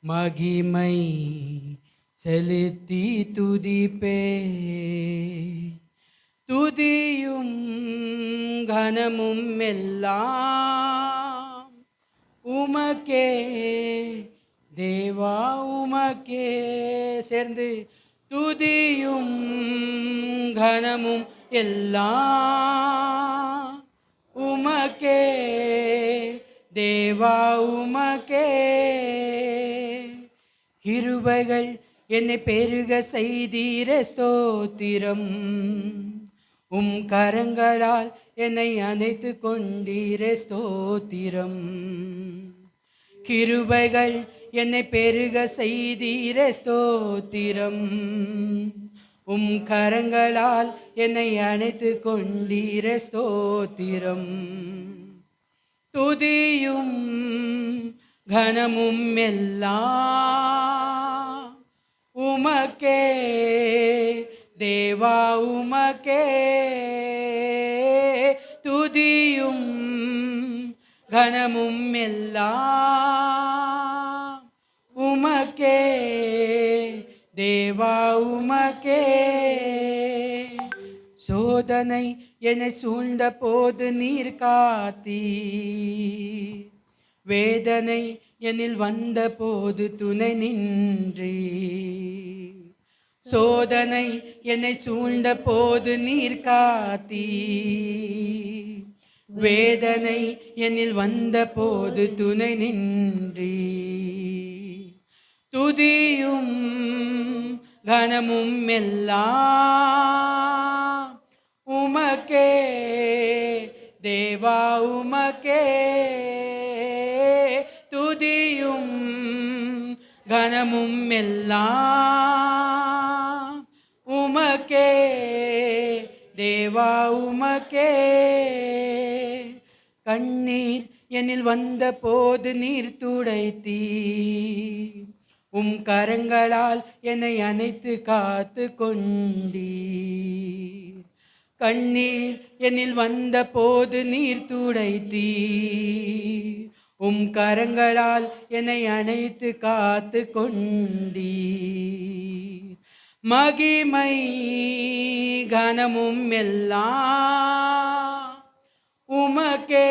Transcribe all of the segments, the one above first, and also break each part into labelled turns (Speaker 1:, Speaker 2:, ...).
Speaker 1: மகிமை செலுத்தி துதிப்பே. துதியும் கனமும் எல்லாம் உமக்கே தேவா, உமக்கே. சேர்ந்து துதியும் கனமும் எல்லாம் உமக்கே தேவா, உமக்கே. கிருபைகள் என்னை பெருக செய்தீரே ஸ்தோத்திரம். உம் கரங்களால் என்னை அணைத்து கொண்டீரே ஸ்தோத்திரம். கிருபைகள் என்னை பெருக செய்தீரே ஸ்தோத்திரம். உம் கரங்களால் என்னை அணைத்து கொண்டீரே ஸ்தோத்திரம். துதியும் கனமும் எல்லாம் உமக்கே தேவா, உமக்கே. துதியும் கனமும் எல்லாம் உமக்கே தேவா, உமக்கே. சோதனை என்னை சூழ்ந்த போது நீர் காத்தீ. வேதனை என்னில் வந்த போது துணை நின்றி. சோதனை என்னை சூழ்ந்த போது நீர் காத்தீ. வேதனை என்னில் வந்த போது துணை நின்றி. துதியும் கனமும் எல்லாம் உமக்கே தேவா, உமக்கே. துதியும் கனமும் எல்லாம் உமக்கே தேவா, உமக்கே. கண்ணீர் என்னில் வந்த போது நீர் துடைத்தீ. உம் கரங்களால் என்னை அணைத்து காத்து கொண்டீர். கண்ணீர் என்னில் வந்த போது நீர் துடைத்தீர். உம் கரங்களால் என்னை அணைத்து காத்து கொண்டீர். மகிமை கனமும் எல்லாம் உமக்கே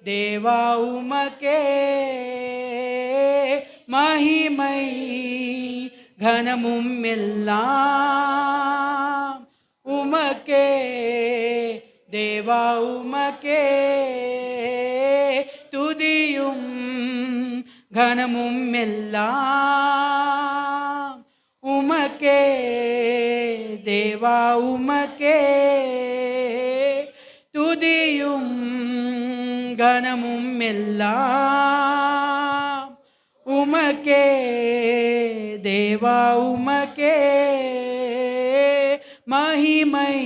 Speaker 1: தேவா, உமக்கே. மகிமை கனமும் எல்லாம் உமக்கே தேவா, உமக்கே. துதியும் கனமும் எல்லாம் உமக்கே தேவா, உமக்கே. துதியும் கனமும் எல்லாம் உமக்கே தேவா, உமக்கே. மகிமை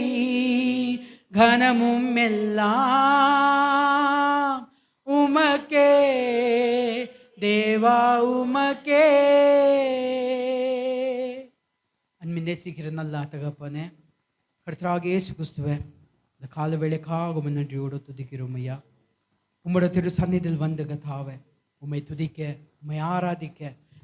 Speaker 1: கனமும் எல்லாம் உமக்கே தேவா, உமக்கே. அன்பின் நேசிக்கிற நல்ல தகப்பனே, கர்த்தராகிய இயேசு கிறிஸ்துவே, இந்த கால வேளைக்காக உம்மை நன்றியோடு துதிக்கிறோம் ஐயா. உம்முடைய திரு சந்நிதியில் வந்து கர்த்தாவே உம்மை துதிக்க, உம்மை ஆராதிக்க,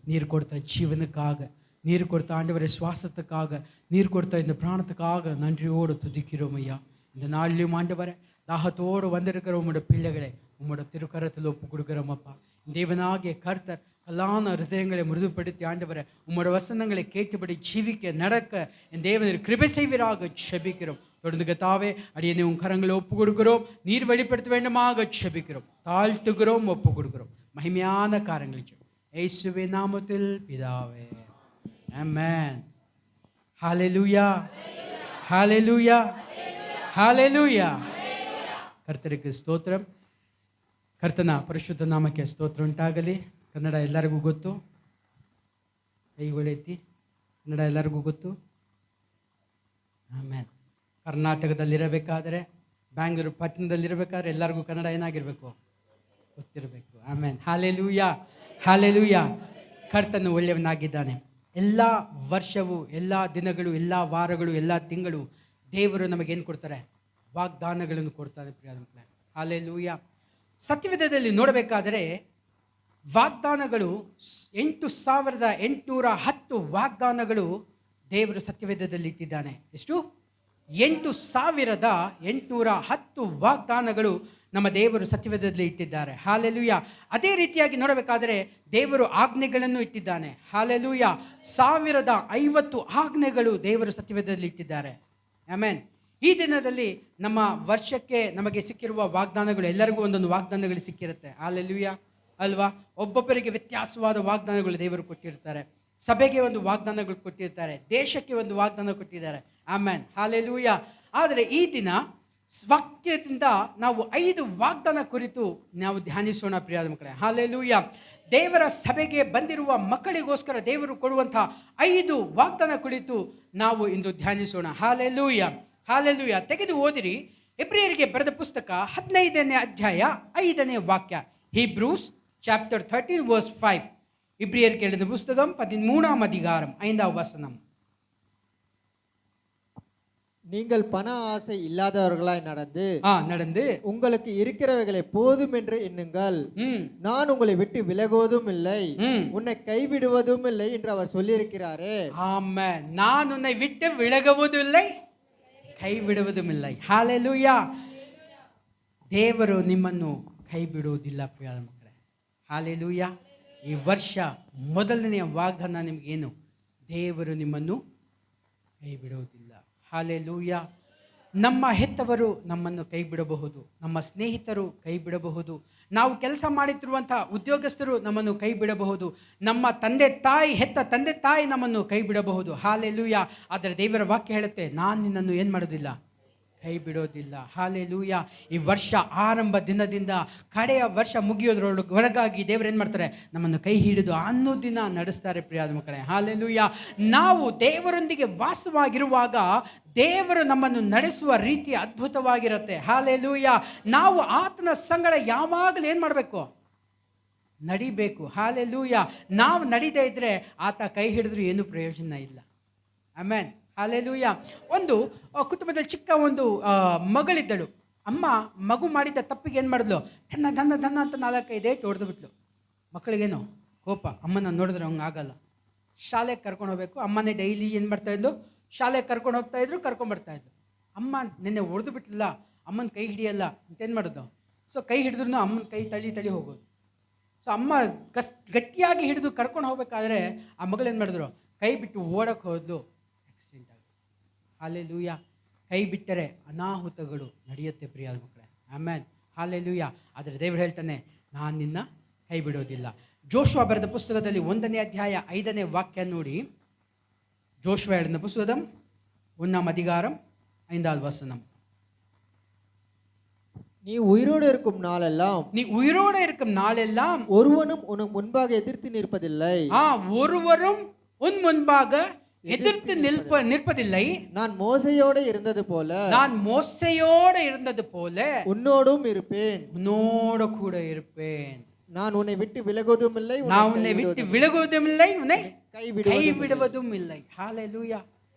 Speaker 1: நீர் கொடுத்த ஜீவனுக்காக, நீர் கொடுத்த ஆண்டவரை சுவாசத்துக்காக, நீர் கொடுத்த இந்த பிராணத்துக்காக நன்றியோடு துதிக்கிறோம் ஐயா. இந்த நாளிலும் ஆண்டவரை தாகத்தோடு வந்திருக்கிற உம்முடைய பிள்ளைகளை உம்முடைய திருக்கரத்தில் ஒப்பு கொடுக்குறோம் அப்பா. தேவனாகிய கர்த்தர் கல்லான ஹிருதயங்களை மிருதுப்படுத்தி ஆண்டவரை உம்முடைய வசனங்களை கேட்டபடி ஜீவிக்க நடக்க என் தேவனர் கிருபை செய்வீராக செபிக்கிறோம். தொடர்ந்து கர்த்தாவே அடியேனை உன் கரங்களை ஒப்பு கொடுக்கிறோம். நீர் வெளிப்படுத்த வேண்டுமாக செபிக்கிறோம், தாழ்த்துகிறோம், ஒப்பு கொடுக்கிறோம். மகிமையான காரியங்களை இயேசுவின் நாமத்தில் பிதாவே, ஆமென். ஹல்லேலூயா, ஹல்லேலூயா, ஹல்லேலூயா. ಕರ್ತರಿಗೆ ಸ್ತೋತ್ರ. ಕರ್ತನ ಪರಿಶುದ್ಧ ನಾಮಕ್ಕೆ ಸ್ತೋತ್ರ ಉಂಟಾಗಲಿ. ಕನ್ನಡ ಎಲ್ಲರಿಗೂ ಗೊತ್ತು, ಕೈಗೊಳ್ಳೆತ್ತಿ. ಕನ್ನಡ ಎಲ್ಲರಿಗೂ ಗೊತ್ತು, ಆಮೇಲೆ. ಕರ್ನಾಟಕದಲ್ಲಿರಬೇಕಾದರೆ, ಬ್ಯಾಂಗ್ಳೂರು ಪಟ್ಟಣದಲ್ಲಿರಬೇಕಾದ್ರೆ ಎಲ್ಲರಿಗೂ ಕನ್ನಡ ಏನಾಗಿರಬೇಕು, ಗೊತ್ತಿರಬೇಕು. ಆಮೇಲೆ. Hallelujah, hallelujah. ಕರ್ತನು ಒಳ್ಳೆಯವನಾಗಿದ್ದಾನೆ. ಎಲ್ಲ ವರ್ಷವೂ, ಎಲ್ಲ ದಿನಗಳು, ಎಲ್ಲ ವಾರಗಳು, ಎಲ್ಲ ತಿಂಗಳು ದೇವರು ನಮಗೇನು ಕೊಡ್ತಾರೆ, ವಾಗ್ದಾನಗಳನ್ನು ಕೊಡ್ತಾರೆ ಪ್ರಿಯ ಮಕ್ಕಳೇ. ಹಾಲೆಲೂಯಾ. ಸತ್ಯವೇದದಲ್ಲಿ ನೋಡಬೇಕಾದರೆ ವಾಗ್ದಾನಗಳು 8,810 ವಾಗ್ದಾನಗಳು ದೇವರು ಸತ್ಯವೇದದಲ್ಲಿ ಇಟ್ಟಿದ್ದಾನೆ. ಎಷ್ಟು? 8,810 ವಾಗ್ದಾನಗಳು ನಮ್ಮ ದೇವರು ಸತ್ಯವೇದದಲ್ಲಿ ಇಟ್ಟಿದ್ದಾರೆ. ಹಾಲೆಲೂಯ. ಅದೇ ರೀತಿಯಾಗಿ ನೋಡಬೇಕಾದರೆ ದೇವರು ಆಜ್ಞೆಗಳನ್ನು ಇಟ್ಟಿದ್ದಾನೆ. ಹಾಲೆಲೂಯ. 1050 ಆಜ್ಞೆಗಳು ದೇವರು ಸತ್ಯವೇದದಲ್ಲಿ ಇಟ್ಟಿದ್ದಾರೆ. ಆಮೆನ್. ಈ ದಿನದಲ್ಲಿ ನಮ್ಮ ವರ್ಷಕ್ಕೆ ನಮಗೆ ಸಿಕ್ಕಿರುವ ವಾಗ್ದಾನಗಳು, ಎಲ್ಲರಿಗೂ ಒಂದೊಂದು ವಾಗ್ದಾನಗಳು ಸಿಕ್ಕಿರುತ್ತೆ. ಹಾಲೆಲೂಯ ಅಲ್ವಾ? ಒಬ್ಬೊಬ್ಬರಿಗೆ ವ್ಯತ್ಯಾಸವಾದ ವಾಗ್ದಾನಗಳು ದೇವರು ಕೊಟ್ಟಿರ್ತಾರೆ. ಸಭೆಗೆ ಒಂದು ವಾಗ್ದಾನಗಳು ಕೊಟ್ಟಿರ್ತಾರೆ, ದೇಶಕ್ಕೆ ಒಂದು ವಾಗ್ದಾನ ಕೊಟ್ಟಿದ್ದಾರೆ. ಆಮೆನ್. ಹಾಲೆಲೂಯ. ಆದರೆ ಈ ದಿನ ವಾಕ್ಯದಿಂದ ನಾವು 5 ವಾಗ್ದಾನ ಕುರಿತು ನಾವು ಧ್ಯಾನಿಸೋಣ ಪ್ರಿಯಾದ ಮಕ್ಕಳೇ. ಹಾಲೆಲೂಯ. ದೇವರ ಸಭೆಗೆ ಬಂದಿರುವ ಮಕ್ಕಳಿಗೋಸ್ಕರ ದೇವರು ಕೊಡುವಂತಹ 5 ವಾಗ್ದಾನ ಕುರಿತು ನಾವು ಇಂದು ಧ್ಯಾನಿಸೋಣ. ಹಾಲೆಲೂಯ. ಹಾಲೆಲೂಯ. ತೆಗೆದು ಓದಿರಿ ಇಬ್ರಿಯರಿಗೆ ಬರೆದ ಪುಸ್ತಕ 15ನೇ ಅಧ್ಯಾಯ 5ನೇ ವಾಕ್ಯ. Hebrews chapter 13 verse 5. இப்ரியருக்கு எழுதின புத்தகம் 13ஆம் அதிகாரம் 5ஆம் வசனம்.
Speaker 2: நீங்கள் பண ஆசை இல்லாதவர்களாய் நடந்து உங்களுக்கு இருக்கிறவைகளை போதும் என்று எண்ணுங்கள். நான் உங்களை விட்டு விலகுவதும் இல்லை, உன்னை கைவிடுவதும் இல்லை என்று அவர் சொல்லியிருக்கிறாரே.
Speaker 1: ஆமென். நான் உன்னை விட்டு விலகுவதும் இல்லை, ಕೈಬಿಡುವುದೂ ಇಲ್ಲ. ಹಾಲೆಲೂಯಾ. ದೇವರು ನಿಮ್ಮನ್ನು ಕೈ ಬಿಡುವುದಿಲ್ಲ ಪ್ರಿಯ ಮಕ್ಕಳೇ. ಹಾಲೆಲೂಯಾ. ಈ ವರ್ಷ ಮೊದಲನೆಯ ವಾಗ್ದಾನ ನಿಮಗೇನು? ದೇವರು ನಿಮ್ಮನ್ನು ಕೈ ಬಿಡುವುದಿಲ್ಲ. ಹಾಲೆಲೂಯಾ. ನಮ್ಮ ಹೆತ್ತವರು ನಮ್ಮನ್ನು ಕೈ ಬಿಡಬಹುದು, ನಮ್ಮ ಸ್ನೇಹಿತರು ಕೈ ಬಿಡಬಹುದು, ನಾವು ಕೆಲಸ ಮಾಡುತ್ತಿರುವಂಥ ಉದ್ಯೋಗಸ್ಥರು ನಮ್ಮನ್ನು ಕೈ ಬಿಡಬಹುದು, ನಮ್ಮ ಹೆತ್ತ ತಂದೆ ತಾಯಿ ನಮ್ಮನ್ನು ಕೈ ಬಿಡಬಹುದು. ಹಾಲೆಲೂಯಾ. ಆದರೆ ದೇವರ ವಾಕ್ಯ ಹೇಳುತ್ತೆ, ನಾನು ನಿನ್ನನ್ನು ಏನು ಮಾಡೋದಿಲ್ಲ, ಕೈ ಬಿಡೋದಿಲ್ಲ. ಹಾಲೆಲೂಯಾ. ಈ ವರ್ಷ ಆರಂಭ ದಿನದಿಂದ ಕಡೆಯ ವರ್ಷ ಮುಗಿಯೋದ್ರೊಳಗಾಗಿ ದೇವರು ಏನು ಮಾಡ್ತಾರೆ? ನಮ್ಮನ್ನು ಕೈ ಹಿಡಿದು ದಿನ ನಡೆಸ್ತಾರೆ ಪ್ರಿಯಾದ ಮಕ್ಕಳೇ. ಹಾಲೆಲೂಯಾ. ನಾವು ದೇವರೊಂದಿಗೆ ವಾಸವಾಗಿರುವಾಗ ದೇವರು ನಮ್ಮನ್ನು ನಡೆಸುವ ರೀತಿ ಅದ್ಭುತವಾಗಿರುತ್ತೆ. ಹಾಲೆಲೂಯಾ. ನಾವು ಆತನ ಸಂಗಡ ಯಾವಾಗಲೂ ಏನು ಮಾಡಬೇಕು? ನಡಿಬೇಕು. ಹಾಲೆಲೂಯಾ. ನಾವು ನಡೀದೇ ಇದ್ರೆ ಆತ ಕೈ ಹಿಡಿದ್ರು ಏನೂ ಪ್ರಯೋಜನ ಇಲ್ಲ. ಆಮೆನ್. ಹಾಲೆಲೂಯಾ. ಒಂದು ಕುಟುಂಬದಲ್ಲಿ ಚಿಕ್ಕ ಒಂದು ಮಗಳಿದ್ದಳು. ಅಮ್ಮ ಮಗು ಮಾಡಿದ ತಪ್ಪಿಗೆ ಏನು ಮಾಡಿದ್ಲು? ಧನ್ನ ಅಂತ 4-5 ಹೊಡೆದು ಬಿಟ್ಲು. ಮಕ್ಕಳಿಗೇನು ಕೋಪ, ಅಮ್ಮನ ನೋಡಿದ್ರೆ ಹಂಗೆ ಆಗಲ್ಲ. ಶಾಲೆಗೆ ಕರ್ಕೊಂಡು ಹೋಗ್ಬೇಕು. ಅಮ್ಮನೇ ಡೈಲಿ ಏನು ಮಾಡ್ತಾಯಿದ್ಲು? ಶಾಲೆಗೆ ಕರ್ಕೊಂಡು ಹೋಗ್ತಾಯಿದ್ರು, ಕರ್ಕೊಂಡ್ಬರ್ತಾಯಿದ್ಲು. ಅಮ್ಮ ನಿನ್ನೆ ಹೊಡೆದು ಬಿಟ್ಲಿಲ್ಲ, ಅಮ್ಮನ ಕೈ ಹಿಡಿಯಲ್ಲ ಅಂತೇನು ಮಾಡೋದು? ಸೊ ಕೈ ಹಿಡಿದ್ರು ಅಮ್ಮನ ಕೈ ತಳಿ ಹೋಗೋದು. ಸೊ ಅಮ್ಮ ಗಟ್ಟಿಯಾಗಿ ಹಿಡಿದು ಕರ್ಕೊಂಡು ಹೋಗ್ಬೇಕಾದ್ರೆ ಆ ಮಗಳೇನು ಮಾಡಿದ್ರು? ಕೈ ಬಿಟ್ಟು ಓಡಕ್ಕೆ ಹೋದ್ಲು. ಆಕ್ಸಿಡೆಂಟ್ ಆಗಿ. ಹಾಲೆಲೂಯಾ. ಕೈ ಬಿಟ್ಟರೆ ಅನಾಹುತಗಳು ನಡೆಯುತ್ತೆ ಪ್ರಿಯ ಮಕ್ಕಳೇ. ಆಮೆನ್. ಹಾಲೆಲೂಯಾ. ಆದರೆ ದೇವರು ಹೇಳ್ತಾನೆ, ನಾನು ನಿನ್ನ ಕೈ ಬಿಡೋದಿಲ್ಲ. ಜೋಶುವ ಬರೆದ ಪುಸ್ತಕದಲ್ಲಿ 1ನೇ ಅಧ್ಯಾಯ 5ನೇ ವಾಕ್ಯ ನೋಡಿ. ஜோஷுவா எழுதின புத்தகம் 1ஆம் அதிகாரம் 5வது வசனம்.
Speaker 2: நீ உயிரோடு இருக்கும் நாளெல்லாம் ஒருவனும் உனக்கு முன்பாக எதிர்த்து நிற்பதில்லை.
Speaker 1: ஒருவரும் உன் முன்பாக எதிர்த்து நிற்பதில்லை.
Speaker 2: நான் மோசையோடு இருந்தது போல
Speaker 1: உன்னோடும் இருப்பேன், உன்னோட கூட இருப்பேன்.
Speaker 2: நான் உன்னை விட்டு விலகுவதும் இல்லை,
Speaker 1: உன்னை கைவிடுவதும் இல்லை. ஹalleluya.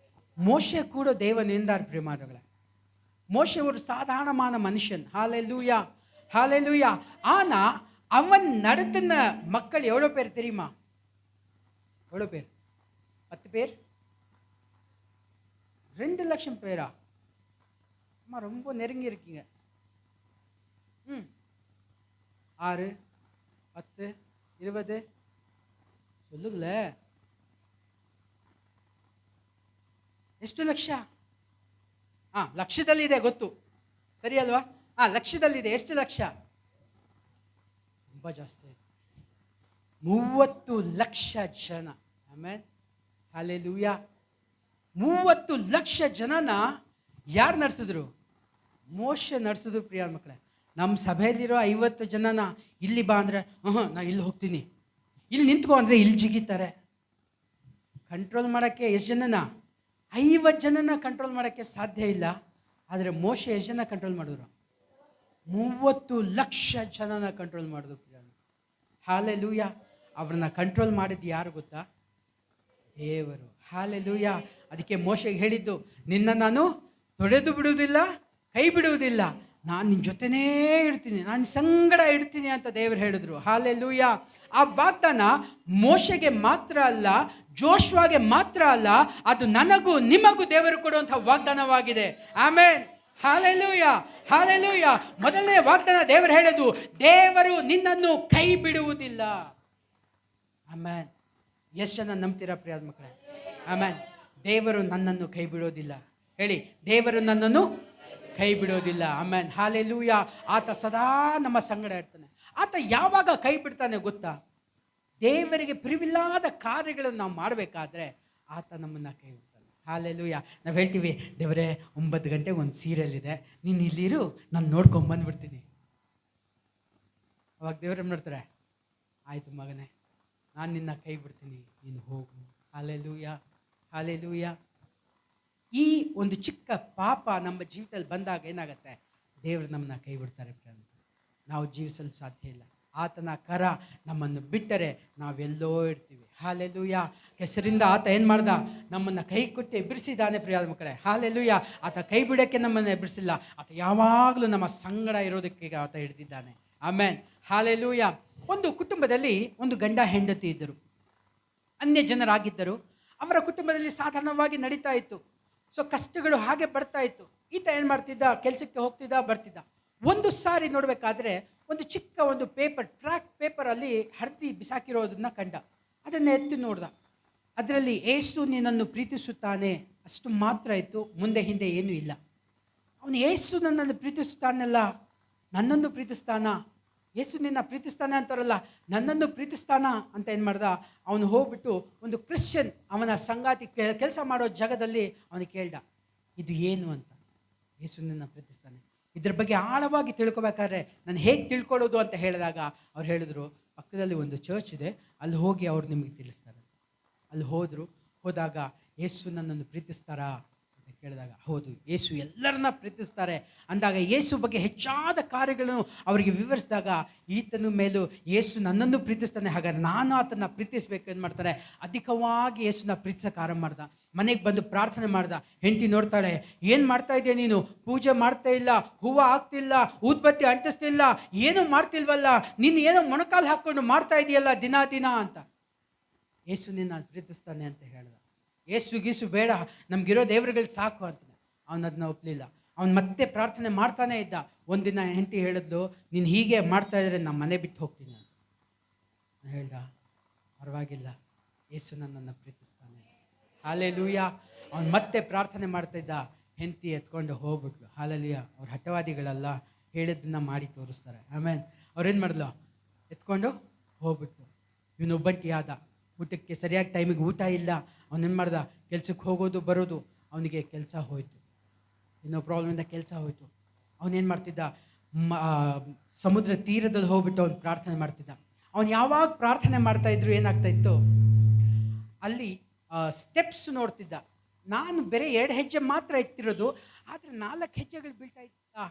Speaker 1: மோசே கூட தேவன் இருந்தார் பிரியமானவர்களே. மோசே ஒரு சாதாரணமான மனுஷன். ஹalleluya. ஹalleluya. ஆனா அவன் நடத்தின மக்கள் எவ்வளவு பேர் தெரியுமா? எவ்வளவு பேர்? 10 பேர்? 2 லட்சம் பேரா? அம்மா ரொம்ப நெருங்கி இருக்கீங்க. 6, 10, 20 சொல்லுங்களே. ಎಷ್ಟು ಲಕ್ಷ? ಲಕ್ಷದಲ್ಲಿದೆ, ಗೊತ್ತು, ಸರಿ ಅಲ್ವಾ? ಲಕ್ಷದಲ್ಲಿದೆ. ಎಷ್ಟು ಲಕ್ಷ? ತುಂಬ ಜಾಸ್ತಿ. 30 ಲಕ್ಷ ಜನ. ಆಮೆನ್. ಹಲ್ಲೆಲೂಯಾ. 30 ಲಕ್ಷ ಜನನ ಯಾರು ನಡೆಸಿದ್ರು? ಮೋಶೆ ನಡೆಸಿದ್ರು ಪ್ರಿಯ ಮಕ್ಕಳೇ. ನಮ್ಮ ಸಭೆಯಲ್ಲಿರೋ 50 ಜನನ ಇಲ್ಲಿ ಬಾ ಅಂದರೆ ನಾ ಇಲ್ಲಿ ಹೋಗ್ತೀನಿ, ಇಲ್ಲಿ ನಿಂತ್ಕೋ ಅಂದರೆ ಇಲ್ಲಿ ಜಿಗಿತಾರೆ. ಕಂಟ್ರೋಲ್ ಮಾಡೋಕ್ಕೆ ಎಷ್ಟು ಜನನ? 50 ಜನನ ಕಂಟ್ರೋಲ್ ಮಾಡೋಕ್ಕೆ ಸಾಧ್ಯ ಇಲ್ಲ. ಆದರೆ ಮೋಶೆ ಎಷ್ಟು ಜನ ಕಂಟ್ರೋಲ್ ಮಾಡಿದ್ರು? 30 ಲಕ್ಷ ಜನನ ಕಂಟ್ರೋಲ್ ಮಾಡಿದ್ರು. ಹಾಲೆಲೂಯಾ. ಅವ್ರನ್ನ ಕಂಟ್ರೋಲ್ ಮಾಡಿದ್ದು ಯಾರು ಗೊತ್ತಾ? ದೇವರು. ಹಾಲೆಲೂಯಾ. ಅದಕ್ಕೆ ಮೋಶೆಗೆ ಹೇಳಿದ್ದು, ನಿನ್ನ ನಾನು ತೊಡೆದು ಬಿಡುವುದಿಲ್ಲ, ಕೈ ಬಿಡುವುದಿಲ್ಲ, ನಾನು ನಿನ್ನ ಜೊತೆನೇ ಇರ್ತೀನಿ, ನಾನು ಸಂಗಡ ಇಡ್ತೀನಿ ಅಂತ ದೇವರು ಹೇಳಿದ್ರು. ಹಾಲೆಲೂಯಾ. ಆ ವಾಗ್ದಾನ ಮೋಶೆಗೆ ಮಾತ್ರ ಅಲ್ಲ, ಜೋಶ್ವಾಗೆ ಮಾತ್ರ ಅಲ್ಲ, ಅದು ನನಗೂ ನಿಮಗೂ ದೇವರು ಕೊಡುವಂತಹ ವಾಗ್ದಾನವಾಗಿದೆ. ಆಮೆನ್. Hallelujah, hallelujah. ಮೊದಲನೇ ವಾಗ್ದಾನ ದೇವರು ಹೇಳೋದು, ದೇವರು ನಿನ್ನನ್ನು ಕೈ ಬಿಡುವುದಿಲ್ಲ. ಆಮೆನ್. ಎಷ್ಟು ಜನ ನಂಬ್ತೀರಾ ಪ್ರಿಯಾದ ಮಕ್ಕಳೇ? ಆಮೆನ್. ದೇವರು ನನ್ನನ್ನು ಕೈ ಬಿಡೋದಿಲ್ಲ. ಹೇಳಿ, ದೇವರು ನನ್ನನ್ನು ಕೈ ಬಿಡೋದಿಲ್ಲ. ಆಮೆನ್. ಹಾಲೆಲೂಯ. ಆತ ಸದಾ ನಮ್ಮ ಸಂಗಡ ಇರ್ತಾನೆ. ಆತ ಯಾವಾಗ ಕೈ ಬಿಡ್ತಾನೆ ಗೊತ್ತಾ? ದೇವರಿಗೆ ಪ್ರಿವಿಲ್ಲದ ಕಾರ್ಯಗಳನ್ನು ನಾವು ಮಾಡಬೇಕಾದ್ರೆ ಆತ ನಮ್ಮನ್ನ ಕೈ ಬಿಡ್ತಾನೆ. ಹಾಲೆಲೂಯ. ನಾವು ಹೇಳ್ತೀವಿ, ದೇವರೇ 9 ಗಂಟೆಗೆ ಒಂದು ಸೀರಿಯಲ್ ಇದೆ, ನೀನು ಇಲ್ಲಿರು, ನಾನು ನೋಡ್ಕೊಂಡು ಬಂದ್ಬಿಡ್ತೀನಿ. ಅವಾಗ ದೇವ್ರು ನೋಡ್ತಾರೆ, ಆಯಿತು ಮಗನೇ, ನಾನು ನಿನ್ನ ಕೈ ಬಿಡ್ತೀನಿ, ನೀನು ಹೋಗು. Hallelujah, hallelujah. ಈ ಒಂದು ಚಿಕ್ಕ ಪಾಪ ನಮ್ಮ ಜೀವಿತದಲ್ಲಿ ಬಂದಾಗ ಏನಾಗುತ್ತೆ? ದೇವರು ನಮ್ಮನ್ನ ಕೈ ಬಿಡ್ತಾರೆ. ನಾವು ಜೀವಿಸಲು ಸಾಧ್ಯ ಇಲ್ಲ. ಆತನ ಕರ ನಮ್ಮನ್ನು ಬಿಟ್ಟರೆ ನಾವೆಲ್ಲೋ ಇರ್ತೀವಿ. ಹಾಲೆಲೂಯ. ಹೆಸರಿಂದ ಆತ ಏನು ಮಾಡ್ದ? ನಮ್ಮನ್ನು ಕೈ ಕೊಟ್ಟು ಎಬ್ಬಿಸಿದ್ದಾನೆ ಪ್ರಿಯಾದ ಮಕ್ಕಳೇ. ಹಾಲೆಲೂಯ. ಆತ ಕೈ ಬಿಡೋಕ್ಕೆ ನಮ್ಮನ್ನು ಎಬ್ಬಿಸಿಲ್ಲ. ಆತ ಯಾವಾಗಲೂ ನಮ್ಮ ಸಂಗಡ ಇರೋದಕ್ಕೆ ಆತ ಹಿಡಿದಿದ್ದಾನೆ. ಆಮೆನ್. ಹಾಲೆಲೂಯ. ಒಂದು ಕುಟುಂಬದಲ್ಲಿ ಒಂದು ಗಂಡ ಹೆಂಡತಿ ಇದ್ದರು, ಅನ್ಯ ಜನರಾಗಿದ್ದರು. ಅವರ ಕುಟುಂಬದಲ್ಲಿ ಸಾಧಾರಣವಾಗಿ ನಡೀತಾ ಇತ್ತು. ಸೊ ಕಷ್ಟಗಳು ಹಾಗೆ ಬರ್ತಾ ಇತ್ತು. ಈತ ಏನು ಮಾಡ್ತಿದ್ದ? ಕೆಲಸಕ್ಕೆ ಹೋಗ್ತಿದ್ದ, ಬರ್ತಿದ್ದ. ಒಂದು ಸಾರಿ ನೋಡಬೇಕಾದ್ರೆ ಒಂದು ಚಿಕ್ಕ ಒಂದು ಪೇಪರ್, ಟ್ರ್ಯಾಕ್ ಪೇಪರಲ್ಲಿ ಹರಿದು ಬಿಸಾಕಿರೋದನ್ನ ಕಂಡ. ಅದನ್ನು ಎತ್ತಿ ನೋಡ್ದ. ಅದರಲ್ಲಿ ಏಸು ನಿನ್ನನ್ನು ಪ್ರೀತಿಸುತ್ತಾನೆ ಅಷ್ಟು ಮಾತ್ರ ಇತ್ತು, ಮುಂದೆ ಹಿಂದೆ ಏನೂ ಇಲ್ಲ. ಅವನು ಏಸು ನನ್ನನ್ನು ಪ್ರೀತಿಸುತ್ತಾನಲ್ಲ, ನನ್ನನ್ನು ಪ್ರೀತಿಸ್ತಾನ, ಏಸು ನಿನ್ನ ಪ್ರೀತಿಸ್ತಾನೆ ಅಂತಾರಲ್ಲ, ನನ್ನನ್ನು ಪ್ರೀತಿಸ್ತಾನ ಅಂತ ಏನು ಮಾಡ್ದ? ಅವನು ಹೋಗ್ಬಿಟ್ಟು ಒಂದು ಕ್ರಿಶ್ಚಿಯನ್ ಅವನ ಸಂಗಾತಿ ಕೆಲಸ ಮಾಡೋ ಜಾಗದಲ್ಲಿ ಅವನಿಗೆ ಕೇಳ್ದ, ಇದು ಏನು ಅಂತ. ಏಸು ನಿನ್ನ ಪ್ರೀತಿಸ್ತಾನೆ. ಇದ್ರ ಬಗ್ಗೆ ಆಳವಾಗಿ ತಿಳ್ಕೊಬೇಕಾದ್ರೆ ನಾನು ಹೇಗೆ ತಿಳ್ಕೊಳ್ಳೋದು ಅಂತ ಹೇಳಿದಾಗ ಅವ್ರು ಹೇಳಿದ್ರು, ಪಕ್ಕದಲ್ಲಿ ಒಂದು ಚರ್ಚ್ ಇದೆ, ಅಲ್ಲಿ ಹೋಗಿ ಅವ್ರು ನಿಮಗೆ ತಿಳಿಸ್ತಾರೆ. ಅಲ್ಲಿ ಹೋದಾಗ ಯೇಸು ನನ್ನನ್ನು ಪ್ರೀತಿಸ್ತಾರಾ ಅಂತ ಕೇಳಿದಾಗ, ಹೌದು, ಯೇಸು ಎಲ್ಲರನ್ನ ಪ್ರೀತಿಸ್ತಾರೆ ಅಂದಾಗ ಯೇಸು ಬಗ್ಗೆ ಹೆಚ್ಚಾದ ಕಾರ್ಯಗಳನ್ನು ಅವರಿಗೆ ವಿವರಿಸಿದಾಗ ಈತನ ಮೇಲೂ ಯೇಸು ನನ್ನನ್ನು ಪ್ರೀತಿಸ್ತಾನೆ, ಹಾಗಾದ್ರೆ ನಾನು ಆತನ ಪ್ರೀತಿಸ್ಬೇಕು ಏನು ಮಾಡ್ತಾರೆ? ಅಧಿಕವಾಗಿ ಯೇಸುನ ಪ್ರೀತಿಸೋಕೆ ಆರಂಭ ಮಾಡ್ದ. ಮನೆಗೆ ಬಂದು ಪ್ರಾರ್ಥನೆ ಮಾಡ್ದ. ಹೆಂಡತಿ ನೋಡ್ತಾಳೆ, ಏನು ಮಾಡ್ತಾ ಇದೆಯಾ ನೀನು? ಪೂಜೆ ಮಾಡ್ತಾ ಇಲ್ಲ, ಹೂವು ಹಾಕ್ತಿಲ್ಲ, ಊದ್ಬತ್ತಿ ಅಂಟಿಸ್ತಿಲ್ಲ, ಏನೂ ಮಾಡ್ತಿಲ್ವಲ್ಲ, ನೀನು ಏನೋ ಮೊಣಕಾಲು ಹಾಕ್ಕೊಂಡು ಮಾಡ್ತಾ ಇದೆಯಲ್ಲ ದಿನ ಅಂತ. ಯೇಸು ನಿನ್ನ ಪ್ರೀತಿಸ್ತಾನೆ ಅಂತ ಹೇಳ್ದ. ಗೀಸು ಬೇಡ, ನಮಗಿರೋ ದೇವರುಗಳು ಸಾಕು ಅಂತ. ಅವನು ಅದನ್ನ ಒಪ್ಪಲಿಲ್ಲ. ಅವನು ಮತ್ತೆ ಪ್ರಾರ್ಥನೆ ಮಾಡ್ತಾನೆ ಇದ್ದ. ಒಂದಿನ ಹೆಂಡತಿ ಹೇಳಿದ್ಲು, ನೀನು ಹೀಗೆ ಮಾಡ್ತಾ ಇದ್ರೆ ನಮ್ಮ ಮನೆ ಬಿಟ್ಟು ಹೋಗ್ತೀನಿ ಅಂತ. ಹೇಳ್ದ, ಪರವಾಗಿಲ್ಲ, ಯೇಸು ನನ್ನನ್ನು ಪ್ರೀತಿಸ್ತಾನೆ. ಹಾಲೆಲೂಯ. ಅವನು ಮತ್ತೆ ಪ್ರಾರ್ಥನೆ ಮಾಡ್ತಾ ಇದ್ದ. ಹೆಂಡತಿ ಎತ್ಕೊಂಡು ಹೋಗ್ಬಿಟ್ಲು. ಹಾಲೆಲೂಯ. ಅವ್ರ ಹಠವಾದಿಗಳಲ್ಲ, ಹೇಳಿದ್ದನ್ನ ಮಾಡಿ ತೋರಿಸ್ತಾರೆ. ಆಮೇಲೆ ಅವ್ರೇನು ಮಾಡಿದ್ಲು? ಎತ್ಕೊಂಡು ಹೋಗ್ಬಿಟ್ಲು. ಇವನು ಒಬ್ಬಂಟಿ ಆದ. ಊಟಕ್ಕೆ ಸರಿಯಾಗಿ ಟೈಮಿಗೆ ಊಟ ಇಲ್ಲ. ಅವನೇನು ಮಾಡ್ದ? ಕೆಲ್ಸಕ್ಕೆ ಹೋಗೋದು ಬರೋದು, ಅವನಿಗೆ ಕೆಲಸ ಹೋಯಿತು. ಏನೋ ಪ್ರಾಬ್ಲಮಿಂದ ಕೆಲಸ ಹೋಯಿತು. ಅವನೇನು ಮಾಡ್ತಿದ್ದ? ಸಮುದ್ರ ತೀರದಲ್ಲಿ ಹೋಗ್ಬಿಟ್ಟು ಅವ್ನು ಪ್ರಾರ್ಥನೆ ಮಾಡ್ತಿದ್ದ. ಅವನು ಯಾವಾಗ ಪ್ರಾರ್ಥನೆ ಮಾಡ್ತಾ ಇದ್ರು ಏನಾಗ್ತಾ ಇತ್ತು? ಅಲ್ಲಿ ಸ್ಟೆಪ್ಸ್ ನೋಡ್ತಿದ್ದ. ನಾನು ಬೇರೆ 2 ಹೆಜ್ಜೆ ಮಾತ್ರ ಎತ್ತಿರೋದು, ಆದರೆ 4 ಹೆಜ್ಜೆಗಳು ಬೀಳ್ತಾ ಇದ್ದ.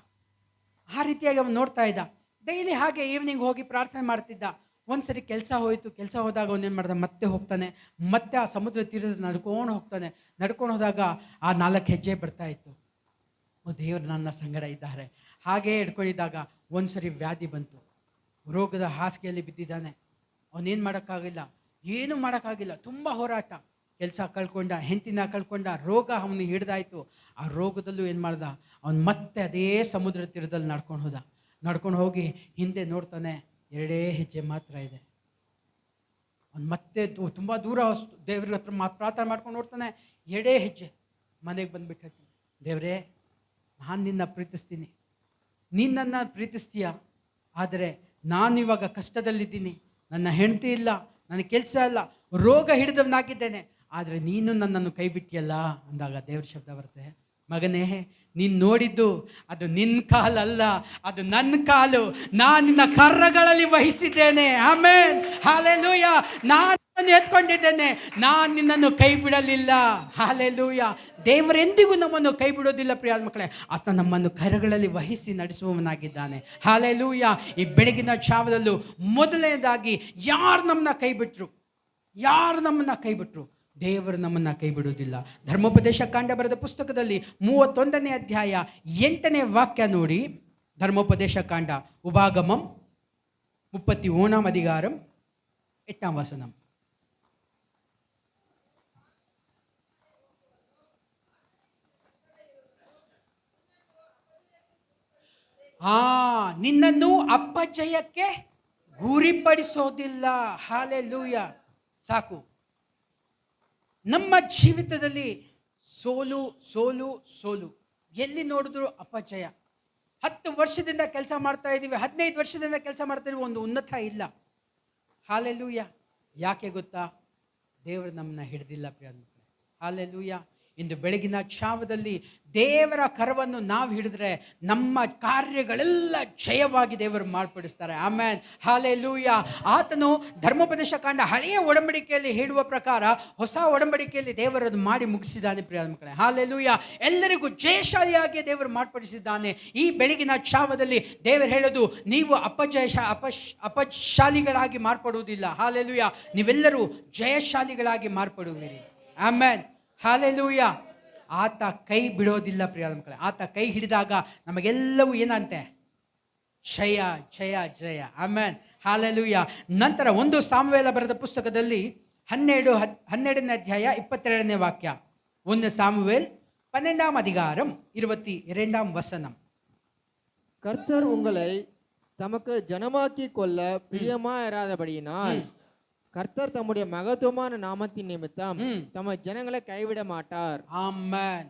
Speaker 1: ಆ ರೀತಿಯಾಗಿ ಅವನು ನೋಡ್ತಾ ಇದ್ದ. ಡೈಲಿ ಹಾಗೆ ಈವ್ನಿಂಗ್ ಹೋಗಿ ಪ್ರಾರ್ಥನೆ ಮಾಡ್ತಿದ್ದ. ಒಂದ್ಸರಿ ಕೆಲಸ ಹೋಯಿತು. ಕೆಲಸ ಹೋದಾಗ ಅವನೇನು ಮಾಡ್ದ? ಮತ್ತೆ ಹೋಗ್ತಾನೆ, ಮತ್ತೆ ಆ ಸಮುದ್ರ ತೀರದ ನಡ್ಕೊಂಡು ಹೋಗ್ತಾನೆ. ನಡ್ಕೊಂಡು ಹೋದಾಗ ಆ 4 ಹೆಜ್ಜೆ ಬರ್ತಾ ಇತ್ತು. ದೇವರು ನನ್ನ ಸಂಗಡ ಇದ್ದಾರೆ. ಹಾಗೇ ಹಿಡ್ಕೊಂಡಿದ್ದಾಗ ಒಂದ್ಸರಿ ವ್ಯಾಧಿ ಬಂತು. ರೋಗದ ಹಾಸಿಗೆಯಲ್ಲಿ ಬಿದ್ದಿದ್ದಾನೆ. ಅವನೇನು ಮಾಡೋಕ್ಕಾಗಿಲ್ಲ, ಏನೂ ಮಾಡೋಕ್ಕಾಗಿಲ್ಲ. ತುಂಬ ಹೋರಾಟ. ಕೆಲಸ ಕಳ್ಕೊಂಡ, ಹೆಂಡತಿನ ಕಳ್ಕೊಂಡ, ರೋಗ ಅವನಿಗೆ ಹಿಡ್ದಾಯ್ತು. ಆ ರೋಗದಲ್ಲೂ ಏನು ಮಾಡ್ದ? ಅವನು ಮತ್ತೆ ಅದೇ ಸಮುದ್ರ ತೀರದಲ್ಲಿ ನಡ್ಕೊಂಡು ಹೋಗಿ ಹಿಂದೆ ನೋಡ್ತಾನೆ, 2 ಹೆಜ್ಜೆ ಮಾತ್ರ ಇದೆ. ಅವ್ನು ಮತ್ತೆ ತುಂಬ ದೂರ ದೇವ್ರ ಹತ್ರ ಪ್ರಾರ್ಥನೆ ಮಾಡ್ಕೊಂಡು ನೋಡ್ತಾನೆ, 2 ಹೆಜ್ಜೆ. ಮನೆಗೆ ಬಂದ್ಬಿಟ್ಟು ಹೇಳ್ತೀನಿ, ದೇವರೇ, ನಾನು ನಿನ್ನ ಪ್ರೀತಿಸ್ತೀನಿ, ನೀನು ನನ್ನ ಪ್ರೀತಿಸ್ತೀಯ, ಆದರೆ ನಾನು ಇವಾಗ ಕಷ್ಟದಲ್ಲಿದ್ದೀನಿ. ನನ್ನ ಹೆಂಡತಿ ಇಲ್ಲ, ನನ್ನ ಕೆಲಸ ಇಲ್ಲ, ರೋಗ ಹಿಡಿದವನಾಗಿದ್ದೇನೆ, ಆದರೆ ನೀನು ನನ್ನನ್ನು ಕೈ ಬಿಟ್ಟಿಯಲ್ಲ ಅಂದಾಗ ದೇವ್ರ ಶಬ್ದ ಬರುತ್ತೆ, ಮಗನೇ, ನೀನು ನೋಡಿದ್ದು ಅದು ನಿನ್ನ ಕಾಲಲ್ಲ, ಅದು ನನ್ನ ಕಾಲು. ನಾನು ನಿನ್ನ ಕರ್ರಗಳಲ್ಲಿ ವಹಿಸಿದ್ದೇನೆ. ಆಮೆನ್. ಹಾಲೆಲೂಯ. ನಾನು ಎತ್ಕೊಂಡಿದ್ದೇನೆ, ನಾನು ನಿನ್ನನ್ನು ಕೈ ಬಿಡಲಿಲ್ಲ. ಹಾಲೆಲೂಯ. ದೇವರೆಂದಿಗೂ ನಮ್ಮನ್ನು ಕೈ ಬಿಡೋದಿಲ್ಲ ಪ್ರಿಯಾದ ಮಕ್ಕಳೇ. ಆತ ನಮ್ಮನ್ನು ಕರಗಳಲ್ಲಿ ವಹಿಸಿ ನಡೆಸುವವನಾಗಿದ್ದಾನೆ. ಹಾಲೆಲೂಯ. ಈ ಬೆಳಗಿನ ಜಾವದಲ್ಲೂ ಮೊದಲನೇದಾಗಿ ಯಾರು ನಮ್ಮನ್ನ ಕೈ ಬಿಟ್ರು? ದೇವರು ನಮ್ಮನ್ನು ಕೈ ಬಿಡುವುದಿಲ್ಲ. ಧರ್ಮೋಪದೇಶ ಕಾಂಡ ಬರೆದ ಪುಸ್ತಕದಲ್ಲಿ 31ನೇ ಅಧ್ಯಾಯ 8ನೇ ವಾಕ್ಯ ನೋಡಿ. ಧರ್ಮೋಪದೇಶ ಕಾಂಡ, ಉಪಾಗಮಂ 31ஆம் அதிகாரம் 8ஆம் வசனம். ನಿನ್ನನ್ನು ಅಪಜಯಕ್ಕೆ ಗುರಿಪಡಿಸೋದಿಲ್ಲ. ಹಾಲೆಲೂಯ. ಸಾಕು. ನಮ್ಮ ಜೀವಿತದಲ್ಲಿ ಸೋಲು ಸೋಲು ಸೋಲು, ಎಲ್ಲಿ ನೋಡಿದ್ರು ಅಪಜಯ. 10 ವರ್ಷದಿಂದ ಕೆಲಸ ಮಾಡ್ತಾ ಇದ್ದೀವಿ, 15 ವರ್ಷದಿಂದ ಕೆಲಸ ಮಾಡ್ತಾ ಇದೀವಿ, ಒಂದು ಉನ್ನತ ಇಲ್ಲ. ಹಾಲೆಲೂಯ. ಯಾಕೆ ಗೊತ್ತಾ? ದೇವರು ನಮ್ಮನ್ನ ಹಿಡಿದಿಲ್ಲ ಪ್ರಿಯ. ಹಾಲೆಲೂಯ. ಇಂದು ಬೆಳಗಿನ ಛಾವದಲ್ಲಿ ದೇವರ ಕರವನ್ನು ನಾವು ಹಿಡಿದ್ರೆ ನಮ್ಮ ಕಾರ್ಯಗಳೆಲ್ಲ ಜಯವಾಗಿ ದೇವರು ಮಾರ್ಪಡಿಸ್ತಾರೆ. ಆಮೇನ್. ಹಾಲೆಲೂಯ. ಆತನು ಧರ್ಮೋಪದೇಶ ಕಾಂಡ ಹಳೆಯ ಒಡಂಬಡಿಕೆಯಲ್ಲಿ ಹೇಳುವ ಪ್ರಕಾರ ಹೊಸ ಒಡಂಬಡಿಕೆಯಲ್ಲಿ ದೇವರನ್ನು ಮಾಡಿ ಮುಗಿಸಿದ್ದಾನೆ ಪ್ರಿಯ ಮಕ್ಕಳೇ. ಹಾಲೆಲೂಯ. ಎಲ್ಲರಿಗೂ ಜಯಶಾಲಿಯಾಗಿ ದೇವರು ಮಾರ್ಪಡಿಸಿದ್ದಾನೆ. ಈ ಬೆಳಗಿನ ಛಾವದಲ್ಲಿ ದೇವರು ಹೇಳೋದು, ನೀವು ಅಪಶಾಲಿಗಳಾಗಿ ಮಾರ್ಪಡುವುದಿಲ್ಲ. ಹಾಲೆಲೂಯ. ನೀವೆಲ್ಲರೂ ಜಯಶಾಲಿಗಳಾಗಿ ಮಾರ್ಪಡುವಿರಿ. ಆಮೇನ್. ಹಾಲೆಲೂಯ. ಆತ ಕೈ ಬಿಡೋದಿಲ್ಲ ಪ್ರಿಯ ಮಕ್ಕಳೇ. ಆತ ಕೈ ಹಿಡಿದಾಗ ನಮಗೆಲ್ಲವೂ ಏನಂತೆ? ಜಯ ಜಯ ಜಯ. ಆಮೇನ್. ಹಾಲೆಲೂಯ. ನಂತರ 1 ಸಾಮುವೇಲ ಬರೆದ ಪುಸ್ತಕದಲ್ಲಿ 12ನೇ ಅಧ್ಯಾಯ 22ನೇ ವಾಕ್ಯ. 1 சாமுவேல் 12ஆம் அதிகாரம் 22ஆம் வசனம்.
Speaker 2: கர்த்தர் உங்களை தமக்கு ஜனமாக்கி கொள்ள பிரியமாயிராதபடியினால் கர்த்தர் தம்முடைய மகத்துவமான நாமத்தின் நிமித்தம் தம ஜனங்களை கைவிட மாட்டார்.
Speaker 1: ஆமென்.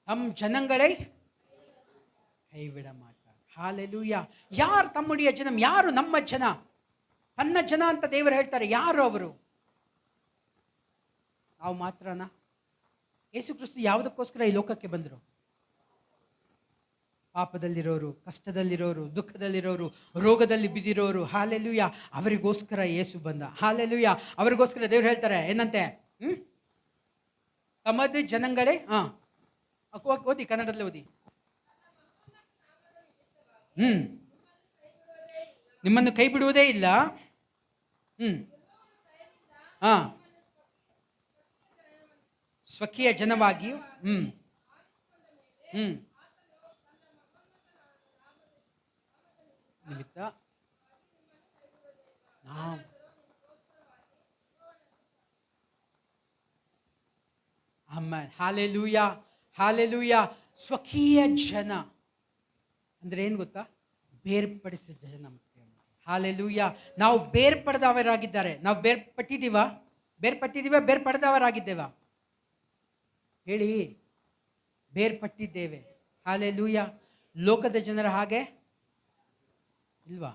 Speaker 1: தம் ஜனங்களை கைவிட மாட்டார். ಹಾಲೆಲೂಯ. ಯಾರು ತಮ್ಮುடைய ಜನ? ಯಾರು ನಮ್ಮ ಜನ? ತನ್ನ ಜನ ಅಂತ ದೇವರು ಹೇಳ್ತಾರೆ. ಯಾರು ಅವರು? ನಾವು ಮಾತ್ರನಾ? ಯೇಸು ಕ್ರಿಸ್ತು ಯಾವುದಕ್ಕೋಸ್ಕರ ಈ ಲೋಕಕ್ಕೆ ಬಂದರು? ಪಾಪದಲ್ಲಿರೋರು, ಕಷ್ಟದಲ್ಲಿರೋರು, ದುಃಖದಲ್ಲಿರೋರು, ರೋಗದಲ್ಲಿ ಬಿದ್ದಿರೋರು. ಹಾಲೆಲೂಯ. ಅವರಿಗೋಸ್ಕರ ಯೇಸು ಬಂದ. ಹಾಲೆಲೂಯ. ಅವರಿಗೋಸ್ಕರ ದೇವ್ರು ಹೇಳ್ತಾರೆ ಏನಂತೆ? ತಮ್ಮದೇ ಜನಗಳೇ. ಓದಿ, ಕನ್ನಡದಲ್ಲಿ ಓದಿ. ನಿಮ್ಮನ್ನು ಕೈ ಬಿಡುವುದೇ ಇಲ್ಲ. ಸ್ವಕೀಯ ಜನವಾಗಿಯೂ ನಿಮಿತ್ತ ಆಮೆನ್. ಹಾಲೆಲೂಯ. ಹಾಲೆಲೂಯ. ಸ್ವಕೀಯ ಜನ ಅಂದ್ರೆ ಏನು ಗೊತ್ತಾ? ಬೇರ್ಪಡಿಸಿದ ಜನ. ಹಾಲೆಲೂಯ. ನಾವು ಬೇರ್ಪಡೆದವರಾಗಿದ್ದಾರೆ. ನಾವು ಬೇರ್ಪಡೆದವರಾಗಿದ್ದೇವಾ? ಹೇಳಿ. ಬೇರ್ಪಟ್ಟಿದ್ದೇವೆ. ಹಾಲೆಲೂಯ. ಲೋಕದ ಜನರ ಹಾಗೆ ಇಲ್ವಾ?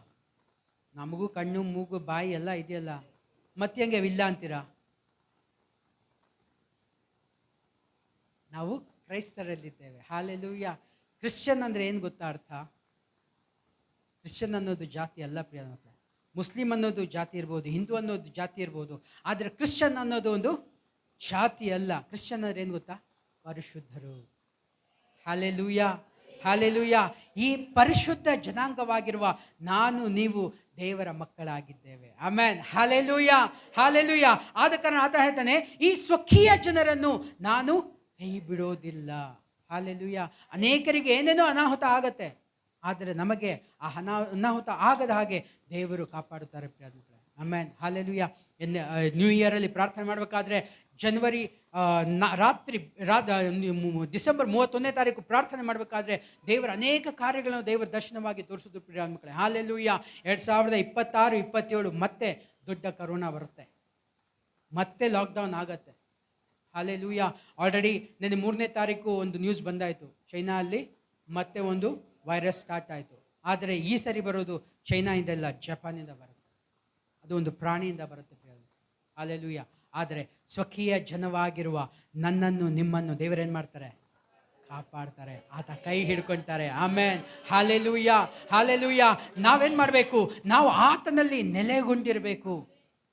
Speaker 1: ನಮಗೂ ಕಣ್ಣು ಮೂಗು ಬಾಯಿ ಎಲ್ಲ ಇದೆಯಲ್ಲ, ಮತ್ತೆ ಹಂಗೆ ಇಲ್ಲ ಅಂತೀರಾ? ನಾವು ಕ್ರೈಸ್ತರಲ್ಲಿದ್ದೇವೆ. ಹಾಲೆಲೂಯ. ಕ್ರಿಶ್ಚಿಯನ್ ಅಂದ್ರೆ ಏನು ಗೊತ್ತಾ ಅರ್ಥ? ಕ್ರಿಶ್ಚಿಯನ್ ಅನ್ನೋದು ಜಾತಿ ಅಲ್ಲ ಪ್ರಿಯ ಮಕ್ಕಳೇ. ಮುಸ್ಲಿಂ ಅನ್ನೋದು ಜಾತಿ ಇರ್ಬೋದು, ಹಿಂದೂ ಅನ್ನೋದು ಜಾತಿ ಇರ್ಬೋದು, ಆದರೆ ಕ್ರಿಶ್ಚಿಯನ್ ಅನ್ನೋದು ಒಂದು ಜಾತಿ ಅಲ್ಲ. ಕ್ರಿಶ್ಚಿಯನ್ ಅಂದ್ರೆ ಏನು ಗೊತ್ತಾ? ಪರಿಶುದ್ಧರು. ಹಾಲೆಲೂಯ. ಹಾಲೆಲೂಯ. ಈ ಪರಿಶುದ್ಧ ಜನಾಂಗವಾಗಿರುವ ನಾನು ನೀವು ದೇವರ ಮಕ್ಕಳಾಗಿದ್ದೇವೆ. ಆಮೆನ್. ಹಾಲೆಲೂಯ. ಹಾಲೆಲೂಯ. ಆದ ಕಾರಣ ಆತ ಹೇಳ್ತಾನೆ, ಈ ಸ್ವಕೀಯ ಜನರನ್ನು ನಾನು ಕೈ ಬಿಡೋದಿಲ್ಲ. ಹಾಲೆಲೂಯ. ಅನೇಕರಿಗೆ ಏನೇನೋ ಅನಾಹುತ ಆಗತ್ತೆ, ಆದರೆ ನಮಗೆ ಆ ಅನಾಹುತ ಆಗದ ಹಾಗೆ ದೇವರು ಕಾಪಾಡುತ್ತಾರೆ ಪ್ರಿಯರೇ. ಆಮೆನ್. ಹಾಲೆಲೂಯ. ನ್ಯೂ ಇಯರಲ್ಲಿ ಪ್ರಾರ್ಥನೆ ಮಾಡಬೇಕಾದ್ರೆ ಜನವರಿ ಡಿಸೆಂಬರ್ 31ನೇ ತಾರೀಕು ಪ್ರಾರ್ಥನೆ ಮಾಡಬೇಕಾದ್ರೆ ದೇವರ ಅನೇಕ ಕಾರ್ಯಗಳನ್ನು ದೇವರ ದರ್ಶನವಾಗಿ ತೋರಿಸಿದ್ರು ಪ್ರಿಯ ಮಕ್ಕಳೇ. ಹಾಲೆಲೂಯ. 2026, 27 ಮತ್ತೆ ದೊಡ್ಡ ಕರೋನಾ ಬರುತ್ತೆ, ಮತ್ತೆ ಲಾಕ್ಡೌನ್ ಆಗತ್ತೆ. ಹಾಲೆಲೂಯ. ಆಲ್ರೆಡಿ ನೆನ್ನೆ 3ನೇ ತಾರೀಕು ಒಂದು ನ್ಯೂಸ್ ಬಂದಾಯಿತು, ಚೈನಾ ಅಲ್ಲಿ ಮತ್ತೆ ಒಂದು ವೈರಸ್ ಸ್ಟಾರ್ಟ್ ಆಯಿತು. ಆದರೆ ಈ ಸರಿ ಬರೋದು ಚೈನಾಯಿಂದಲ್ಲ, ಜಪಾನಿಂದ ಬರುತ್ತೆ. ಅದು ಒಂದು ಪ್ರಾಣಿಯಿಂದ ಬರುತ್ತೆ ಪ್ರಿಯ. ಹಾಲೆಲೂಯ. ಆದರೆ ಸ್ವಕೀಯ ಜನವಾಗಿರುವ ನನ್ನನ್ನು ನಿಮ್ಮನ್ನು ದೇವರೇನು ಮಾಡ್ತಾರೆ? ಕಾಪಾಡ್ತಾರೆ. ಆತ ಕೈ ಹಿಡ್ಕೊಳ್ತಾರೆ. ಆಮೇನ್. ಹಾಲೆಲೂಯ. ಹಾಲೆಲೂಯ. ನಾವೇನು ಮಾಡಬೇಕು? ನಾವು ಆತನಲ್ಲಿ ನೆಲೆಗೊಂಡಿರಬೇಕು.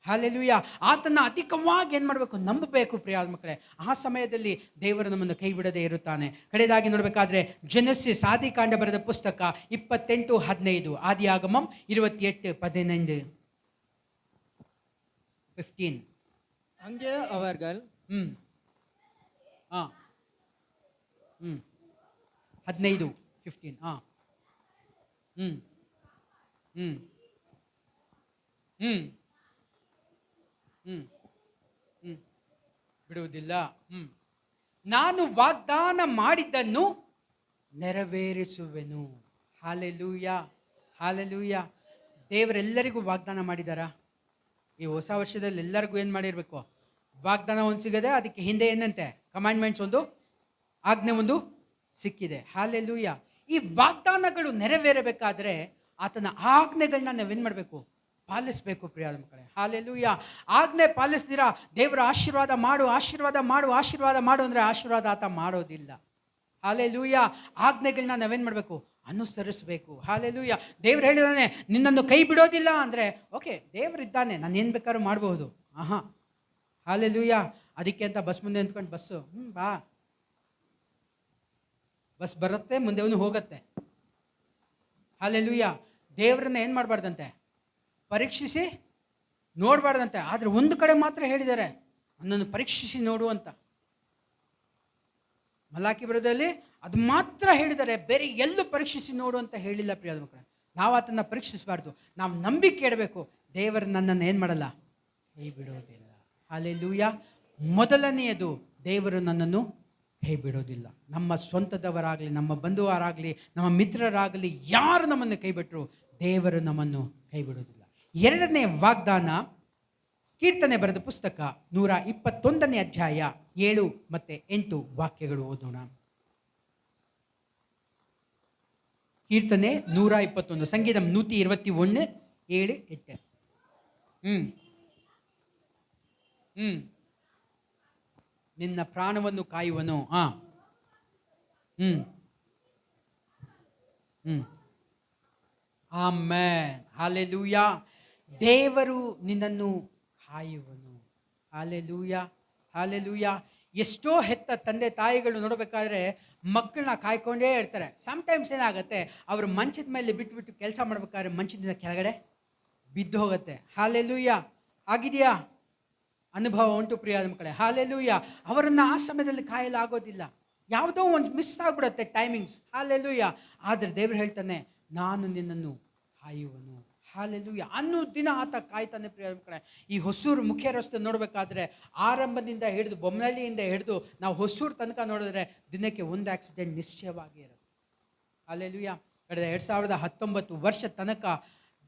Speaker 1: ಹಾಲೆಲೂಯ. ಆತನ ಅಧಿಕವಾಗಿ ಏನು ಮಾಡಬೇಕು? ನಂಬಬೇಕು ಪ್ರಿಯ ಮಕ್ಕಳೇ. ಆ ಸಮಯದಲ್ಲಿ ದೇವರು ನಮ್ಮನ್ನು ಕೈ ಬಿಡದೆ ಇರುತ್ತಾನೆ. ಕಡೆಯದಾಗಿ ನೋಡಬೇಕಾದ್ರೆ ಜೆನೆಸಿಸ್ ಆದಿಕಾಂಡ ಬರೆದ ಪುಸ್ತಕ 28:15, ಆದಿಯಾಗಮಂ 28:15.
Speaker 2: அங்கே அவர்கள்
Speaker 1: 15:15 ಹ್ಮ್ ಹ್ಮ್ ಬಿಡುವುದಿಲ್ಲ. ನಾನು ವಾಗ್ದಾನ ಮಾಡಿದ್ದನ್ನು ನೆರವೇರಿಸುವೆನು. Hallelujah, hallelujah. ದೇವರೆಲ್ಲರಿಗೂ ವಾಗ್ದಾನ ಮಾಡಿದಾರ. ಈ ಹೊಸ ವರ್ಷದಲ್ಲಿ ಎಲ್ಲರಿಗೂ ಏನು ಮಾಡಿರಬೇಕು? ವಾಗ್ದಾನ ಒಂದು ಸಿಗದೆ, ಅದಕ್ಕೆ ಹಿಂದೆ ಏನಂತೆ? ಕಮಾಂಡ್ಮೆಂಟ್ಸ್ ಒಂದು, ಆಜ್ಞೆ ಒಂದು ಸಿಕ್ಕಿದೆ. ಹಾಲೆಲೂಯ. ಈ ವಾಗ್ದಾನಗಳು ನೆರವೇರಬೇಕಾದ್ರೆ ಆತನ ಆಜ್ಞೆಗಳನ್ನ ನಾವೇನು ಮಾಡಬೇಕು? ಪಾಲಿಸಬೇಕು ಪ್ರಿಯಾದ ಮಕ್ಕಳೇ. ಹಾಲೆಲೂಯ. ಆಜ್ಞೆ ಪಾಲಿಸ್ತೀರಾ, ದೇವರ ಆಶೀರ್ವಾದ ಮಾಡು, ಆಶೀರ್ವಾದ ಮಾಡು, ಆಶೀರ್ವಾದ ಮಾಡು ಅಂದರೆ ಆಶೀರ್ವಾದ ಆತ ಮಾಡೋದಿಲ್ಲ. ಹಾಲೆಲೂಯ. ಆಜ್ಞೆಗಳನ್ನ ನಾವೇನು ಮಾಡಬೇಕು? ಅನುಸರಿಸಬೇಕು. ಹಾಲೆಲೂಯ. ದೇವ್ರು ಹೇಳಿದಾನೆ ನಿನ್ನನ್ನು ಕೈ ಬಿಡೋದಿಲ್ಲ ಅಂದರೆ ಓಕೆ, ದೇವರಿದ್ದಾನೆ, ನಾನು ಏನು ಬೇಕಾದ್ರೂ ಮಾಡಬಹುದು. ಆಹಾ, ಹಾಲೆಲೂಯ. ಅದಕ್ಕೆ ಅಂತ ಬಸ್ ಮುಂದೆ ನಿಂತ್ಕೊಂಡು ಬಸ್ಸು ಬಾ, ಬಸ್ ಬರುತ್ತೆ, ಮುಂದೆ ಅವನು ಹೋಗುತ್ತೆ. ಹಾಲೆಲೂಯ. ದೇವರನ್ನ ಏನು ಮಾಡಬಾರ್ದಂತೆ? ಪರೀಕ್ಷಿಸಿ ನೋಡಬಾರ್ದಂತೆ. ಆದರೆ ಒಂದು ಕಡೆ ಮಾತ್ರ ಹೇಳಿದ್ದಾರೆ, ನನ್ನನ್ನು ಪರೀಕ್ಷಿಸಿ ನೋಡು ಅಂತ. ಮಲಾಕಿ ಬರೋದಲ್ಲಿ ಅದು ಮಾತ್ರ ಹೇಳಿದ್ದಾರೆ, ಬೇರೆ ಎಲ್ಲೂ ಪರೀಕ್ಷಿಸಿ ನೋಡು ಅಂತ ಹೇಳಿಲ್ಲ ಪ್ರಿಯಾದ ಮಕ್ಕಳೇ. ನಾವು ಆತನ ಪರೀಕ್ಷಿಸಬಾರ್ದು, ನಾವು ನಂಬಿಕೆ ಇಡಬೇಕು. ದೇವರು ನನ್ನನ್ನು ಏನು ಮಾಡಲ್ಲ? ಕೈ ಬಿಡೋದಿಲ್ಲ. ಹಾಲೆಲೂಯ. ಮೊದಲನೆಯದು, ದೇವರು ನನ್ನನ್ನು ಕೈ ಬಿಡೋದಿಲ್ಲ. ನಮ್ಮ ಸ್ವಂತದವರಾಗಲಿ, ನಮ್ಮ ಬಂಧುವರಾಗಲಿ, ನಮ್ಮ ಮಿತ್ರರಾಗಲಿ, ಯಾರು ನಮ್ಮನ್ನು ಕೈ ಬಿಟ್ಟರು ದೇವರು ನಮ್ಮನ್ನು ಕೈ ಬಿಡೋದಿಲ್ಲ. ಎರಡನೇ ವಾಗ್ದಾನ, ಕೀರ್ತನೆ ಬರೆದ ಪುಸ್ತಕ 121ನೇ ಅಧ್ಯಾಯ 7 ಮತ್ತು 8 ವಾಕ್ಯಗಳು ಓದೋಣ. ಕೀರ್ತನೆ 121, ಸಂಗೀತಂ 121 7 8. ನಿನ್ನ ಪ್ರಾಣವನ್ನು ಕಾಯುವನು. ಆಮೆನ್. ಹಾಲೆಲೂಯ. ದೇವರು ನಿನ್ನನ್ನು ಕಾಯುವನು. Hallelujah, hallelujah. ಎಷ್ಟೋ ಹೆತ್ತ ತಂದೆ ತಾಯಿಗಳು ನೋಡಬೇಕಾದ್ರೆ ಮಕ್ಕಳನ್ನ ಕಾಯ್ಕೊಂಡೇ ಇರ್ತಾರೆ. ಸಮ್ಟೈಮ್ಸ್ ಏನಾಗುತ್ತೆ, ಅವರು ಮಂಚದ ಮೇಲೆ ಬಿಟ್ಟು ಕೆಲಸ ಮಾಡ್ಬೇಕಾದ್ರೆ ಮಂಚದಿಂದ ಕೆಳಗಡೆ ಬಿದ್ದು ಹೋಗುತ್ತೆ. ಹಾಲೆಲೂಯ. ಆಗಿದೆಯಾ? ಅನುಭವ ಉಂಟು ಪ್ರಿಯಾದ ಮಕ್ಕಳೇ. ಹಾಲೆಲೂಯ. ಅವರನ್ನು ಆ ಸಮಯದಲ್ಲಿ ಕಾಯಲಾಗೋದಿಲ್ಲ, ಯಾವುದೋ ಒಂದು ಮಿಸ್ ಆಗ್ಬಿಡುತ್ತೆ ಟೈಮಿಂಗ್ಸ್. ಹಾಲೆಲೂಯ. ಆದರೆ ದೇವರು ಹೇಳ್ತಾನೆ, ನಾನು ನಿನ್ನನ್ನು ಕಾಯುವನು. ಹಾಲೆಲೂಯ. ಅನ್ನೋ ದಿನ ಆತ ಕಾಯ್ತಾನೆ ಪ್ರಿಯಾದ ಮಕ್ಕಳೇ. ಈ ಹೊಸೂರು ಮುಖ್ಯ ರಸ್ತೆ ನೋಡಬೇಕಾದ್ರೆ ಆರಂಭದಿಂದ ಹಿಡಿದು ಬೊಮ್ಮನಹಳ್ಳಿಯಿಂದ ಹಿಡಿದು ನಾವು ಹೊಸೂರು ತನಕ ನೋಡಿದ್ರೆ ದಿನಕ್ಕೆ ಒಂದು ಆಕ್ಸಿಡೆಂಟ್ ನಿಶ್ಚಯವಾಗಿ ಇರುತ್ತೆ. ಹಾಲೆಲೂಯ. ಕಳೆದ 2019 ವರ್ಷ ತನಕ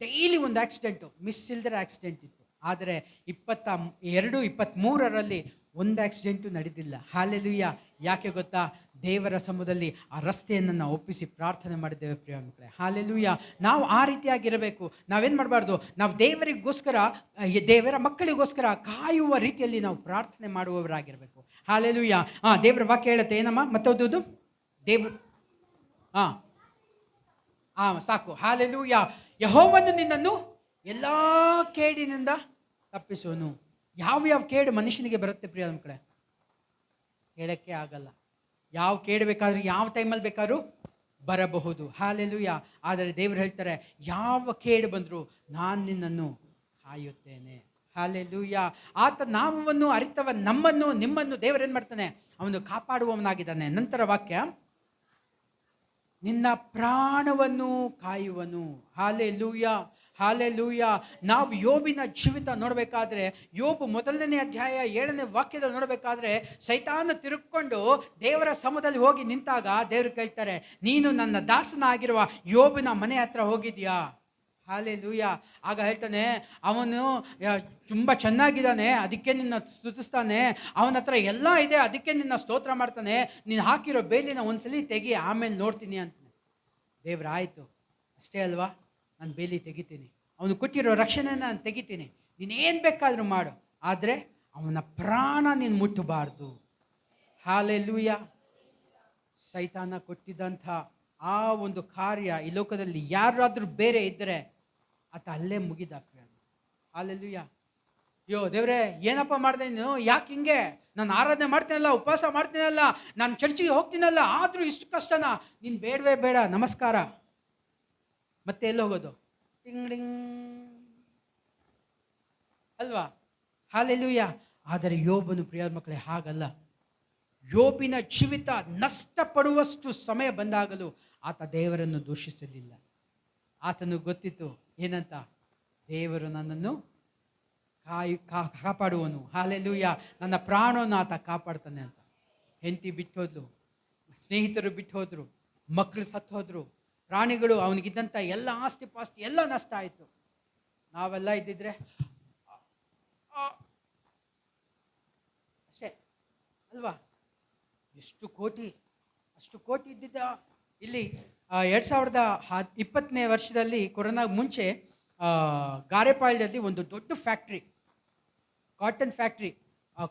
Speaker 1: ಡೈಲಿ ಒಂದು ಆಕ್ಸಿಡೆಂಟು, ಮಿಸ್ ಇಲ್ದರ ಆಕ್ಸಿಡೆಂಟ್ ಇತ್ತು. ಆದರೆ 22-23ರಲ್ಲಿ ಒಂದು ಆಕ್ಸಿಡೆಂಟು ನಡೆದಿಲ್ಲ. ಹಾಲೆಲೂಯ. ಯಾಕೆ ಗೊತ್ತಾ? ದೇವರ ಸಮೂಹದಲ್ಲಿ ಆ ರಸ್ತೆಯನ್ನು ನಾವು ಒಪ್ಪಿಸಿ ಪ್ರಾರ್ಥನೆ ಮಾಡಿದ್ದೇವೆ ಪ್ರಿಯ ಮಕ್ಕಳೇ. ಹಾಲೆಲೂಯ. ನಾವು ಆ ರೀತಿಯಾಗಿರಬೇಕು. ನಾವೇನು ಮಾಡಬಾರ್ದು? ನಾವು ದೇವರಿಗೋಸ್ಕರ, ದೇವರ ಮಕ್ಕಳಿಗೋಸ್ಕರ ಕಾಯುವ ರೀತಿಯಲ್ಲಿ ನಾವು ಪ್ರಾರ್ಥನೆ ಮಾಡುವವರಾಗಿರಬೇಕು. ಹಾಲೆಲೂಯ. ದೇವರ ವಾಕ್ಯ ಹೇಳುತ್ತೆ ಏನಮ್ಮ? ಮತ್ತೊಂದು ದೇವ್ರ ಸಾಕು. ಹಾಲೆಲೂಯ. ಯೆಹೋವನು ನಿನ್ನನ್ನು ಎಲ್ಲ ಕೇಡಿನಿಂದ ತಪ್ಪಿಸುವನು. ಯಾವ ಕೇಡು ಮನುಷ್ಯನಿಗೆ ಬರುತ್ತೆ ಪ್ರಿಯ ಮಕ್ಕಳೇ? ಹೇಳಕ್ಕೆ ಆಗಲ್ಲ. ಯಾವ ಕೇಡು ಬೇಕಾದ್ರೂ ಯಾವ ಟೈಮಲ್ಲಿ ಬೇಕಾದ್ರೂ ಬರಬಹುದು. ಹಾಲೆಲೂಯ. ಆದರೆ ದೇವರು ಹೇಳ್ತಾರೆ, ಯಾವ ಕೇಡು ಬಂದರೂ ನಾನು ನಿನ್ನನ್ನು ಕಾಯುತ್ತೇನೆ. ಹಾಲೆಲೂಯ. ಆತ ನಾಮವನ್ನು ಅರಿತವ ನಮ್ಮನ್ನು ನಿಮ್ಮನ್ನು ದೇವರೇನು ಮಾಡ್ತಾನೆ? ಅವನು ಕಾಪಾಡುವವನಾಗಿದ್ದಾನೆ. ನಂತರ ವಾಕ್ಯ, ನಿನ್ನ ಪ್ರಾಣವನ್ನು ಕಾಯುವನು. Hallelujah, hallelujah. ನಾವು ಯೋಬಿನ ಜೀವಿತ ನೋಡಬೇಕಾದ್ರೆ, ಯೋಬು 1ನೇ ಅಧ್ಯಾಯ 7ನೇ ವಾಕ್ಯದಲ್ಲಿ ನೋಡಬೇಕಾದ್ರೆ, ಸೈತಾನ ತಿರುಗಿಕೊಂಡು ದೇವರ ಸಮೂಹದಲ್ಲಿ ಹೋಗಿ ನಿಂತಾಗ ದೇವರು ಕೇಳ್ತಾರೆ, ನೀನು ನನ್ನ ದಾಸನಾಗಿರುವ ಯೋಬಿನ ಮನೆ ಹತ್ರ ಹೋಗಿದ್ಯಾ? ಹಾಲೆಲೂಯ. ಆಗ ಹೇಳ್ತಾನೆ, ಅವನು ತುಂಬ ಚೆನ್ನಾಗಿದ್ದಾನೆ, ಅದಕ್ಕೆ ನಿನ್ನ ಸ್ತುತಿಸ್ತಾನೆ. ಅವನ ಹತ್ರ ಎಲ್ಲ ಇದೆ, ಅದಕ್ಕೆ ನಿನ್ನ ಸ್ತೋತ್ರ ಮಾಡ್ತಾನೆ. ನೀನು ಹಾಕಿರೋ ಬೇಲಿನ ಒಂದ್ಸಲಿ ತೆಗಿ, ಆಮೇಲೆ ನೋಡ್ತೀನಿ ಅಂತಾನೆ. ದೇವ್ರ ಆಯಿತು, ಅಷ್ಟೇ ಅಲ್ವಾ, ನಾನು ಬೇಲಿ ತೆಗಿತೀನಿ, ಅವನು ಕೊಟ್ಟಿರೋ ರಕ್ಷಣೆನ ನಾನು ತೆಗಿತೀನಿ, ನೀನೇನು ಬೇಕಾದರೂ ಮಾಡು, ಆದರೆ ಅವನ ಪ್ರಾಣ ನೀನು ಮುಟ್ಟಬಾರ್ದು. ಹಾಲೆಲೂಯ. ಸೈತಾನ ಕೊಟ್ಟಿದ್ದಂಥ ಆ ಒಂದು ಕಾರ್ಯ ಈ ಲೋಕದಲ್ಲಿ ಯಾರಾದರೂ ಬೇರೆ ಇದ್ದರೆ ಆತ ಅಲ್ಲೇ ಮುಗಿದಾಕ್ರೆ. ಹಾಲೆಲೂಯ. ಅಯ್ಯೋ ದೇವ್ರೆ, ಏನಪ್ಪ ಮಾಡಿದೆ ನೀನು? ಯಾಕೆ ಹಿಂಗೆ? ನಾನು ಆರಾಧನೆ ಮಾಡ್ತೀನಲ್ಲ, ಉಪವಾಸ ಮಾಡ್ತೀನಲ್ಲ, ನಾನು ಚರ್ಚಿಗೆ ಹೋಗ್ತೀನಲ್ಲ, ಆದರೂ ಇಷ್ಟು ಕಷ್ಟನಾ? ನೀನು ಬೇಡವೇ ಬೇಡ, ನಮಸ್ಕಾರ. ಮತ್ತೆ ಎಲ್ಲಿ ಹೋಗೋದು? ಟಿಂಗ್ ಅಲ್ವಾ? ಹಾಲೆಲೂಯ. ಆದರೆ ಯೋಬನು ಪ್ರಿಯ ಮಕ್ಕಳೇ ಹಾಗಲ್ಲ. ಯೋಬಿನ ಜೀವಿತ ನಷ್ಟಪಡುವಷ್ಟು ಸಮಯ ಬಂದಾಗಲೂ ಆತ ದೇವರನ್ನು ದೂಷಿಸಲಿಲ್ಲ. ಆತನು ಗೊತ್ತಿತ್ತು ಏನಂತ, ದೇವರು ನನ್ನನ್ನು ಕಾಪಾಡುವನು. ಹಾಲೆಲೂಯ. ನನ್ನ ಪ್ರಾಣವನ್ನು ಆತ ಕಾಪಾಡ್ತಾನೆ ಅಂತ. ಹೆಂಡತಿ ಬಿಟ್ಟು ಹೋದ್ಲು, ಸ್ನೇಹಿತರು ಬಿಟ್ಟು ಹೋದ್ರು, ಮಕ್ಕಳು ಸತ್ತು ಹೋದ್ರು, ಪ್ರಾಣಿಗಳು, ಅವನಿಗಿದ್ದಂಥ ಎಲ್ಲ ಆಸ್ತಿ ಪಾಸ್ತಿ ಎಲ್ಲ ನಷ್ಟ ಆಯಿತು. ನಾವೆಲ್ಲ ಇದ್ದಿದ್ರೆ ಅಷ್ಟೇ ಅಲ್ವಾ? ಎಷ್ಟು ಕೋಟಿ, ಅಷ್ಟು ಕೋಟಿ ಇದ್ದಿದ್ದ. ಇಲ್ಲಿ 2020ನೇ ವರ್ಷದಲ್ಲಿ, ಕೊರೋನಾಗ ಮುಂಚೆ, ಗಾರೆಪಾಳ್ಯದಲ್ಲಿ ಒಂದು ದೊಡ್ಡ ಫ್ಯಾಕ್ಟ್ರಿ, ಕಾಟನ್ ಫ್ಯಾಕ್ಟ್ರಿ,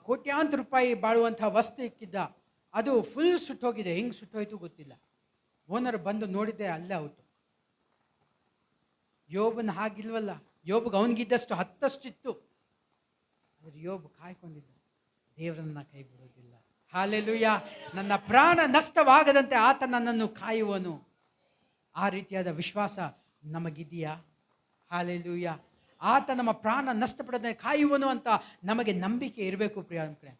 Speaker 1: ಕೋಟ್ಯಾಂತರ ರೂಪಾಯಿ ಬಾಳುವಂಥ ವಸ್ತು ಇಕ್ಕಿದ್ದ. ಅದು ಫುಲ್ ಸುಟ್ಟೋಗಿದೆ. ಹೆಂಗೆ ಸುಟ್ಟೋಯ್ತು ಗೊತ್ತಿಲ್ಲ. ಓನರ್ ಬಂದು ನೋಡಿದ್ದೆ, ಅಲ್ಲೇ ಔಟು. ಯೋಬನ ಹಾಗಿಲ್ವಲ್ಲ. ಯೋಬ್ಗೆ ಅವನಿಗಿದ್ದಷ್ಟು 10 ಇತ್ತು. ಆದರೆ ಯೋಬ್ ಕಾಯ್ಕೊಂಡಿದ್ದ, ದೇವರನ್ನ ಕೈ ಬಿಡೋದಿಲ್ಲ. ಹಾಲೆಲೂಯ. ನನ್ನ ಪ್ರಾಣ ನಷ್ಟವಾಗದಂತೆ ಆತ ನನ್ನನ್ನು ಕಾಯುವನು. ಆ ರೀತಿಯಾದ ವಿಶ್ವಾಸ ನಮಗಿದೆಯಾ? ಹಾಲೆಲೂಯ. ಆತ ನಮ್ಮ ಪ್ರಾಣ ನಷ್ಟಪಡದೆ ಕಾಯುವನು ಅಂತ ನಮಗೆ ನಂಬಿಕೆ ಇರಬೇಕು ಪ್ರಿಯ ಮಕ್ಕಳೇ.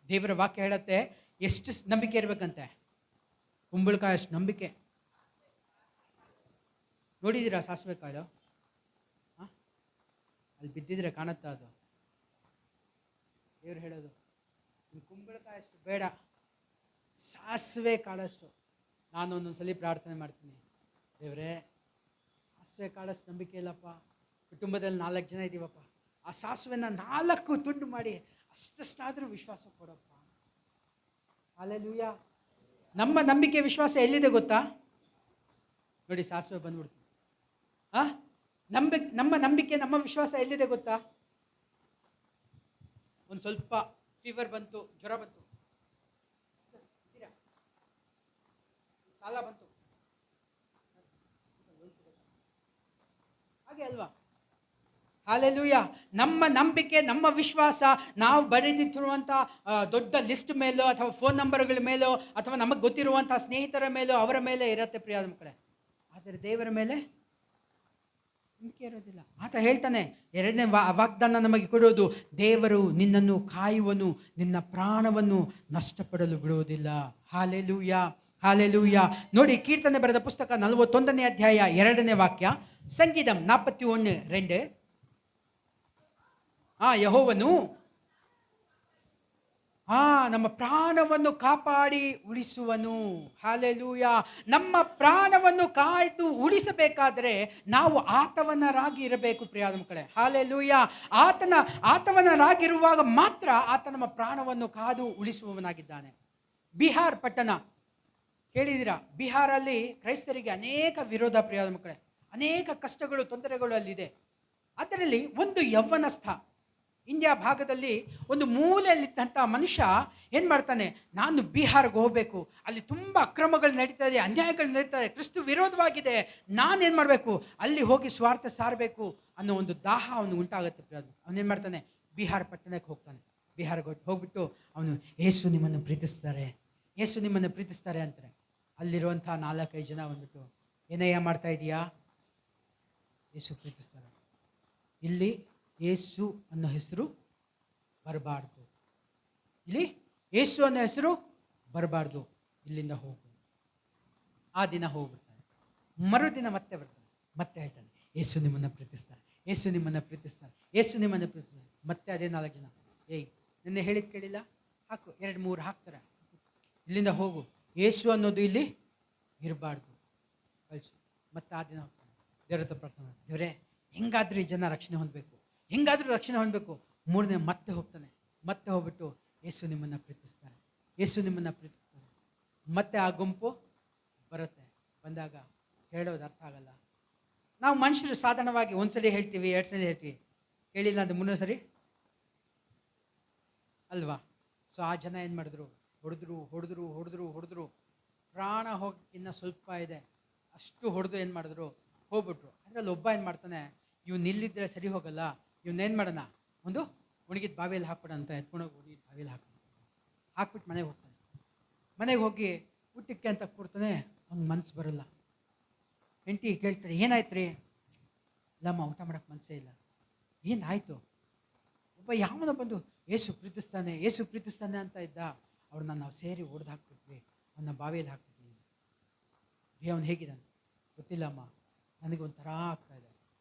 Speaker 1: ದೇವರ ವಾಕ್ಯ ಹೇಳುತ್ತೆ, ಎಷ್ಟು ನಂಬಿಕೆ ಇರಬೇಕಂತೆ? ಕುಂಬಳಕಾಯಿ ಅಷ್ಟು ನಂಬಿಕೆ. ನೋಡಿದ್ದೀರಾ ಸಾಸಿವೆ ಕಾಳು? ಅಲ್ಲಿ ಬಿದ್ದಿದ್ರೆ ಕಾಣುತ್ತಾ? ಅದು ದೇವ್ರು ಹೇಳೋದು, ಕುಂಬಳಕಾಯಿ ಅಷ್ಟು ಬೇಡ, ಸಾಸಿವೆ ಕಾಳಷ್ಟು. ನಾನು ಒಂದೊಂದ್ಸಲಿ ಪ್ರಾರ್ಥನೆ ಮಾಡ್ತೀನಿ, ದೇವರೇ ಸಾಸಿವೆ ಕಾಳಷ್ಟು ನಂಬಿಕೆ ಇಲ್ಲಪ್ಪ. ಕುಟುಂಬದಲ್ಲಿ 4 ಜನ ಇದ್ದೀವಪ್ಪ, ಆ ಸಾಸಿವೆನ 4 ತುಂಡು ಮಾಡಿ ಅಷ್ಟಷ್ಟಾದರೂ ವಿಶ್ವಾಸ ಕೊಡಪ್ಪ. ಹಾಲೆಲೂಯ. ನಮ್ಮ ನಂಬಿಕೆ ವಿಶ್ವಾಸ ಎಲ್ಲಿದೆ ಗೊತ್ತಾ? ನೋಡಿ, ಸಾಸಿವೆ ಬಂದ್ಬಿಡ್ತು. ನಮ್ಮ ನಂಬಿಕೆ, ನಮ್ಮ ವಿಶ್ವಾಸ ಎಲ್ಲಿದೆ ಗೊತ್ತಾ? ಒಂದು ಸ್ವಲ್ಪ ಫೀವರ್ ಬಂತು, ಜ್ವರ ಬಂತು, ಸಾಲ ಬಂತು, ಹಾಗೆ ಅಲ್ವಾ? ಹಾಲೆಲೂಯ. ನಮ್ಮ ನಂಬಿಕೆ, ನಮ್ಮ ವಿಶ್ವಾಸ ನಾವು ಬರೆದಿಟ್ಟಿರುವಂಥ ದೊಡ್ಡ ಲಿಸ್ಟ್ ಮೇಲೋ ಅಥವಾ ಫೋನ್ ನಂಬರ್ಗಳ ಮೇಲೋ ಅಥವಾ ನಮಗೆ ಗೊತ್ತಿರುವಂಥ ಸ್ನೇಹಿತರ ಮೇಲೋ, ಅವರ ಮೇಲೆ ಇರುತ್ತೆ ಪ್ರಿಯ ಮಕ್ಕಳೇ. ಆದರೆ ದೇವರ ಮೇಲೆ ನಂಬಿಕೆ ಇರೋದಿಲ್ಲ. ಆತ ಹೇಳ್ತಾನೆ, 2ನೇ ವಾಗ್ದಾನ ನಮಗೆ ಕೊಡೋದು, ದೇವರು ನಿನ್ನನ್ನು ಕಾಯುವನು, ನಿನ್ನ ಪ್ರಾಣವನ್ನು ನಷ್ಟಪಡಲು ಬಿಡುವುದಿಲ್ಲ. Hallelujah, hallelujah. ನೋಡಿ, ಕೀರ್ತನೆ ಬರೆದ ಪುಸ್ತಕ 41ನೇ ಅಧ್ಯಾಯ 2ನೇ ವಾಕ್ಯ, ಸಂಗೀತಂ 41:2. ಯೆಹೋವನು ನಮ್ಮ ಪ್ರಾಣವನ್ನು ಕಾಪಾಡಿ ಉಳಿಸುವನು. ಹಾಲೆಲೂಯ. ನಮ್ಮ ಪ್ರಾಣವನ್ನು ಕಾಯ್ದು ಉಳಿಸಬೇಕಾದರೆ ನಾವು ಆತವನರಾಗಿ ಇರಬೇಕು ಪ್ರಿಯ ಮಕ್ಕಳೇ. ಹಾಲೆಲೂಯ. ಆತವನರಾಗಿರುವಾಗ ಮಾತ್ರ ಆತ ನಮ್ಮ ಪ್ರಾಣವನ್ನು ಕಾದು ಉಳಿಸುವವನಾಗಿದ್ದಾನೆ. ಬಿಹಾರ್ ಪಟ್ಟಣ ಕೇಳಿದ್ದೀರಾ? ಬಿಹಾರಲ್ಲಿ ಕ್ರೈಸ್ತರಿಗೆ ಅನೇಕ ವಿರೋಧ ಪ್ರಿಯ ಮಕ್ಕಳೇ. ಅನೇಕ ಕಷ್ಟಗಳು, ತೊಂದರೆಗಳು ಅಲ್ಲಿದೆ. ಅದರಲ್ಲಿ ಒಂದು ಯೌವನಸ್ಥ, ಇಂಡಿಯಾ ಭಾಗದಲ್ಲಿ ಒಂದು ಮೂಲೆಯಲ್ಲಿದ್ದಂಥ ಮನುಷ್ಯ ಏನು ಮಾಡ್ತಾನೆ, ನಾನು ಬಿಹಾರ್ಗೆ ಹೋಗಬೇಕು, ಅಲ್ಲಿ ತುಂಬ ಅಕ್ರಮಗಳು ನಡೀತಾ ಇದೆ, ಅನ್ಯಾಯಗಳು ನಡೀತಾ ಇದೆ, ಕ್ರಿಸ್ತು ವಿರೋಧವಾಗಿದೆ, ನಾನೇನು ಮಾಡಬೇಕು, ಅಲ್ಲಿ ಹೋಗಿ ಸ್ವಾರ್ಥ ಸಾರಬೇಕು ಅನ್ನೋ ಒಂದು ದಾಹ ಅವನು ಉಂಟಾಗುತ್ತೆ. ಅವನೇನು ಮಾಡ್ತಾನೆ, ಬಿಹಾರ್ ಪಟ್ಟಣಕ್ಕೆ ಹೋಗ್ತಾನೆ. ಬಿಹಾರ್ಗೆ ಹೋಗ್ಬಿಟ್ಟು ಅವನು, ಯೇಸು ನಿಮ್ಮನ್ನು ಪ್ರೀತಿಸ್ತಾರೆ, ಯೇಸು ನಿಮ್ಮನ್ನು ಪ್ರೀತಿಸ್ತಾರೆ ಅಂತಾರೆ. ಅಲ್ಲಿರುವಂಥ 4-5 ಜನ ಬಂದ್ಬಿಟ್ಟು, ಏನಯ್ಯ ಮಾಡ್ತಾ ಇದೀಯಾ? ಯೇಸು ಪ್ರೀತಿಸ್ತಾರೆ. ಇಲ್ಲಿ ಯೇಸು ಅನ್ನೋ ಹೆಸರು ಬರಬಾರ್ದು, ಇಲ್ಲಿ ಯೇಸು ಅನ್ನೋ ಹೆಸರು ಬರಬಾರ್ದು, ಇಲ್ಲಿಂದ ಹೋಗು. ಆ ದಿನ ಹೋಗ್ಬಿಡ್ತಾನೆ. ಮರುದಿನ ಮತ್ತೆ ಬರ್ತಾನೆ, ಮತ್ತೆ ಹೇಳ್ತಾನೆ, ಯೇಸು ನಿಮ್ಮನ್ನು ಪ್ರೀತಿಸ್ತಾರೆ, ಯೇಸು ನಿಮ್ಮನ್ನು ಪ್ರೀತಿಸ್ತಾರೆ, ಯೇಸು ನಿಮ್ಮನ್ನು ಪ್ರೀತಿಸ್ತಾರೆ. ಮತ್ತೆ ಅದೇ 4 ಜನ, ನಿನ್ನೆ ಹೇಳಿದ್ ಕೇಳಿಲ್ಲ, ಹಾಕು, 2-3 ಹಾಕ್ತಾರೆ, ಇಲ್ಲಿಂದ ಹೋಗು, ಯೇಸು ಅನ್ನೋದು ಇಲ್ಲಿ ಇರಬಾರ್ದು, ಕಳಿಸು. ಮತ್ತೆ ಆ ದಿನ ಹೋಗ್ತಾನೆ, ದೇವ್ರ ಹತ್ರ ಪ್ರಾರ್ಥನೆ, ದೇವರೇ ಹೆಂಗಾದ್ರೂ ಈ ಜನ ರಕ್ಷಣೆ ಹೊಂದಬೇಕು, ಹೆಂಗಾದ್ರೂ ರಕ್ಷಣೆ ಹೊಂದಬೇಕು. 3ನೇ ಮತ್ತೆ ಹೋಗ್ತಾನೆ, ಮತ್ತೆ ಹೋಗ್ಬಿಟ್ಟು, ಯೇಸು ನಿಮ್ಮನ್ನು ಪ್ರೀತಿಸ್ತಾರೆ, ಯೇಸು ನಿಮ್ಮನ್ನು ಪ್ರೀತಿಸ್ತಾರೆ. ಮತ್ತೆ ಆ ಗುಂಪು ಬರುತ್ತೆ. ಬಂದಾಗ ಹೇಳೋದು ಅರ್ಥ ಆಗಲ್ಲ. ನಾವು ಮನುಷ್ಯರು ಸಾಧಾರಣವಾಗಿ 1 ಸಲ ಹೇಳ್ತೀವಿ, 2 ಸಲ ಹೇಳ್ತೀವಿ, ಹೇಳಿಲ್ಲ ಅಂದ್ರೆ 3ನೇ ಸರಿ ಅಲ್ವಾ? ಸೊ ಆ ಜನ ಏನು ಮಾಡಿದ್ರು, ಹೊಡೆದ್ರು, ಪ್ರಾಣ ಹೋಗಿ ಇನ್ನು ಸ್ವಲ್ಪ ಇದೆ, ಅಷ್ಟು ಹೊಡೆದು ಏನು ಮಾಡಿದ್ರು, ಹೋಗ್ಬಿಟ್ರು. ಅದರಲ್ಲಿ ಒಬ್ಬ ಏನು ಮಾಡ್ತಾನೆ, ಇವ್ನು ನಿಲ್ಲಿದ್ರೆ ಸರಿ ಹೋಗಲ್ಲ, ಇವನ್ನೇನು ಮಾಡೋಣ, ಒಂದು ಒಣಗಿದ ಬಾವಿಯಲ್ಲಿ ಹಾಕ್ಬಿಡ ಅಂತ ಎತ್ಕೊಂಡೋಗಿ ಒಣಗಿದ ಬಾವಿಯಲ್ಲಿ ಹಾಕ್ಬಿಟ್ಟು ಮನೆಗೆ ಹೋಗ್ತಾನೆ. ಮನೆಗೆ ಹೋಗಿ ಊಟಕ್ಕೆ ಅಂತ ಕೊಡ್ತಾನೆ, ಅವ್ನಿಗೆ ಮನ್ಸು ಬರಲ್ಲ. ಹೆಂಡತಿ ಕೇಳ್ತಾರೆ, ಏನಾಯ್ತು ರೀ? ಇಲ್ಲಮ್ಮ, ಊಟ ಮಾಡೋಕ್ಕೆ ಮನಸ್ಸೇ ಇಲ್ಲ. ಏನಾಯಿತು? ಒಬ್ಬ ಯಾವನ ಬಂದು ಯೇಸು ಪ್ರೀತಿಸ್ತಾನೆ, ಯೇಸು ಪ್ರೀತಿಸ್ತಾನೆ ಅಂತ ಇದ್ದ, ಅವ್ರನ್ನ ನಾವು ಸೇರಿ ಹೊಡೆದು ಹಾಕ್ಬಿಟ್ವಿ, ಅವನ್ನ ಬಾವಿಯಲ್ಲಿ ಹಾಕ್ಬಿಟ್ವಿ. ಅವನು ಹೇಗಿದ್ದಾನೆ ಗೊತ್ತಿಲ್ಲಮ್ಮ, ನನಗೊಂಥರ ಆಗ್ತಾ ಇದೆ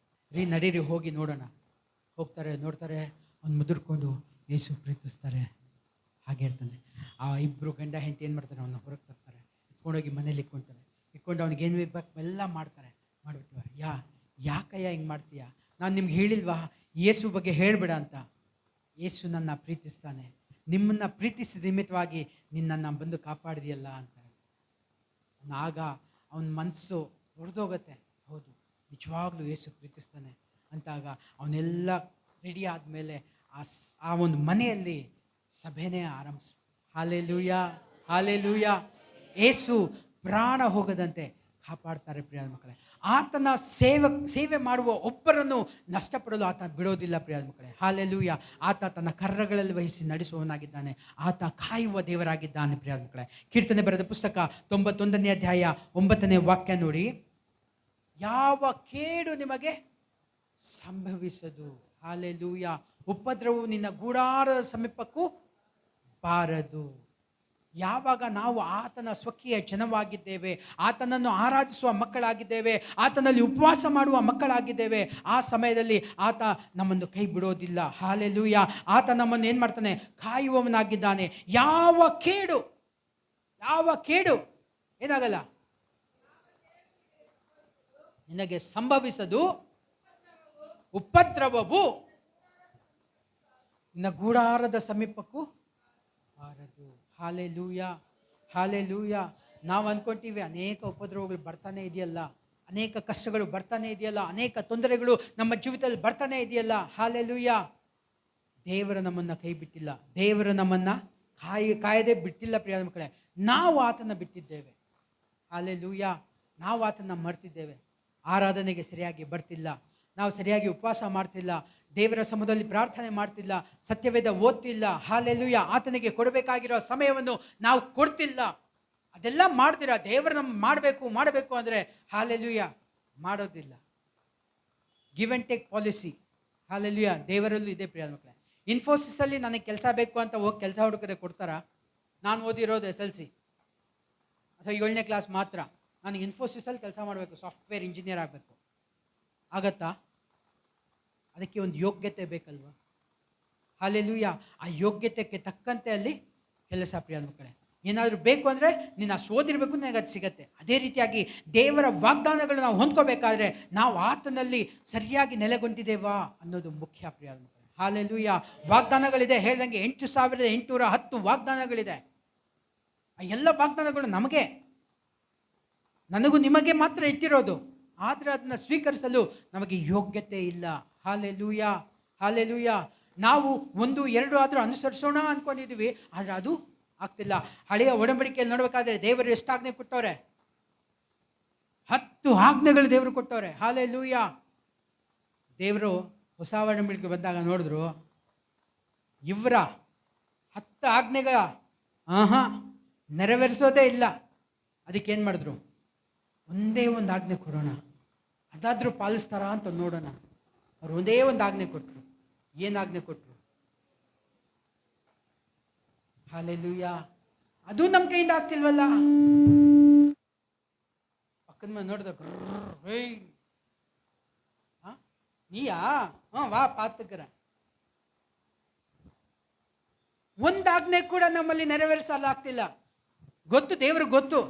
Speaker 1: ರೀ, ನಡೀರಿ ಹೋಗಿ ನೋಡೋಣ. ಹೋಗ್ತಾರೆ, ನೋಡ್ತಾರೆ, ಅವ್ನು ಮುದುರ್ಕೊಂಡು ಯೇಸು ಪ್ರೀತಿಸ್ತಾರೆ. ಹಾಗೆ ಇರ್ತಾನೆ. ಆ ಇಬ್ಬರು ಗಂಡ ಹೆಂಡತಿ ಏನು ಮಾಡ್ತಾರೆ, ಅವನ್ನ ಹೊರಗೆ ತರ್ತಾರೆ, ಇಟ್ಕೊಂಡೋಗಿ ಮನೇಲಿ ಇಟ್ಕೊತಾರೆ. ಇಟ್ಕೊಂಡು ಅವ್ನಿಗೆ ಏನು ಬೇಕು ಎಲ್ಲ ಮಾಡ್ತಾರೆ. ಮಾಡ್ಬಿಡ್ತೀವ, ಯಾಕಯ್ಯ ಹಿಂಗೆ ಮಾಡ್ತೀಯ? ನಾನು ನಿಮ್ಗೆ ಹೇಳಿಲ್ವಾ ಯೇಸು ಬಗ್ಗೆ ಹೇಳಬೇಡ ಅಂತ? ಯೇಸು ನನ್ನ ಪ್ರೀತಿಸ್ತಾನೆ, ನಿಮ್ಮನ್ನು ಪ್ರೀತಿಸಿದ ನಿಮಿತ್ತವಾಗಿ ನಿನ್ನನ್ನು ಬಂದು ಕಾಪಾಡಿದೆಯಲ್ಲ ಅಂತ. ಆಗ ಅವನ ಮನಸ್ಸು ಹೊಡೆದೋಗತ್ತೆ. ಹೌದು, ನಿಜವಾಗ್ಲೂ ಯೇಸು ಪ್ರೀತಿಸ್ತಾನೆ ಅಂತಾಗ ಅವನೆಲ್ಲ ರೆಡಿ ಆದಮೇಲೆ ಆ ಒಂದು ಮನೆಯಲ್ಲಿ ಸಭೆನೇ ಆರಂಭಿಸ್. Hallelujah, hallelujah. ಯೇಸು ಪ್ರಾಣ ಹೋಗದಂತೆ ಕಾಪಾಡ್ತಾರೆ ಪ್ರಿಯಾದ ಮಕ್ಕಳೇ. ಆತನ ಸೇವೆ ಮಾಡುವ ಒಬ್ಬರನ್ನು ನಷ್ಟಪಡಲು ಆತ ಬಿಡೋದಿಲ್ಲ ಪ್ರಿಯಾದ ಮಕ್ಕಳೇ. ಹಾಲೆಲೂಯಾ. ಆತ ತನ್ನ ಕರ್ರಗಳಲ್ಲಿ ವಹಿಸಿ ನಡೆಸುವವನಾಗಿದ್ದಾನೆ. ಆತ ಕಾಯುವ ದೇವರಾಗಿದ್ದಾನೆ ಪ್ರಿಯಾದ ಮಕ್ಕಳೇ. ಕೀರ್ತನೆ ಬರೆದ ಪುಸ್ತಕ 91ನೇ ಅಧ್ಯಾಯ 9ನೇ ವಾಕ್ಯ ನೋಡಿ. ಯಾವ ಕೇಡು ನಿಮಗೆ ಸಂಭವಿಸದು. ಹಾಲೆಲೂಯಾ. ಉಪದ್ರವವು ನಿನ್ನ ಗೂಡಾರದ ಸಮೀಪಕ್ಕೂ ಬಾರದು. ಯಾವಾಗ ನಾವು ಆತನ ಸ್ವಕೀಯ ಜನವಾಗಿದ್ದೇವೆ, ಆತನನ್ನು ಆರಾಧಿಸುವ ಮಕ್ಕಳಾಗಿದ್ದೇವೆ, ಆತನಲ್ಲಿ ಉಪವಾಸ ಮಾಡುವ ಮಕ್ಕಳಾಗಿದ್ದೇವೆ, ಆ ಸಮಯದಲ್ಲಿ ಆತ ನಮ್ಮನ್ನು ಕೈ ಬಿಡೋದಿಲ್ಲ. ಹಾಲೆಲೂಯಾ. ಆತ ನಮ್ಮನ್ನು ಏನು ಮಾಡ್ತಾನೆ? ಕಾಯುವವನಾಗಿದ್ದಾನೆ. ಯಾವ ಕೇಡು ಏನಾಗಲ್ಲ ನಿನಗೆ ಸಂಭವಿಸದು. ಉಪದ್ರವವು ನಿನ್ನ ಗೂಡಾರದ ಸಮೀಪಕ್ಕೂ ಬಾರದು. Hallelujah, hallelujah. ನಾವು ಅಂದ್ಕೊಳ್ತೀವಿ ಅನೇಕ ಉಪದ್ರವಗಳು ಬರ್ತಾನೆ ಇದೆಯಲ್ಲ, ಅನೇಕ ಕಷ್ಟಗಳು ಬರ್ತಾನೆ ಇದೆಯಲ್ಲ, ಅನೇಕ ತೊಂದರೆಗಳು ನಮ್ಮ ಜೀವಿತದಲ್ಲಿ ಬರ್ತಾನೆ ಇದೆಯಲ್ಲ. ಹಾಲೆಲೂಯಾ. ದೇವರು ನಮ್ಮನ್ನು ಕೈ ಬಿಟ್ಟಿಲ್ಲ, ದೇವರು ನಮ್ಮನ್ನು ಕಾಯದೆ ಬಿಟ್ಟಿಲ್ಲ ಪ್ರಿಯ ಮಕ್ಕಳೇ. ನಾವು ಆತನ ಬಿಟ್ಟಿದ್ದೇವೆ. ಹಾಲೆಲೂಯಾ. ನಾವು ಆತನ ಮರ್ತಿದ್ದೇವೆ. ಆರಾಧನೆಗೆ ಸರಿಯಾಗಿ ಬರ್ತಿಲ್ಲ, ನಾವು ಸರಿಯಾಗಿ ಉಪವಾಸ ಮಾಡ್ತಿಲ್ಲ, ದೇವರ ಸಮ್ಮುಖದಲ್ಲಿ ಪ್ರಾರ್ಥನೆ ಮಾಡ್ತಿಲ್ಲ, ಸತ್ಯವೇದ ಓದ್ತಿಲ್ಲ. ಹಾಲೆಲೂಯಾ. ಆತನಿಗೆ ಕೊಡಬೇಕಾಗಿರೋ ಸಮಯವನ್ನು ನಾವು ಕೊಡ್ತಿಲ್ಲ. ಅದೆಲ್ಲ ಮಾಡ್ತೀರಾ, ದೇವರು ನಮ್ಮ ಮಾಡಬೇಕು ಅಂದರೆ ಹಾಲೆಲೂಯಾ ಮಾಡೋದಿಲ್ಲ. Give and take policy. Hallelujah. ದೇವರಲ್ಲೂ ಇದೆ ಪ್ರಿಯ ಮಕ್ಕಳೇ. ಇನ್ಫೋಸಿಸಲ್ಲಿ ನನಗೆ ಕೆಲಸ ಬೇಕು ಅಂತ ಹೋಗಿ ಕೆಲಸ ಹುಡುಕರೆ ಕೊಡ್ತಾರಾ? ನಾನು ಓದಿರೋದು SLC ಅಥವಾ 7ನೇ ಕ್ಲಾಸ್ ಮಾತ್ರ. ನನಗೆ ಇನ್ಫೋಸಿಸಲ್ಲಿ ಕೆಲಸ ಮಾಡಬೇಕು, ಸಾಫ್ಟ್ವೇರ್ ಇಂಜಿನಿಯರ್ ಆಗಬೇಕು, ಆಗತ್ತಾ? ಅದಕ್ಕೆ ಒಂದು ಯೋಗ್ಯತೆ ಬೇಕಲ್ವ? ಹಾಲೆಲೂಯಾ. ಆ ಯೋಗ್ಯತೆಗೆ ತಕ್ಕಂತೆ ಅಲ್ಲಿ ಕೆಲಸ ಪ್ರಿಯ ಮಕ್ಕಳೇ. ಏನಾದರೂ ಬೇಕು ಅಂದರೆ ನೀನು ಅಷ್ಟು ಓದಿರಬೇಕು, ನನಗೆ ಅದು ಸಿಗತ್ತೆ. ಅದೇ ರೀತಿಯಾಗಿ ದೇವರ ವಾಗ್ದಾನಗಳು ನಾವು ಹೊಂದ್ಕೋಬೇಕಾದ್ರೆ ನಾವು ಆತನಲ್ಲಿ ಸರಿಯಾಗಿ ನೆಲೆಗೊಂಡಿದ್ದೇವಾ ಅನ್ನೋದು ಮುಖ್ಯ ಪ್ರಿಯ ಮಕ್ಕಳೇ. ಹಾಲೆಲೂಯಾ. ವಾಗ್ದಾನಗಳಿದೆ, ಹೇಳ್ದಂಗೆ 8810 ವಾಗ್ದಾನಗಳಿದೆ. ಆ ಎಲ್ಲ ವಾಗ್ದಾನಗಳು ನನಗೂ ನಿಮಗೆ ಮಾತ್ರ ಇಟ್ಟಿರೋದು. ಆದರೆ ಅದನ್ನು ಸ್ವೀಕರಿಸಲು ನಮಗೆ ಯೋಗ್ಯತೆ ಇಲ್ಲ. Hallelujah, hallelujah. ನಾವು 1-2 ಆದರೂ ಅನುಸರಿಸೋಣ ಅಂದ್ಕೊಂಡಿದ್ದೀವಿ, ಆದರೆ ಅದು ಆಗ್ತಿಲ್ಲ. ಹಳೆಯ ಒಡಂಬಡಿಕೆಯಲ್ಲಿ ನೋಡಬೇಕಾದ್ರೆ ದೇವರು ಎಷ್ಟು ಆಜ್ಞೆ ಕೊಟ್ಟವ್ರೆ? 10 ಆಜ್ಞೆಗಳು ದೇವರು ಕೊಟ್ಟವ್ರೆ. ಹಾಲೆಲೂಯಾ. ದೇವರು ಹೊಸ ಒಡಂಬಡಿಕೆ ಬಂದಾಗ ನೋಡಿದ್ರು, ಇವರ 10 ಆಜ್ಞೆಗಳ ನೆರವೇರಿಸೋದೇ ಇಲ್ಲ. ಅದಕ್ಕೇನು ಮಾಡಿದ್ರು? ಒಂದೇ ಒಂದು ಆಜ್ಞೆ ಕೊಡೋಣ, ಅದಾದರೂ ಪಾಲಿಸ್ತಾರಾ ಅಂತ ನೋಡೋಣ. ಅವ್ರು ಒಂದೇ ಒಂದು ಆಜ್ಞೆ ಕೊಟ್ಟರು. ಏನು ಆಜ್ಞೆ ಕೊಟ್ಟರು? ಹಾಲೆಲೂಯಾ. ಅದು ನಮ್ಮ ಕೈಯಿಂದ ಆಗ್ತಿಲ್ವಲ್ಲ. ಪಕ್ಕದ ಮೇಲೆ ನೋಡಿದ, ನೀಯಾ? ವಾ ಪಾತಕರ. ಒಂದು ಆಜ್ಞೆ ಕೂಡ ನಮ್ಮಲ್ಲಿ ನೆರವೇರಿಸಲಾಗ್ತಿಲ್ಲ. ಗೊತ್ತು, ದೇವ್ರಿಗೆ ಗೊತ್ತು.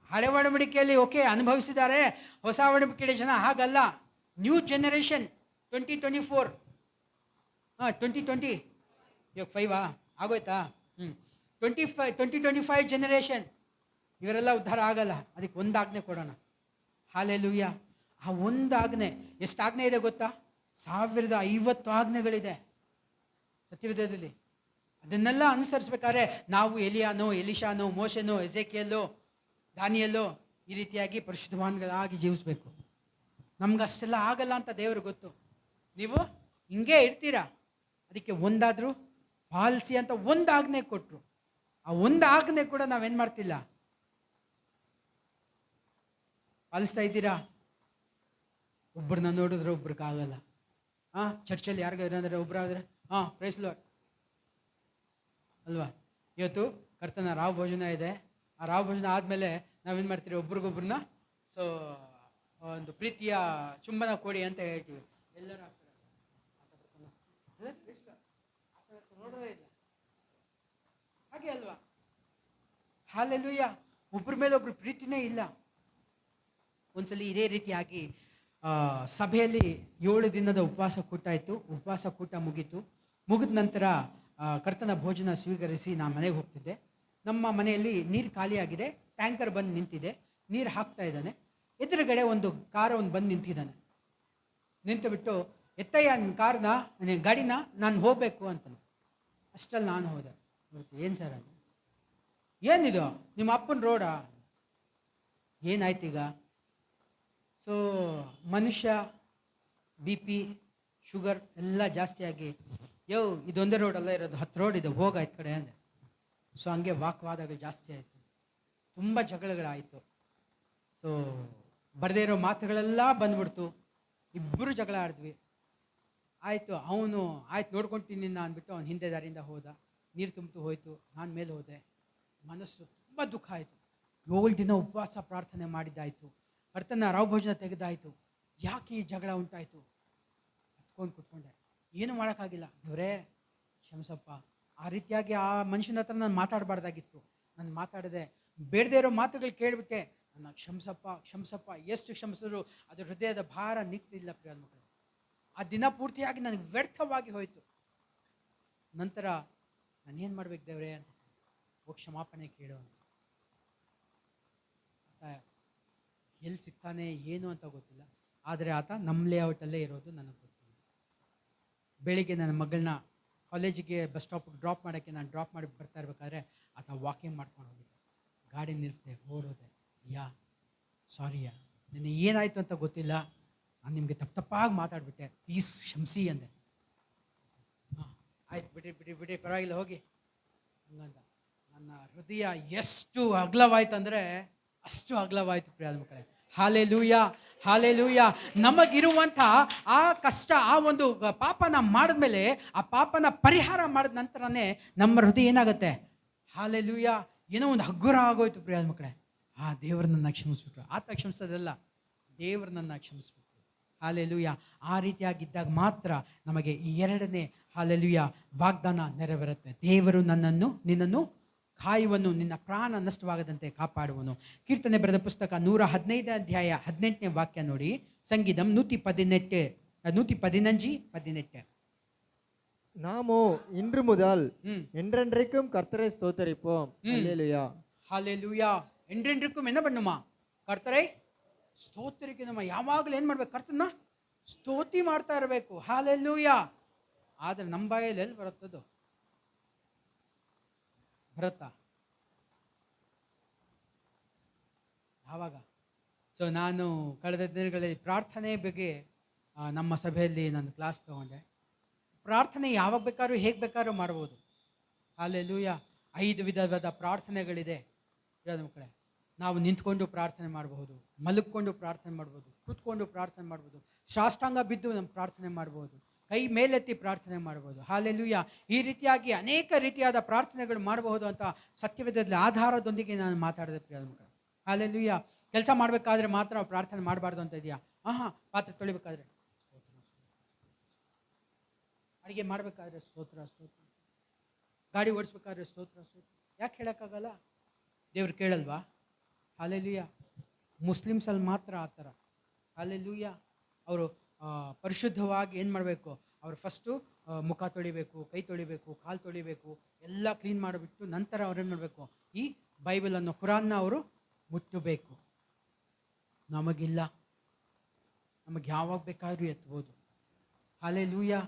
Speaker 1: ಹಳೆ ಒಡಂಬಡಿಕೆಯಲ್ಲಿ ಓಕೆ ಅನುಭವಿಸಿದ್ದಾರೆ, ಹೊಸ ಒಡಂಬಡಿಕೆ ಜನ ಹಾಗಲ್ಲ. ನ್ಯೂ ಜನರೇಷನ್ 2024 2020 ಇವಾಗ 5 ಆಗೋಯ್ತಾ? 2025 ಜನರೇಷನ್ ಇವರೆಲ್ಲ ಉದ್ಧಾರ ಆಗಲ್ಲ. ಅದಕ್ಕೆ ಒಂದು ಆಜ್ಞೆ ಕೊಡೋಣ. ಹಾಲೆಲೂಯಾ. ಆ ಒಂದು ಆಜ್ಞೆ, ಎಷ್ಟು ಆಜ್ಞೆ ಇದೆ ಗೊತ್ತಾ? 1050 ಆಜ್ಞೆಗಳಿದೆ ಸತ್ಯವೇದದಲ್ಲಿ. ಅದನ್ನೆಲ್ಲ ಅನುಸರಿಸ್ಬೇಕಾದ್ರೆ ನಾವು ಎಲಿಯಾನೋ, ಎಲಿಶಾನೋ, ಮೋಶೆನೋ, ಎಜೆಕಿಯಲ್ಲೋ, ದಾನಿಯಲ್ಲೋ ಈ ರೀತಿಯಾಗಿ ಪರಿಶುದ್ಧವಾನ್ಗಳಾಗಿ ಜೀವಿಸ್ಬೇಕು. ನಮ್ಗೆ ಅಷ್ಟೆಲ್ಲ ಆಗಲ್ಲ ಅಂತ ದೇವ್ರಿಗೆ ಗೊತ್ತು. ನೀವು ಹಿಂಗೆ ಇರ್ತೀರಾ, ಅದಕ್ಕೆ ಒಂದಾದರೂ ಪಾಲಿಸಿ ಅಂತ ಒಂದು ಆಜ್ಞೆ ಕೊಟ್ಟರು. ಆ ಒಂದು ಆಜ್ಞೆ ಕೂಡ ನಾವೇನು ಮಾಡ್ತಿಲ್ಲ, ಪಾಲಿಸ್ತಾ ಇದ್ದೀರಾ? ಒಬ್ಬರನ್ನ ನೋಡಿದ್ರೆ ಒಬ್ರಿಗಾಗಲ್ಲ. ಚರ್ಚಲ್ಲಿ ಯಾರಿಗಾದ್ರೆ ಅಂದರೆ ಒಬ್ಬರಾದರೆ ಪ್ರೈಸ್ ಲಾರ್ಡ್ ಅಲ್ವಾ? ಇವತ್ತು ಕರ್ತನ ರಾವ್ ಭೋಜನ ಇದೆ. ಆ ರಾವ್ ಭೋಜನ ಆದಮೇಲೆ ನಾವೇನು ಮಾಡ್ತೀರಿ? ಒಬ್ರಿಗೊಬ್ರನ್ನ ಒಂದು ಪ್ರೀತಿಯ ಚುಂಬನ ಕೊಡಿ ಅಂತ ಹೇಳ್ತೀವಿ. ಎಲ್ಲರೂ ನೋಡೋದೇ ಇಲ್ಲ. ಹಾಗೆ ಅಲ್ವಾ? ಹಾಲೆಲೂಯ. ಒಬ್ಬರ ಮೇಲೆ ಒಬ್ರು ಪ್ರೀತಿನೇ ಇಲ್ಲ. ಒಂದ್ಸಲಿ ಇದೇ ರೀತಿಯಾಗಿ ಸಭೆಯಲ್ಲಿ 7 ದಿನದ ಉಪವಾಸ ಕೂಟ ಇತ್ತು. ಉಪವಾಸ ಕೂಟ ಮುಗಿದ ನಂತರ ಕರ್ತನ ಭೋಜನ ಸ್ವೀಕರಿಸಿ ನಾನು ಮನೆಗೆ ಹೋಗ್ತಿದ್ದೆ. ನಮ್ಮ ಮನೆಯಲ್ಲಿ ನೀರು ಖಾಲಿಯಾಗಿದೆ, ಟ್ಯಾಂಕರ್ ಬಂದು ನಿಂತಿದೆ, ನೀರು ಹಾಕ್ತಾ ಇದ್ದಾನೆ. ಎದುರುಗಡೆ ಒಂದು ಕಾರ ಬಂದು ನಿಂತಿದ್ದಾನೆ. ನಿಂತುಬಿಟ್ಟು, ಎತ್ತಯ್ಯ ನಿನ್ನ ಕಾರ್ನ, ಗಾಡಿನ, ನಾನು ಹೋಗಬೇಕು ಅಂತಾನೆ. ಅಷ್ಟಲ್ಲಿ ನಾನು ಹೋದೆ. ಏನು ಸರ್ ಅದು? ಏನಿದು ನಿಮ್ಮ ಅಪ್ಪನ ರೋಡಾ? ಏನಾಯ್ತೀಗ? ಸೊ ಮನುಷ್ಯ BP ಶುಗರ್ ಎಲ್ಲ ಜಾಸ್ತಿಯಾಗಿ, ಇದೊಂದೇ ರೋಡಲ್ಲ ಇರೋದು, 10 ರೋಡ್ ಇದೆ, ಹೋಗಾಯ್ತು ಕಡೆ ಅಂದೆ. ಸೊ ಹಂಗೆ ವಾಕ್ವಾದಗಳು ಜಾಸ್ತಿ ಆಯಿತು, ತುಂಬ ಜಗಳಗಳಾಯಿತು. ಸೊ ಬರದೇ ಇರೋ ಮಾತುಗಳೆಲ್ಲ ಬಂದ್ಬಿಡ್ತು. ಇಬ್ಬರು ಜಗಳ ಆಡಿದ್ವಿ. ಆಯಿತು, ಅವನು ಆಯ್ತು ನೋಡ್ಕೊಳ್ತೀನಿ ನಿನ್ನ ಅಂದ್ಬಿಟ್ಟು ಅವ್ನು ಹಿಂದೆ ದಾರಿಯಿಂದ ಹೋದ. ನೀರು ತುಂಬಿತು ಹೋಯ್ತು. ನಾನು ಮೇಲೆ ಹೋದೆ. ಮನಸ್ಸು ತುಂಬ ದುಃಖ ಆಯಿತು. 7 ದಿನ ಉಪವಾಸ ಪ್ರಾರ್ಥನೆ ಮಾಡಿದ್ದಾಯಿತು, ಕರ್ತನ ರಾವಭೋಜನ ತೆಗೆದಾಯಿತು, ಯಾಕೆ ಈ ಜಗಳ ಉಂಟಾಯಿತು? ಹತ್ಕೊಂಡು ಕುತ್ಕೊಂಡೆ, ಏನು ಮಾಡೋಕ್ಕಾಗಿಲ್ಲ. ದೇವರೇ ಕ್ಷಮಿಸಪ್ಪ, ಆ ರೀತಿಯಾಗಿ ಆ ಮನುಷ್ಯನ ಹತ್ರ ನಾನು ಮಾತಾಡಬಾರ್ದಾಗಿತ್ತು, ನಾನು ಮಾತಾಡಿದೆ, ಬೇಡದೇ ಇರೋ ಮಾತುಗಳು ಕೇಳಿಬಿಟ್ಟೆ, ನನ್ನ ಕ್ಷಮಿಸಪ್ಪ. ಎಷ್ಟು ಕ್ಷಮಿಸಿದ್ರು ಅದು ಹೃದಯದ ಭಾರ ನಿಗ್ತಿಲ್ಲ ಪ್ರಿಯ ಮಕ್ಕಳು. ಆ ದಿನ ಪೂರ್ತಿಯಾಗಿ ನನಗೆ ವ್ಯರ್ಥವಾಗಿ ಹೋಯಿತು. ನಂತರ ನಾನೇನು ಮಾಡ್ಬೇಕು ದೇವರೇ ಅಂತ ಹೋಗಿ ಕ್ಷಮಾಪಣೆ ಕೇಳೋ ಅಂತ. ಎಲ್ಲಿ ಸಿಗ್ತಾನೆ ಏನು ಅಂತ ಗೊತ್ತಿಲ್ಲ, ಆದರೆ ಆತ ನಮ್ಮ ಲೇಔಟಲ್ಲೇ ಇರೋದು ನನಗೆ ಗೊತ್ತಿಲ್ಲ. ಬೆಳಿಗ್ಗೆ ನನ್ನ ಮಗಳನ್ನ ಕಾಲೇಜಿಗೆ ಬಸ್ ಸ್ಟಾಪಿಗೆ ಡ್ರಾಪ್ ಮಾಡೋಕ್ಕೆ ನಾನು ಡ್ರಾಪ್ ಮಾಡಿ ಬರ್ತಾ ಇರಬೇಕಾದ್ರೆ ಆತ ವಾಕಿಂಗ್ ಮಾಡ್ಕೊಂಡು ಹೋಗಿದ್ದೆ. ಗಾಡಿ ನಿಲ್ಲಿಸಿದೆ, ಓಡೋದೆ. ಸಾರಿಯಾ, ನಿನ್ನೆ ಏನಾಯಿತು ಅಂತ ಗೊತ್ತಿಲ್ಲ, ನಾನು ನಿಮಗೆ ತಪ್ಪಾಗಿ ಮಾತಾಡ್ಬಿಟ್ಟೆ, ಪ್ಲೀಸ್ ಕ್ಷಮಿಸಿ ಅಂದೆ. ಆಯ್ತು ಬಿಡಿ ಪರವಾಗಿಲ್ಲ ಹೋಗಿ ಹಂಗಂತ. ನನ್ನ ಹೃದಯ ಎಷ್ಟು ಅಗಲವಾಯ್ತು ಅಂದರೆ ಅಷ್ಟು ಅಗಲವಾಯಿತು ಪ್ರಿಯ ಮಕ್ಕಳೇ. ಹಾಲೆಲೂಯ. ನಮಗಿರುವಂಥ ಆ ಕಷ್ಟ, ಆ ಒಂದು ಪಾಪನ ಮಾಡಿದ್ಮೇಲೆ, ಆ ಪಾಪನ ಪರಿಹಾರ ಮಾಡಿದ ನಂತರನೇ ನಮ್ಮ ಹೃದಯ ಏನಾಗುತ್ತೆ? ಹಾಲೆಲೂಯ, ಏನೋ ಒಂದು ಹಗುರ ಆಗೋಯ್ತು ಪ್ರಿಯ ಮಕ್ಕಳೇ. ದೇವರು ನನ್ನ ಕ್ಷಮಿಸ್ಬಿಟ್ರು. ಆತ ಕ್ಷಮಿಸೋದಲ್ಲ, ದೇವರು ನನ್ನ ಕ್ಷಮಿಸ್ಬಿಟ್ರು. ಹಾಲೆಲೂಯ. ಆ ರೀತಿಯಾಗಿದ್ದಾಗ ಮಾತ್ರ ನಮಗೆ ಈ 2ನೇ ಹಾಲೆಲೂಯ ವಾಗ್ದಾನ ನೆರವೇರುತ್ತೆ. ದೇವರು ನಿನ್ನನ್ನು ಕಾಯುವನು, ನಿನ್ನ ಪ್ರಾಣ ನಷ್ಟವಾಗದಂತೆ ಕಾಪಾಡುವನು. ಕೀರ್ತನೆ ಬರೆದ ಪುಸ್ತಕ 115 ಅಧ್ಯಾಯ 18ನೇ ವಾಕ್ಯ ನೋಡಿ. ಸಂಗೀತಂ 115:18.
Speaker 2: நாமோ இன்று முதல் என்றென்றைக்கும் கர்த்தரை ஸ்தோத்தரிப்போம். ஹல்லேலூயா.
Speaker 1: ஹல்லேலூயா. என்றென்றைக்கும் என்ன பண்ணுமா? ಕರ್ತರೈ ಸ್ತೋತ್ರಿಕನಮ್ಮ. ಯಾವಾಗಲೂ ಏನು ಮಾಡ್ಬೇಕು? ಕರ್ತನ ಸ್ತೋತಿ ಮಾಡ್ತಾ ಇರಬೇಕು. ಹಾಲೆಲೂಯಾ. ಆದರೆ ನಮ್ಮ ಬಾಯಲ್ಲಿ ಎಲ್ಲಿ ಬರುತ್ತದು? ಬರುತ್ತಾ? ಯಾವಾಗ? ಸೊ ನಾನು ಕಳೆದ ದಿನಗಳಲ್ಲಿ ಪ್ರಾರ್ಥನೆ ಬಗ್ಗೆ ನಮ್ಮ ಸಭೆಯಲ್ಲಿ ನಾನು ಕ್ಲಾಸ್ ತಗೊಂಡೆ. ಪ್ರಾರ್ಥನೆ ಯಾವಾಗ ಬೇಕಾದ್ರೂ ಹೇಗೆ ಬೇಕಾದ್ರೂ ಮಾಡ್ಬೋದು. ಹಾಲೆಲೂಯಾ. 5 ವಿಧವಾದ ಪ್ರಾರ್ಥನೆಗಳಿದೆ ಮಕ್ಕಳೇ. ನಾವು ನಿಂತ್ಕೊಂಡು ಪ್ರಾರ್ಥನೆ ಮಾಡಬಹುದು, ಮಲಗ್ಕೊಂಡು ಪ್ರಾರ್ಥನೆ ಮಾಡ್ಬೋದು, ಕೂತ್ಕೊಂಡು ಪ್ರಾರ್ಥನೆ ಮಾಡ್ಬೋದು, ಸಾಷ್ಟಾಂಗ ಬಿದ್ದು ನಮ್ಮ ಪ್ರಾರ್ಥನೆ ಮಾಡ್ಬೋದು, ಕೈ ಮೇಲೆತ್ತಿ ಪ್ರಾರ್ಥನೆ ಮಾಡ್ಬೋದು. ಹಾಲೆಲೂಯಾ. ಈ ರೀತಿಯಾಗಿ ಅನೇಕ ರೀತಿಯಾದ ಪ್ರಾರ್ಥನೆಗಳು ಮಾಡಬಹುದು ಅಂತ ಸತ್ಯವೇದದಲ್ಲಿ ಆಧಾರದೊಂದಿಗೆ ನಾನು ಮಾತಾಡಿದೆ ಪ್ರಿಯ ಮಕ್ಕಳೇ. ಹಾಲೆಲೂಯಾ. ಕೆಲಸ ಮಾಡಬೇಕಾದ್ರೆ ಮಾತ್ರ ಪ್ರಾರ್ಥನೆ ಮಾಡಬಾರ್ದು ಅಂತ ಇದೆಯಾ? ಪಾತ್ರೆ ತೊಳಿಬೇಕಾದ್ರೆ, ಅಡಿಗೆ ಮಾಡಬೇಕಾದ್ರೆ ಸ್ತೋತ್ರ, ಗಾಡಿ ಓಡಿಸ್ಬೇಕಾದ್ರೆ ಸ್ತೋತ್ರ. ಯಾಕೆ ಹೇಳೋಕ್ಕಾಗಲ್ಲ? ದೇವ್ರು ಕೇಳಲ್ವಾ? ಹಾಲೆಲೂಯಾ. ಮುಸ್ಲಿಮ್ಸಲ್ಲಿ ಮಾತ್ರ ಆ ಥರ. ಹಾಲೆಲೂಯಾ. ಅವರು ಪರಿಶುದ್ಧವಾಗಿ ಏನು ಮಾಡಬೇಕು? ಅವರು ಫಸ್ಟು ಮುಖ ತೊಳಿಬೇಕು, ಕೈ ತೊಳಿಬೇಕು, ಕಾಲು ತೊಳಿಬೇಕು, ಎಲ್ಲ ಕ್ಲೀನ್ ಮಾಡಿಬಿಟ್ಟು ನಂತರ ಅವ್ರೇನು ಮಾಡಬೇಕು? ಈ ಬೈಬಲನ್ನು, ಕುರಾನ್ನ ಅವರು ಮುಟ್ಟಬೇಕು. ನಮಗಿಲ್ಲ, ನಮಗೆ ಯಾವಾಗ ಬೇಕಾದ್ರೂ ಎತ್ಬೋದು. ಹಾಲೆಲೂಯಾ.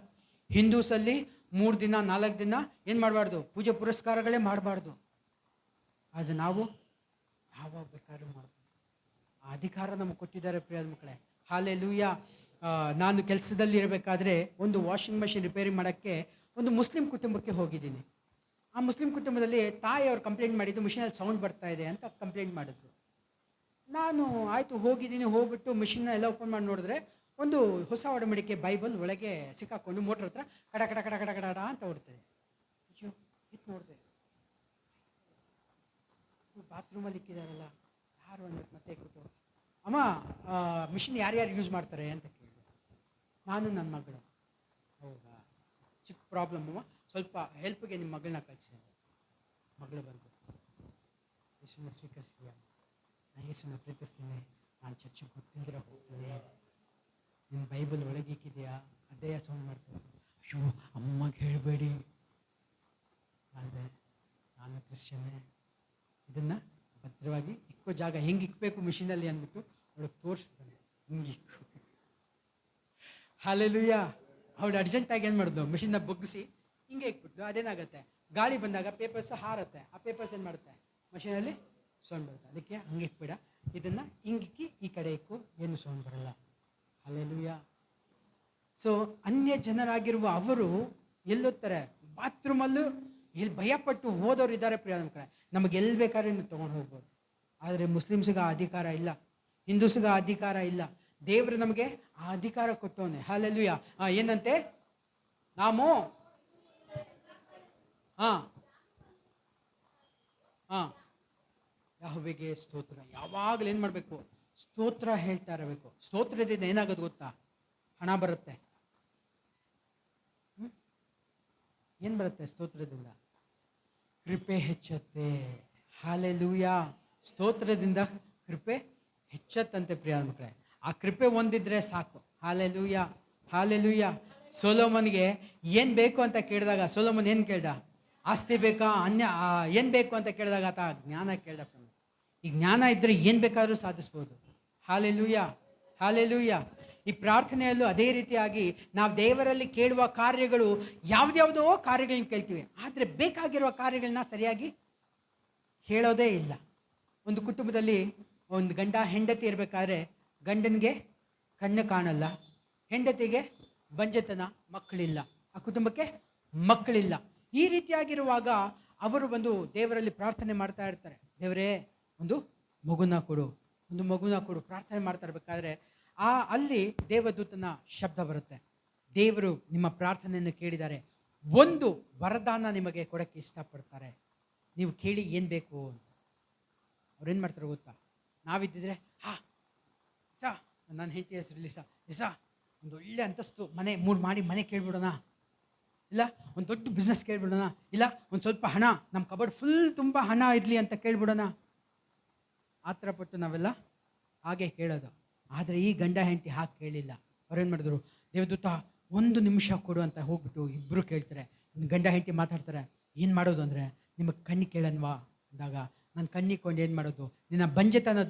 Speaker 1: ಹಿಂದೂಸಲ್ಲಿ 3 ದಿನ 4 ದಿನ ಏನು ಮಾಡಬಾರ್ದು? ಪೂಜೆ ಪುರಸ್ಕಾರಗಳೇ ಮಾಡಬಾರ್ದು. ಅದು ನಾವು ಯಾವಾಗ ಬೇಕಾದ್ರೂ ಮಾಡ್ಬೋದು. ಆ ಅಧಿಕಾರ ನಮಗೆ ಕೊಟ್ಟಿದ್ದಾರೆ ಪ್ರಿಯ ಮಕ್ಕಳೇ. ಹಾಲೆಲೂಯಾ. ನಾನು ಕೆಲಸದಲ್ಲಿ ಇರಬೇಕಾದ್ರೆ ಒಂದು ವಾಷಿಂಗ್ ಮಷಿನ್ ರಿಪೇರಿ ಮಾಡೋಕ್ಕೆ ಒಂದು ಮುಸ್ಲಿಂ ಕುಟುಂಬಕ್ಕೆ ಹೋಗಿದ್ದೀನಿ. ಆ ಮುಸ್ಲಿಂ ಕುಟುಂಬದಲ್ಲಿ ತಾಯಿಯವರು ಕಂಪ್ಲೇಂಟ್ ಮಾಡಿದ್ದು, ಮಿಷಿನಲ್ಲಿ ಸೌಂಡ್ ಬರ್ತಾ ಇದೆ ಅಂತ ಕಂಪ್ಲೇಂಟ್ ಮಾಡಿದ್ರು. ನಾನು ಆಯಿತು ಹೋಗಿದ್ದೀನಿ. ಹೋಗ್ಬಿಟ್ಟು ಮಿಷಿನ್ನ ಎಲ್ಲ ಓಪನ್ ಮಾಡಿ ನೋಡಿದ್ರೆ ಒಂದು ಹೊಸ ಒಡಂಬಡಿಕೆ ಬೈಬಲ್ ಒಳಗೆ ಸಿಕ್ಕಾಕೊಂಡು ಮೋಟ್ರ್ ಹತ್ರ ಕಡ ಕಡ ಕಡ ಕಡ ಕಡ ಅಂತ ಓಡ್ತದೆ. ಅಯ್ಯೋ, ಇದು ನೋಡಿದೆ, ಬಾತ್ರೂಮಲ್ಲಿ ಇಕ್ಕಿದಾರಲ್ಲ, ಯಾರು ಅಂದ್ಬಿಟ್ಟು ಮತ್ತೆ ಕೂತು, ಅಮ್ಮ ಮಿಷಿನ್ ಯಾರ್ಯಾರು ಯೂಸ್ ಮಾಡ್ತಾರೆ ಅಂತ ಕೇಳಿದೆ. ನಾನು ನನ್ನ ಮಗಳು. ಹೌದಾ, ಚಿಕ್ಕ ಪ್ರಾಬ್ಲಮ್ ಅಮ್ಮ, ಸ್ವಲ್ಪ ಹೆಲ್ಪ್ಗೆ ನಿಮ್ಮ ಮಗಳನ್ನ ಕಳಿಸಿ. ಮಗಳು ಬಂದು ಯೇಸುನ ಸ್ವೀಕರಿಸಿದ್ಯಾ? ನಾನು ಯೇಸುನ ಪ್ರೀತಿಸ್ತೀನಿ, ನಾನು ಚರ್ಚಿಗೆ ಗೊತ್ತಿಲ್ಲದಿರ ಹೋಗ್ತೀನಿ, ನಿನ್ನ ಬೈಬಲ್ ಒಳಗಿಕ್ಕಿದೆಯಾ? ಅದೇ ಸೌಂಡ್ ಮಾಡ್ತೀನಿ. ಅಯ್ಯೋ ಅಮ್ಮಗೆ ಹೇಳಬೇಡಿ ಅಂದರೆ ನಾನು ಕ್ರಿಶ್ಚಿಯನ್ನೇ, ಇದನ್ನು ಭದ್ರವಾಗಿ ಇಕ್ಕೋ ಜಾಗ ಹೆಂಗೆ ಇಕ್ಬೇಕು ಮಿಷಿನಲ್ಲಿ ಅಂದ್ಬಿಟ್ಟು ಅವಳಿಗೆ ತೋರಿಸ್ತಾನೆ, ಹಿಂಗೆ ಇಕ್ಕು. ಹಾಲೆಲೂಯಾ. ಅವಳು ಅರ್ಜೆಂಟಾಗಿ ಏನು ಮಾಡಿದ್ಲು, ಮಿಷಿನ್ನ ಬಗ್ಗಿಸಿ ಹಿಂಗೆ ಇಕ್ಬಿಟ್ಟು ಅದೇನಾಗುತ್ತೆ, ಗಾಳಿ ಬಂದಾಗ ಪೇಪರ್ಸ್ ಹಾರುತ್ತೆ, ಆ ಪೇಪರ್ಸ್ ಏನು ಮಾಡುತ್ತೆ, ಮಷೀನಲ್ಲಿ ಸೌಂಡ್ ಬರುತ್ತೆ. ಅದಕ್ಕೆ ಹಂಗೆ ಇಕ್ಬೇಡ, ಇದನ್ನು ಹಿಂಗಿಕ್ಕಿ ಈ ಕಡೆ ಇಕ್ಕು, ಏನು ಸೌಂಡ್ ಬರಲ್ಲ. ಹಾಲೆಲೂಯಾ. ಸೊ ಅನ್ಯ ಜನರಾಗಿರುವ ಅವರು ಎಲ್ಲೋಗ್ತಾರೆ, ಬಾತ್ರೂಮಲ್ಲೂ ಎಲ್ಲಿ ಭಯಪಟ್ಟು ಓದೋರು ಇದ್ದಾರೆ ಪ್ರಿಯ ಮಕ್ಕಳೇ. ನಮಗೆ ಎಲ್ಲಿ ಬೇಕಾದ್ರೆ ನೀವು ತೊಗೊಂಡು ಹೋಗ್ಬೋದು. ಆದರೆ ಮುಸ್ಲಿಮ್ಸ್ಗೆ ಆ ಅಧಿಕಾರ ಇಲ್ಲ, ಹಿಂದೂಸ್ಗೆ ಆ ಅಧಿಕಾರ ಇಲ್ಲ. ದೇವರು ನಮಗೆ ಆ ಅಧಿಕಾರ ಕೊಟ್ಟವನೆ. ಹಾಲೆಲೂಯಾ. ಏನಂತೆ, ನಾವು ಯೆಹೋವನಿಗೆ ಸ್ತೋತ್ರ. ಯಾವಾಗಲೂ ಏನು ಮಾಡಬೇಕು, ಸ್ತೋತ್ರ ಹೇಳ್ತಾ ಇರಬೇಕು. ಸ್ತೋತ್ರದಿಂದ ಏನಾಗೋದು ಗೊತ್ತಾ, ಹಣ ಬರುತ್ತೆ. ಏನು ಬರುತ್ತೆ ಸ್ತೋತ್ರದಿಂದ? ಕೃಪೆ ಹೆಚ್ಚತ್ತೆ. ಹಾಲೆಲೂಯಾ. ಸ್ತೋತ್ರದಿಂದ ಕೃಪೆ ಹೆಚ್ಚತ್ತಂತೆ ಪ್ರಿಯ ಮಕ್ಕಳೇ. ಆ ಕೃಪೆ ಹೊಂದಿದ್ರೆ ಸಾಕು. Hallelujah, hallelujah. ಸೊಲೊಮನ್ಗೆ ಏನು ಬೇಕು ಅಂತ ಕೇಳಿದಾಗ ಸೊಲೊಮನ್ ಏನು ಕೇಳ್ದ? ಆಸ್ತಿ ಬೇಕಾ, ಏನು ಬೇಕು ಅಂತ ಕೇಳಿದಾಗ ಆತ ಜ್ಞಾನ ಕೇಳ್ದಪ್ಪ. ಈ ಜ್ಞಾನ ಇದ್ದರೆ ಏನು ಬೇಕಾದರೂ ಸಾಧಿಸ್ಬೋದು. Hallelujah, hallelujah. ಈ ಪ್ರಾರ್ಥನೆಯಲ್ಲೂ ಅದೇ ರೀತಿಯಾಗಿ ನಾವು ದೇವರಲ್ಲಿ ಕೇಳುವ ಕಾರ್ಯಗಳು ಯಾವುದ್ಯಾವುದೋ ಕಾರ್ಯಗಳನ್ನ ಕೇಳ್ತೀವಿ, ಆದರೆ ಬೇಕಾಗಿರುವ ಕಾರ್ಯಗಳನ್ನ ಸರಿಯಾಗಿ ಕೇಳೋದೇ ಇಲ್ಲ. ಒಂದು ಕುಟುಂಬದಲ್ಲಿ ಒಂದು ಗಂಡ ಹೆಂಡತಿ ಇರಬೇಕಾದ್ರೆ ಗಂಡನಿಗೆ ಕಣ್ಣು ಕಾಣಲ್ಲ, ಹೆಂಡತಿಗೆ ಬಂಜೆತನ, ಮಕ್ಕಳಿಲ್ಲ, ಆ ಕುಟುಂಬಕ್ಕೆ ಮಕ್ಕಳಿಲ್ಲ. ಈ ರೀತಿಯಾಗಿರುವಾಗ ಅವರು ಬಂದು ದೇವರಲ್ಲಿ ಪ್ರಾರ್ಥನೆ ಮಾಡ್ತಾ ಇರ್ತಾರೆ, ದೇವರೇ ಒಂದು ಮಗುನ ಕೊಡು, ಒಂದು ಮಗುನ ಕೊಡು. ಪ್ರಾರ್ಥನೆ ಮಾಡ್ತಾ ಇರಬೇಕಾದ್ರೆ ಅಲ್ಲಿ ದೇವದೂತನ ಶಬ್ದ ಬರುತ್ತೆ. ದೇವರು ನಿಮ್ಮ ಪ್ರಾರ್ಥನೆಯನ್ನು ಕೇಳಿದ್ದಾರೆ, ಒಂದು ವರದಾನ ನಿಮಗೆ ಕೊಡೋಕ್ಕೆ ಇಷ್ಟಪಡ್ತಾರೆ, ನೀವು ಕೇಳಿ ಏನು ಬೇಕು ಅಂತ. ಅವ್ರೇನು ಮಾಡ್ತಾರೆ ಗೊತ್ತಾ, ನಾವಿದ್ದಿದ್ರೆ ನನ್ನ ಹೆಂಡತಿ ಹೆಸರಲ್ಲಿ ಒಂದು ಒಳ್ಳೆ ಅಂತಸ್ತು ಮನೆ 3 ಮಾಡಿ ಮನೆ ಕೇಳ್ಬಿಡೋಣ, ಇಲ್ಲ ಒಂದು ದೊಡ್ಡ ಬಿಸ್ನೆಸ್ ಕೇಳ್ಬಿಡೋಣ, ಇಲ್ಲ ಒಂದು ಸ್ವಲ್ಪ ಹಣ ನಮ್ಮ ಕಬರ್ಡ್ ಫುಲ್ ತುಂಬ ಹಣ ಇರಲಿ ಅಂತ ಕೇಳ್ಬಿಡೋಣ. ಆ ಥರ ಪಟ್ಟು ನಾವೆಲ್ಲ ಹಾಗೆ ಕೇಳೋದು. ಆದರೆ ಈ ಗಂಡ ಹೆಂಡತಿ ಹಾಗೆ ಕೇಳಿಲ್ಲ. ಅವ್ರೇನು ಮಾಡಿದ್ರು, ದೇವದೂತ 1 ನಿಮಿಷ ಕೊಡು ಅಂತ ಹೋಗ್ಬಿಟ್ಟು ಇಬ್ಬರು ಕೇಳ್ತಾರೆ. ಗಂಡ ಹೆಂಡತಿ ಮಾತಾಡ್ತಾರೆ. ಏನು ಮಾಡೋದು ಅಂದರೆ, ನಿಮಗೆ ಕಣ್ಣಿಗೆ ಕೇಳನ್ವಾ ಅಂದಾಗ, ನಾನು ಕಣ್ಣಿಕೊಂಡು ಏನು ಮಾಡೋದು, ನಿನ್ನ ಬಂಜೆತನ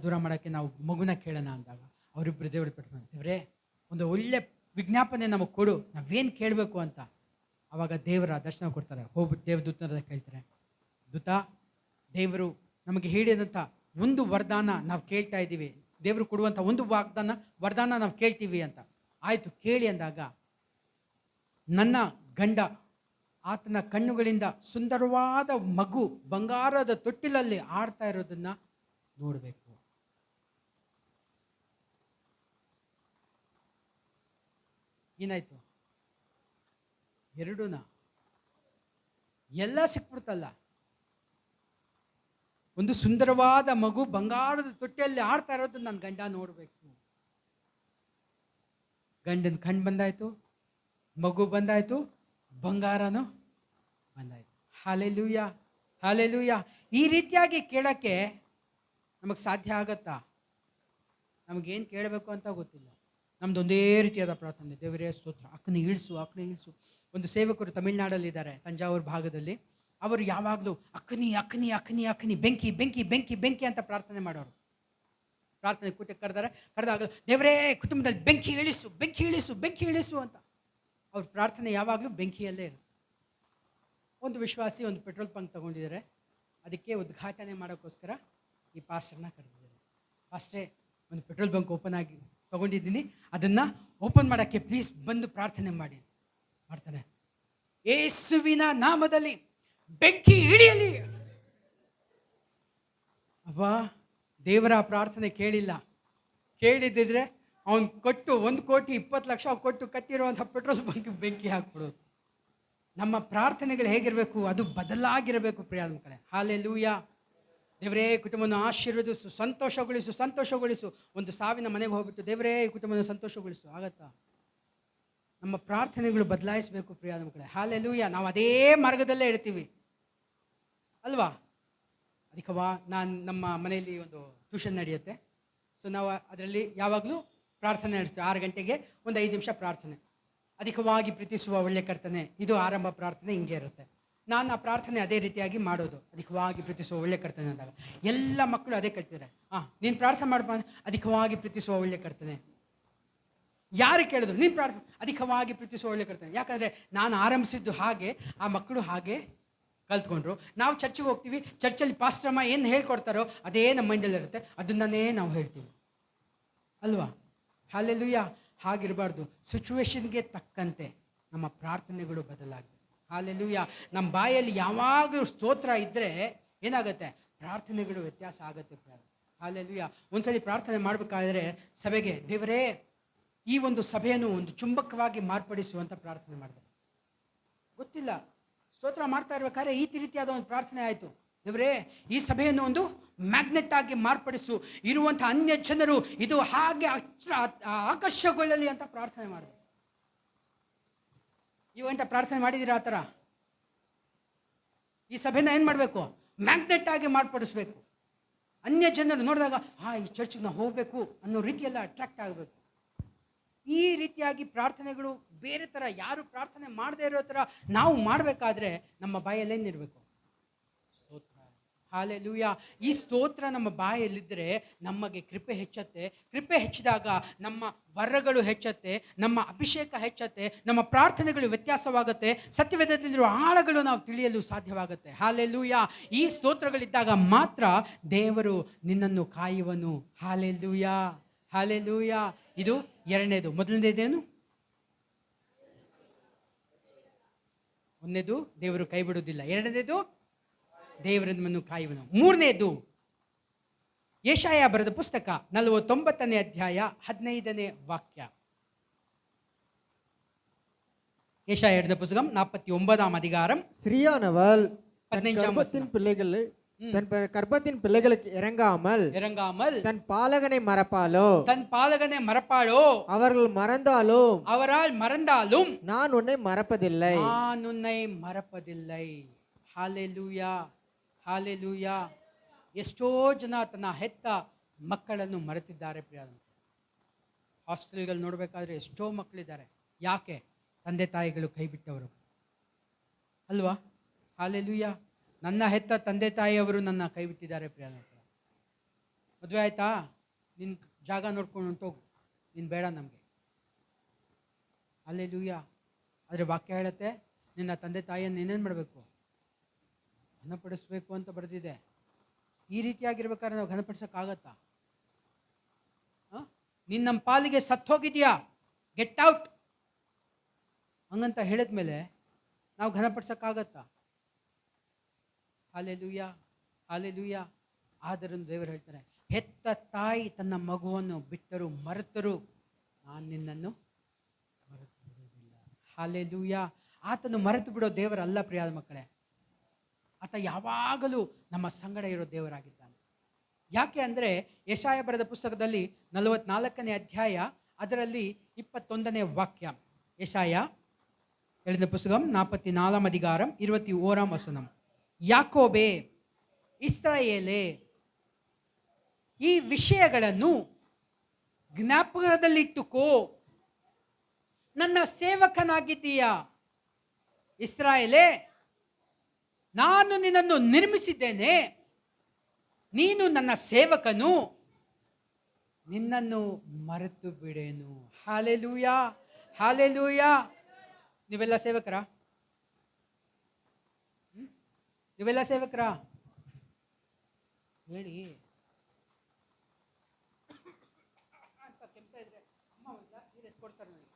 Speaker 1: ದೂರ ಮಾಡೋಕ್ಕೆ ನಾವು ಮಗುನ ಕೇಳೋಣ ಅಂದಾಗ ಅವರಿಬ್ಬರು ದೇವ್ರ ಪಟ್ಟು, ದೇವರೇ ಒಂದು ಒಳ್ಳೆ ವಿಜ್ಞಾಪನೆ ನಮಗೆ ಕೊಡು, ನಾವೇನು ಕೇಳಬೇಕು ಅಂತ. ಆವಾಗ ದೇವರ ದರ್ಶನ ಕೊಡ್ತಾರೆ. ಹೋಗ್ಬಿಟ್ಟು ದೇವದೂತನ ಕೇಳ್ತಾರೆ, ದೂತ, ದೇವರು ನಮಗೆ ಹೇಳಿದಂಥ ಒಂದು ವರದಾನ ನಾವು ಕೇಳ್ತಾ ಇದ್ದೀವಿ, ದೇವರು ಕೊಡುವಂಥ ಒಂದು ವರದಾನ ನಾವು ಕೇಳ್ತೀವಿ ಅಂತ. ಆಯಿತು ಕೇಳಿ ಅಂದಾಗ, ನನ್ನ ಗಂಡ ಆತನ ಕಣ್ಣುಗಳಿಂದ ಸುಂದರವಾದ ಮಗು ಬಂಗಾರದ ತೊಟ್ಟಿಲಲ್ಲಿ ಆಡ್ತಾ ಇರೋದನ್ನ ನೋಡಬೇಕು. ಏನಾಯ್ತು? ಎರಡೂನ ಎಲ್ಲ ಸಿಕ್ಬಿಡ್ತಲ್ಲ. ಒಂದು ಸುಂದರವಾದ ಮಗು ಬಂಗಾರದ ತೊಟ್ಟಿಯಲ್ಲಿ ಆಡ್ತಾ ಇರೋದು ನನ್ನ ಗಂಡ ನೋಡಬೇಕು. ಗಂಡನ ಕಣ್ಣು ಬಂದಾಯ್ತು, ಮಗು ಬಂದಾಯ್ತು, ಬಂಗಾರನೂ ಬಂದಾಯ್ತು. Hallelujah, hallelujah. ಈ ರೀತಿಯಾಗಿ ಕೇಳೋಕ್ಕೆ ನಮಗೆ ಸಾಧ್ಯ ಆಗತ್ತಾ? ನಮಗೇನು ಕೇಳಬೇಕು ಅಂತ ಗೊತ್ತಿಲ್ಲ. ನಮ್ದು ಒಂದೇ ರೀತಿಯಾದ ಪ್ರಾರ್ಥನೆ, ದೇವರೇ ಸ್ತೋತ್ರ, ಅಕ್ಕನ ಇಳಿಸು. ಒಂದು ಸೇವಕರು ತಮಿಳ್ನಾಡಲ್ಲಿದ್ದಾರೆ, ತಂಜಾವೂರು ಭಾಗದಲ್ಲಿ. ಅವರು ಯಾವಾಗಲೂ ಅಕ್ಕನಿ ಅಕ್ಕನಿ ಅಕ್ಕನಿ ಅಕ್ಕನಿ ಬೆಂಕಿ ಬೆಂಕಿ ಬೆಂಕಿ ಬೆಂಕಿ ಅಂತ ಪ್ರಾರ್ಥನೆ ಮಾಡೋರು. ಪ್ರಾರ್ಥನೆ ಕೂಟಕ್ಕೆ ಕರೆದಾಗ, ದೇವರೇ ಕುಟುಂಬದಲ್ಲಿ ಬೆಂಕಿ ಇಳಿಸು ಬೆಂಕಿ ಇಳಿಸು ಬೆಂಕಿ ಇಳಿಸು ಅಂತ ಅವ್ರ ಪ್ರಾರ್ಥನೆ ಯಾವಾಗಲೂ ಬೆಂಕಿಯಲ್ಲೇ ಇರುತ್ತೆ. ಒಂದು ವಿಶ್ವಾಸಿ ಒಂದು ಪೆಟ್ರೋಲ್ ಬಂಕ್ ತಗೊಂಡಿದ್ದಾರೆ, ಅದಕ್ಕೆ ಉದ್ಘಾಟನೆ ಮಾಡೋಕ್ಕೋಸ್ಕರ ಈ ಪಾಸ್ಟರ್ನ ಕರೆದಿದ್ದಾರೆ. ಪಾಸ್ಟ್ರೇ, ಒಂದು ಪೆಟ್ರೋಲ್ ಬಂಕ್ ತಗೊಂಡಿದ್ದೀನಿ, ಅದನ್ನು ಓಪನ್ ಮಾಡೋಕ್ಕೆ ಪ್ಲೀಸ್ ಬಂದು ಪ್ರಾರ್ಥನೆ ಮಾಡ್ತಾನೆ. ಯೇಸುವಿನ ನಾಮದಲ್ಲಿ ಬೆಂಕಿ ಇಳಿಯಲಿ. ಅಬ್ಬಾ, ದೇವರ ಪ್ರಾರ್ಥನೆ ಕೇಳಿಲ್ಲ. ಕೇಳಿದ್ದಿದ್ರೆ ಅವನು ಕೊಟ್ಟು 1,20,00,000 ಕೊಟ್ಟು ಕಟ್ಟಿರುವಂಥ ಪೆಟ್ರೋಲ್ ಬಂಕ್ ಬೆಂಕಿ ಹಾಕ್ಬಿಡೋದು. ನಮ್ಮ ಪ್ರಾರ್ಥನೆಗಳು ಹೇಗಿರಬೇಕು? ಅದು ಬದಲಾಗಿರಬೇಕು ಪ್ರಿಯ ಮಕ್ಕಳೇ. ಹಾಲೆಲೂಯಾ. ದೇವರೇ ಕುಟುಂಬವನ್ನು ಆಶೀರ್ವದಿಸು, ಸಂತೋಷಗೊಳಿಸು. ಒಂದು ಸಾವಿನ ಮನೆಗೆ ಹೋಗ್ಬಿಟ್ಟು ದೇವರೇ ಈ ಕುಟುಂಬವನ್ನು ಸಂತೋಷಗೊಳಿಸು ಆಗತ್ತಾ? ನಮ್ಮ ಪ್ರಾರ್ಥನೆಗಳು ಬದಲಾಯಿಸಬೇಕು ಪ್ರಿಯಾದ ಮಕ್ಕಳೇ. ಹಾಲೆಲೂಯ. ನಾವು ಅದೇ ಮಾರ್ಗದಲ್ಲೇ ಇರ್ತೀವಿ ಅಲ್ವಾ? ಅದಕ್ಕವಾ ನಮ್ಮ ಮನೆಯಲ್ಲಿ ಒಂದು ಟ್ಯೂಷನ್ ನಡೆಯುತ್ತೆ. ಸೊ ನಾವು ಅದರಲ್ಲಿ ಯಾವಾಗಲೂ ಪ್ರಾರ್ಥನೆ ನಡೆಸ್ತೀವಿ. 6 ಗಂಟೆಗೆ ಒಂದು 5 ನಿಮಿಷ ಪ್ರಾರ್ಥನೆ. ಅಧಿಕವಾಗಿ ಪ್ರೀತಿಸುವ ಒಳ್ಳೆ ಕರ್ತನೆ, ಇದು ಆರಂಭ ಪ್ರಾರ್ಥನೆ. ಹಿಂಗೆ ಇರುತ್ತೆ. ನಾನು ಆ ಪ್ರಾರ್ಥನೆ ಅದೇ ರೀತಿಯಾಗಿ ಮಾಡೋದು. ಅಧಿಕವಾಗಿ ಪ್ರೀತಿಸುವ ಒಳ್ಳೆ ಕರ್ತನೆ ಅಂದಾಗ ಎಲ್ಲ ಮಕ್ಕಳು ಅದೇ ಕಲ್ತಿದ್ದಾರೆ. ನೀನು ಪ್ರಾರ್ಥನೆ ಮಾಡ್ಬಾ, ಅಧಿಕವಾಗಿ ಪ್ರೀತಿಸುವ ಒಳ್ಳೆ ಕರ್ತನೆ. ಯಾರು ಕೇಳಿದ್ರು ನೀನು ಪ್ರಾರ್ಥನೆ ಅಧಿಕವಾಗಿ ಪ್ರೀತಿಸುವ ಒಳ್ಳೆ ಕರ್ತನೆ. ಯಾಕಂದರೆ ನಾನು ಆರಂಭಿಸಿದ್ದು ಹಾಗೆ, ಆ ಮಕ್ಕಳು ಹಾಗೆ ಕಲ್ತ್ಕೊಂಡ್ರು. ನಾವು ಚರ್ಚಿಗೆ ಹೋಗ್ತೀವಿ, ಚರ್ಚಲ್ಲಿ ಪಾಸ್ಟರ್ಮ್ಮ ಏನು ಹೇಳ್ಕೊಡ್ತಾರೋ ಅದೇ ನಮ್ಮ ಮೈಂಡಲ್ಲಿರುತ್ತೆ, ಅದನ್ನೇ ನಾವು ಹೇಳ್ತೀವಿ ಅಲ್ವಾ? ಹಾಲೆಲೂಯ. ಹಾಗಿರಬಾರ್ದು. ಸಿಚುವೇಶನ್ಗೆ ತಕ್ಕಂತೆ ನಮ್ಮ ಪ್ರಾರ್ಥನೆಗಳು ಬದಲಾಗಿದೆ. ಹಾಲೆಲೂಯ. ನಮ್ಮ ಬಾಯಲ್ಲಿ ಯಾವಾಗಲೂ ಸ್ತೋತ್ರ ಇದ್ದರೆ ಏನಾಗುತ್ತೆ? ಪ್ರಾರ್ಥನೆಗಳು ವ್ಯತ್ಯಾಸ ಆಗುತ್ತೆ. ಹಾಲೆಲೂಯ. ಒಂದ್ಸಲಿ ಪ್ರಾರ್ಥನೆ ಮಾಡಬೇಕಾದ್ರೆ ಸಭೆಗೆ, ದೇವರೇ ಈ ಒಂದು ಸಭೆಯನ್ನು ಒಂದು ಚುಂಬಕವಾಗಿ ಮಾರ್ಪಡಿಸುವಂತ ಪ್ರಾರ್ಥನೆ ಮಾಡಿದೆ. ಗೊತ್ತಿಲ್ಲ, ಸ್ತೋತ್ರ ಮಾಡ್ತಾ ಇರ್ಬೇಕಾದ್ರೆ ಈ ರೀತಿಯಾದ ಒಂದು ಪ್ರಾರ್ಥನೆ ಆಯಿತು. ದೇವರೇ ಈ ಸಭೆಯನ್ನು ಒಂದು ಮ್ಯಾಗ್ನೆಟ್ ಆಗಿ ಮಾರ್ಪಡಿಸು, ಇರುವಂಥ ಅನ್ಯ ಜನರು ಇದು ಹಾಗೆ ಆಕರ್ಷಗೊಳ್ಳಲಿ ಅಂತ ಪ್ರಾರ್ಥನೆ ಮಾಡಿದೆ. ಇವಂತ ಪ್ರಾರ್ಥನೆ ಮಾಡಿದ್ದೀರಾ? ಆ ಥರ ಈ ಸಭೆನ ಏನು ಮಾಡಬೇಕು? ಮ್ಯಾಗ್ನೆಟ್ ಆಗಿ ಮಾರ್ಪಡಿಸ್ಬೇಕು. ಅನ್ಯ ಜನರು ನೋಡಿದಾಗ ಈ ಚರ್ಚ್ಗೆ ನಾವು ಹೋಗಬೇಕು ಅನ್ನೋ ರೀತಿಯೆಲ್ಲ ಅಟ್ರಾಕ್ಟ್ ಆಗಬೇಕು. ಈ ರೀತಿಯಾಗಿ ಪ್ರಾರ್ಥನೆಗಳು ಬೇರೆ ಥರ, ಯಾರು ಪ್ರಾರ್ಥನೆ ಮಾಡದೇ ಇರೋ ಥರ ನಾವು ಮಾಡಬೇಕಾದ್ರೆ ನಮ್ಮ ಬಾಯಲ್ಲೇನಿರಬೇಕು? ಸ್ತೋತ್ರ. ಹಾಲೆಲೂಯ. ಈ ಸ್ತೋತ್ರ ನಮ್ಮ ಬಾಯಲ್ಲಿದ್ದರೆ ನಮಗೆ ಕೃಪೆ ಹೆಚ್ಚತ್ತೆ. ಕೃಪೆ ಹೆಚ್ಚಿದಾಗ ನಮ್ಮ ವರಗಳು ಹೆಚ್ಚತ್ತೆ, ನಮ್ಮ ಅಭಿಷೇಕ ಹೆಚ್ಚತ್ತೆ, ನಮ್ಮ ಪ್ರಾರ್ಥನೆಗಳು ವ್ಯತ್ಯಾಸವಾಗುತ್ತೆ, ಸತ್ಯವೇದದಲ್ಲಿರುವ ಆಳಗಳು ನಾವು ತಿಳಿಯಲು ಸಾಧ್ಯವಾಗುತ್ತೆ. ಹಾಲೆಲೂಯ. ಈ ಸ್ತೋತ್ರಗಳಿದ್ದಾಗ ಮಾತ್ರ ದೇವರು ನಿನ್ನನ್ನು ಕಾಯುವನು. ಹಾಲೆಲೂಯ. ಹಾಲೆಲೂಯ. ಇದು ಎರಡನೇದು. ಮೊದಲನೇದೇನು? ಒಂದನೇದು ದೇವರು ಕೈ ಬಿಡುವುದಿಲ್ಲ. ಎರಡನೇದು ದೇವರು ನಮ್ಮನ್ನು ಕಾಯುವನು. ಮೂರನೇದು ಯೆಶಾಯ ಬರೆದ ಪುಸ್ತಕ 49ನೇ ಅಧ್ಯಾಯ 15ನೇ ವಾಕ್ಯ. ಯೆಶಾಯ எழுதின புத்தகம் 49ஆம் அதிகாரம்.
Speaker 2: ஸ்திரீயானவள் தன் கர்ப்பத்தின் பிள்ளைகளுக்கு இறங்காமல் தன் பாலகனை மறப்பாளோ அவரால் மறந்தாலும் நான் உன்னை மறப்பதில்லை.
Speaker 1: ಹಾಲೆಲೂಯಾ. ಹಾಲೆಲೂಯಾ. ಎಷ್ಟೋ ಜನ ತನ್ನ ಹೆತ್ತ ಮಕ್ಕಳನ್ನು ಮರೆತಿದ್ದಾರೆ. ಪ್ರಿಯ ಹಾಸ್ಟೆಲ್ಗಳು ನೋಡಬೇಕಾದ್ರೆ ಎಷ್ಟೋ ಮಕ್ಕಳಿದ್ದಾರೆ. ಯಾಕೆ? ತಂದೆ ತಾಯಿಗಳು ಕೈ ಬಿಟ್ಟವರು ಅಲ್ವಾ? ಹಾಲೆಲೂಯಾ. ನನ್ನ ಹೆತ್ತ ತಂದೆ ತಾಯಿಯವರು ನನ್ನ ಕೈ ಬಿಟ್ಟಿದ್ದಾರೆ. ಪ್ರಿಯ ಮದುವೆ ಆಯ್ತಾ? ನಿನ್ನ ಜಾಗ ನೋಡ್ಕೊಂಡು ಹೊಂಟೋಗು, ನೀನು ಬೇಡ ನಮಗೆ. ಹಾಲೆಲೂಯಾ. ಆದರೆ ವಾಕ್ಯ ಹೇಳುತ್ತೆ, ನಿನ್ನ ತಂದೆ ತಾಯಿಯನ್ನು ಏನೇನು ಮಾಡಬೇಕು? ಘನಪಡಿಸ್ಬೇಕು ಅಂತ ಬರೆದಿದೆ. ಈ ರೀತಿಯಾಗಿರ್ಬೇಕಾದ್ರೆ ನಾವು ಘನಪಡಿಸೋಕ್ಕಾಗತ್ತಾ? ನೀನು ನಮ್ಮ ಪಾಲಿಗೆ ಸತ್ತೋಗಿದ್ಯಾ, ಗೆಟ್ ಔಟ್ ಹಂಗಂತ ಹೇಳಿದ್ಮೇಲೆ ನಾವು ಘನಪಡಿಸೋಕ್ಕಾಗತ್ತಾ? ಹಾಲೆಲೂಯ. ಹಾಲೆಲೂಯ. ಆದರೂ ದೇವರು ಹೇಳ್ತಾರೆ, ಹೆತ್ತ ತಾಯಿ ತನ್ನ ಮಗುವನ್ನು ಬಿಟ್ಟರು ಮರೆತರು, ನಾನು ನಿನ್ನನ್ನು ಮರೆತು ಬಿಡುವುದಿಲ್ಲ. ಹಾಲೆಲೂಯ. ಆತನು ಮರೆತು ಬಿಡೋ ದೇವರಲ್ಲ ಪ್ರಿಯಾದ ಮಕ್ಕಳೇ. ಆತ ಯಾವಾಗಲೂ ನಮ್ಮ ಸಂಗಡ ಇರೋ ದೇವರಾಗಿದ್ದಾನೆ. ಯಾಕೆ ಅಂದರೆ ಯೆಶಾಯ ಬರೆದ ಪುಸ್ತಕದಲ್ಲಿ 44ನೇ ಅಧ್ಯಾಯ ಅದರಲ್ಲಿ 21ನೇ ವಾಕ್ಯ. ಯೆಶಾಯ எழுதின புத்தகம் 44ஆம் அதிகாரம் 21ஆம் வசனம். ಯಾಕೋಬೇ, ಇಸ್ರಾಯೇಲೇ, ಈ ವಿಷಯಗಳನ್ನು ಜ್ಞಾಪಕದಲ್ಲಿಟ್ಟುಕೋ, ನನ್ನ ಸೇವಕನಾಗಿದ್ದೀಯಾ. ಇಸ್ರಾಯೇಲೇ, ನಾನು ನಿನ್ನನ್ನು ನಿರ್ಮಿಸಿದ್ದೇನೆ, ನೀನು ನನ್ನ ಸೇವಕನು, ನಿನ್ನನ್ನು ಮರೆತು ಬಿಡೆನು. ಹಾಲೆಲೂಯಾ. ಹಾಲೆಲೂಯಾ. ನೀವೆಲ್ಲ ಸೇವಕರಾ? ನೀವೆಲ್ಲ ಸೇವಕರಾ? ಹೇಳಿ. ಕೆಮ್ತ ಇದ್ರೆ ಅಮ್ಮ ಒಂದು ಗ್ಲಾಸ್ ನೀರು ಎತ್ಕೊಡ್ತಾರೆ ನನಗೆ.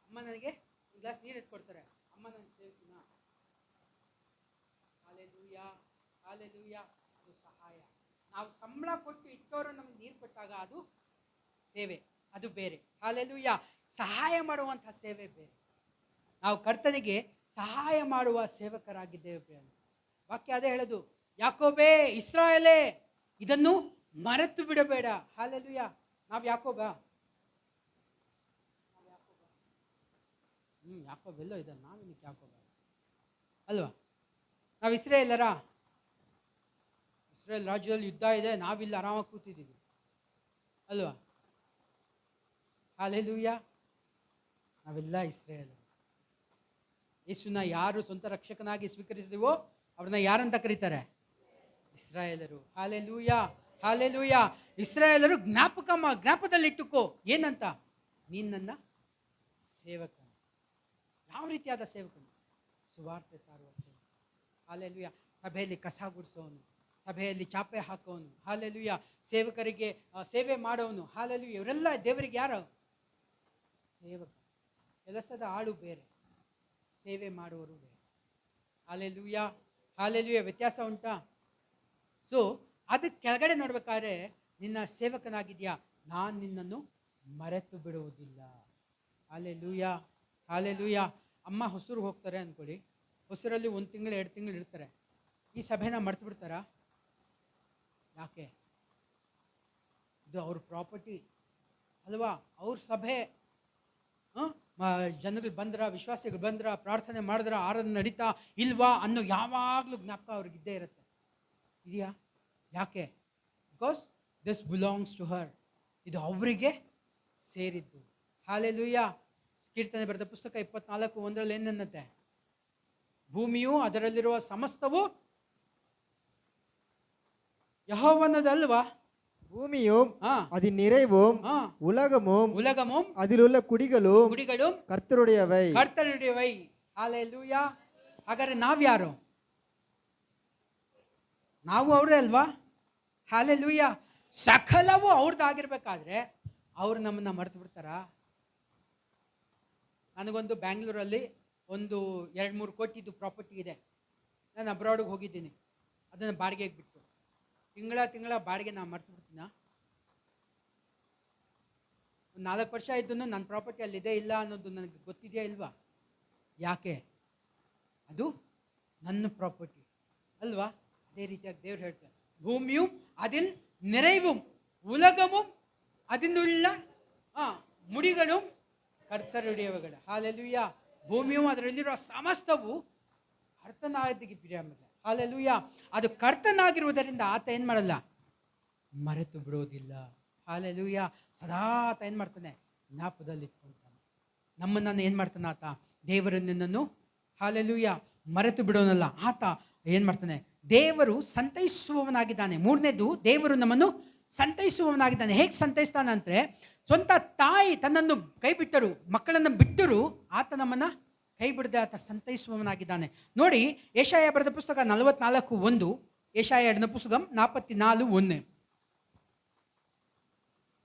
Speaker 1: ಅಮ್ಮ ನನಗೆ ಒಂದು ಗ್ಲಾಸ್ ನೀರು ಎತ್ಕೊಡ್ತಾರೆ. ಅಮ್ಮ ನನ್ನ ಸೇವಕಿನ. ಹಾಲೆಲೂಯಾ. ಹಾಲೆಲೂಯಾ. ಅದು ಸಹಾಯ. ನಾವು ಸಂಬಳ ಕೊಟ್ಟು ಇಟ್ಟವರು ನಮ್ಗೆ ನೀರು ಕೊಟ್ಟಾಗ ಅದು ಸೇವೆ, ಅದು ಬೇರೆ. ಹಾಲೆಲೂಯಾ. ಸಹಾಯ ಮಾಡುವಂಥ ಸೇವೆ ಬೇರೆ. ನಾವು ಕರ್ತನಿಗೆ ಸಹಾಯ ಮಾಡುವ ಸೇವಕರಾಗಿದ್ದೇವೆ ಪ್ರಿಯ. ವಾಕ್ಯ ಅದೇ ಹೇಳೋದು, ಯಾಕೋಬೇ, ಇಸ್ರಾಯೇಲೇ, ಇದನ್ನು ಮರೆತು ಬಿಡಬೇಡ. ಹಾಲೆಲೂಯಾ. ನಾವು ಯಾಕೋಬ? ಯಾಕೋಬ್ ಎಲ್ಲೋ ಇದ್ದಾನೆ, ನಾವೇನಕ್ಕೆ ಯಾಕೋಬ ಅಲ್ವಾ? ನಾವು ಇಸ್ರೇಲ್ ರಾಜ್ಯದಲ್ಲಿ ಯುದ್ಧ ಇದೆ, ನಾವಿಲ್ಲಿ ಆರಾಮಾಗಿ ಕೂತಿದ್ದೀವಿ ಅಲ್ವಾ? ಹಲ್ಲೆಲೂಯ. ನಾವೆಲ್ಲ ಇಸ್ರೇಲ್. ಯೇಸುನ ಯಾರು ಸ್ವಂತ ರಕ್ಷಕನಾಗಿ ಸ್ವೀಕರಿಸಿದೀವೋ ಅವ್ರನ್ನ ಯಾರಂತ ಕರೀತಾರೆ? ಇಸ್ರಾಯೇಲರು. Hallelujah, hallelujah. ಇಸ್ರಾಯೇಲರು ಜ್ಞಾಪಕದಲ್ಲಿ ಇಟ್ಟುಕೋ. ಏನಂತ? ನೀನು ನನ್ನ ಸೇವಕ. ಯಾವ ರೀತಿಯಾದ ಸೇವಕನು? ಸುವಾರ್ತೆ ಸಾರುವ ಸೇವಕ. ಹಲ್ಲೆಲೂಯ. ಸಭೆಯಲ್ಲಿ ಕಸ ಗುಡಿಸೋನು, ಸಭೆಯಲ್ಲಿ ಚಾಪೆ ಹಾಕೋನು. ಹಲ್ಲೆಲೂಯ. ಸೇವಕರಿಗೆ ಸೇವೆ ಮಾಡೋನು. ಹಲ್ಲೆಲೂಯ. ಇವರೆಲ್ಲ ದೇವರಿಗೆ ಯಾರು? ಸೇವಕ. ಕೆಲಸದ ಆಳು ಬೇರೆ, ಸೇವೆ ಮಾಡುವವರು ಬೇರೆ. Hallelujah, hallelujah. ವ್ಯತ್ಯಾಸ ಉಂಟಾ? ಸೊ ಅದಕ್ಕೆ ಕೆಳಗಡೆ ನೋಡ್ಬೇಕಾದ್ರೆ, ನಿನ್ನ ಸೇವಕನಾಗಿದ್ಯಾ, ನಾನು ನಿನ್ನನ್ನು ಮರೆತು ಬಿಡುವುದಿಲ್ಲ. Hallelujah, hallelujah. ಅಮ್ಮ ಹೊಸೂರು ಹೋಗ್ತಾರೆ ಅಂದ್ಕೊಳ್ಳಿ, ಹೊಸೂರಲ್ಲಿ 1 ತಿಂಗಳು 2 ತಿಂಗಳು ಇರ್ತಾರೆ. ಈ ಸಭೆನ ಮರ್ತು ಬಿಡ್ತಾರಾ? ಯಾಕೆ? ಇದು ಅವ್ರ ಪ್ರಾಪರ್ಟಿ ಅಲ್ವಾ? ಅವ್ರ ಸಭೆ. ಜನಗಳು ಬಂದ್ರ, ವಿಶ್ವಾಸಿಗಳು ಬಂದ್ರ, ಪ್ರಾರ್ಥನೆ ಮಾಡಿದ್ರ, ಆರಾಧನೆ ನಡೀತಾ ಇಲ್ವಾ ಅನ್ನೋ ಯಾವಾಗಲೂ ಜ್ಞಾಪಕ ಅವ್ರಿಗಿದ್ದೇ ಇರುತ್ತೆ. ಇದೆಯಾ? ಯಾಕೆ? Because this belongs to her. ಇದು ಅವರಿಗೆ ಸೇರಿದ್ದು. ಹಲ್ಲೆಲೂಯ. ಕೀರ್ತನೆ ಬರೆದ ಪುಸ್ತಕ 24:1 ಏನನ್ನತ್ತೆ? ಭೂಮಿಯು ಅದರಲ್ಲಿರುವ ಸಮಸ್ತವು யெகோவானதல்வா.
Speaker 2: பூமியும் அதன் நிறைவும் உலகமும் அதிலுள்ள குடிகளும் கர்த்தருடையவை.
Speaker 1: ஹல்லேலூயா. ಹಾಗಾದ್ರೆ ನಾವ್ಯಾರು? ನಾವು ಅವರೇ ಅಲ್ವಾ? ಹಲ್ಲೇಲೂಯ. ಸಕಲವು ಅವ್ರದ್ದಾಗಿರ್ಬೇಕಾದ್ರೆ ಅವ್ರು ನಮ್ಮನ್ನ ಮರೆತು ಬಿಡ್ತಾರಾ? ನನಗೊಂದು ಬ್ಯಾಂಗ್ಳೂರಲ್ಲಿ ಒಂದು 2-3 ಕೋಟಿದು ಪ್ರಾಪರ್ಟಿ ಇದೆ. ನಾನು ಅಬ್ರಾಡ್ಗೆ ಹೋಗಿದ್ದೀನಿ, ಅದನ್ನು ಬಾಡಿಗೆಗೆ ಬಿಟ್ಟು ತಿಂಗಳ ಬಾಡಿಗೆ ನಾನು ಮರ್ತು ಬಿಡ್ತೀನ? ಒಂದು 4 ವರ್ಷ ಇದ್ದು ನನ್ನ ಪ್ರಾಪರ್ಟಿ ಅಲ್ಲಿದೆ ಇಲ್ಲ ಅನ್ನೋದು ನನಗೆ ಗೊತ್ತಿದೆಯಾ ಇಲ್ವಾ? ಯಾಕೆ? ಅದು ನನ್ನ ಪ್ರಾಪರ್ಟಿ ಅಲ್ವಾ? ಅದೇ ರೀತಿಯಾಗಿ ದೇವ್ರು ಹೇಳ್ತಾರೆ, ಭೂಮಿಯು ಅದಿಲ್ நிறைவும் உலகமும் அதிலுள்ள ಮುಡಿಗಳು ಕರ್ತರುடையவைகள். ಹಲ್ಲೆಲೂಯ. ಭೂಮಿಯು ಅದರಲ್ಲಿರುವ ಸಮಸ್ತವು ಕರ್ತನಾಗಿದ್ದ. ಹಲ್ಲೆಲೂಯ. ಅದು ಕರ್ತನಾಗಿರುವುದರಿಂದ ಆತ ಏನು ಮಾಡಲ್ಲ? ಮರೆತು ಬಿಡೋದಿಲ್ಲ. ಹಲ್ಲೆಲೂಯ. ಸದಾ ಆತ ಏನು ಮಾಡ್ತಾನೆ? ಜ್ಞಾಪಕದಲ್ಲಿ ಇಟ್ಕೊಳ್ತಾನೆ. ನಮ್ಮನ್ನು ಏನು ಮಾಡ್ತಾನೆ ಆತ? ದೇವರನ್ನು ಹಲ್ಲೆಲೂಯ ಮರೆತು ಬಿಡೋನಲ್ಲ. ಆತ ಏನು ಮಾಡ್ತಾನೆ? ದೇವರು ಸಂತೈಸುವವನಾಗಿದ್ದಾನೆ. 3ನೇದು, ದೇವರು ನಮ್ಮನ್ನು ಸಂತೈಸುವವನಾಗಿದ್ದಾನೆ. ಹೇಗೆ ಸಂತೈಸ್ತಾನೆ ಅಂದರೆ, ಸ್ವಂತ ತಾಯಿ ತನ್ನನ್ನು ಕೈ ಬಿಟ್ಟರು, ಮಕ್ಕಳನ್ನು ಬಿಟ್ಟರು, ಆತ ನಮ್ಮನ್ನು ಕೈ ಬಿಡದೆ ಆತ ಸಂತೈಸುವವನಾಗಿದ್ದಾನೆ. ನೋಡಿ, ಯೆಶಾಯ ಬರೆದ ಪುಸ್ತಕ 44:1, ಯೆಶಾಯ எழுதின புத்தகம் 44:1.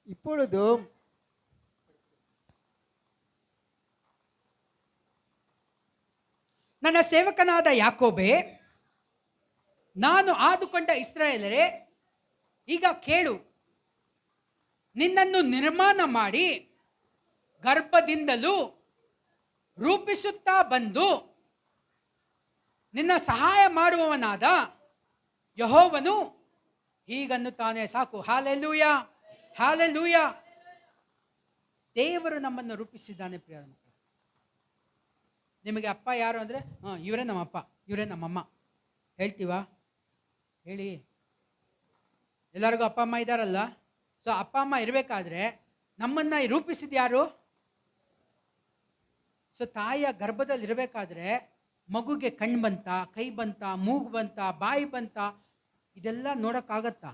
Speaker 2: இப்பொழுதும்
Speaker 1: ನನ್ನ ಸೇವಕನಾದ ಯಾಕೋಬೇ, ನಾನು ಆದುಕೊಂಡ ಇಸ್ರಾಯೇಲರೇ, ಈಗ ಕೇಳು. ನಿನ್ನನ್ನು ನಿರ್ಮಾಣ ಮಾಡಿ ಗರ್ಭದಿಂದಲೂ ರೂಪಿಸುತ್ತಾ ಬಂದು ನಿನ್ನ ಸಹಾಯ ಮಾಡುವವನಾದ ಯೆಹೋವನು ಹೀಗನ್ನುತ್ತಾನೆ. ಸಾಕು. Hallelujah, hallelujah. ದೇವರು ನಮ್ಮನ್ನು ರೂಪಿಸಿದ್ದಾನೆ. ಪ್ರಿಯ ಮಕ್ಕಳೇ, ನಿಮಗೆ ಅಪ್ಪ ಯಾರು ಅಂದರೆ, ಇವರೇ ನಮ್ಮ ಅಪ್ಪ, ಇವರೇ ನಮ್ಮಮ್ಮ ಹೇಳ್ತೀವಾ? ಹೇಳಿ. ಎಲ್ಲರಿಗೂ ಅಪ್ಪ ಅಮ್ಮ ಇದ್ದಾರಲ್ಲ. ಸೊ ಅಪ್ಪ ಅಮ್ಮ ಇರಬೇಕಾದ್ರೆ ನಮ್ಮನ್ನ ರೂಪಿಸಿದ ಯಾರು? ಸೊ ತಾಯಿಯ ಗರ್ಭದಲ್ಲಿ ಇರಬೇಕಾದ್ರೆ ಮಗುಗೆ ಕಣ್ಣು ಬಂತ, ಕೈ ಬಂತ, ಮೂಗು ಬಂತ, ಬಾಯಿ ಬಂತ, ಇದೆಲ್ಲ ನೋಡೋಕ್ಕಾಗತ್ತಾ?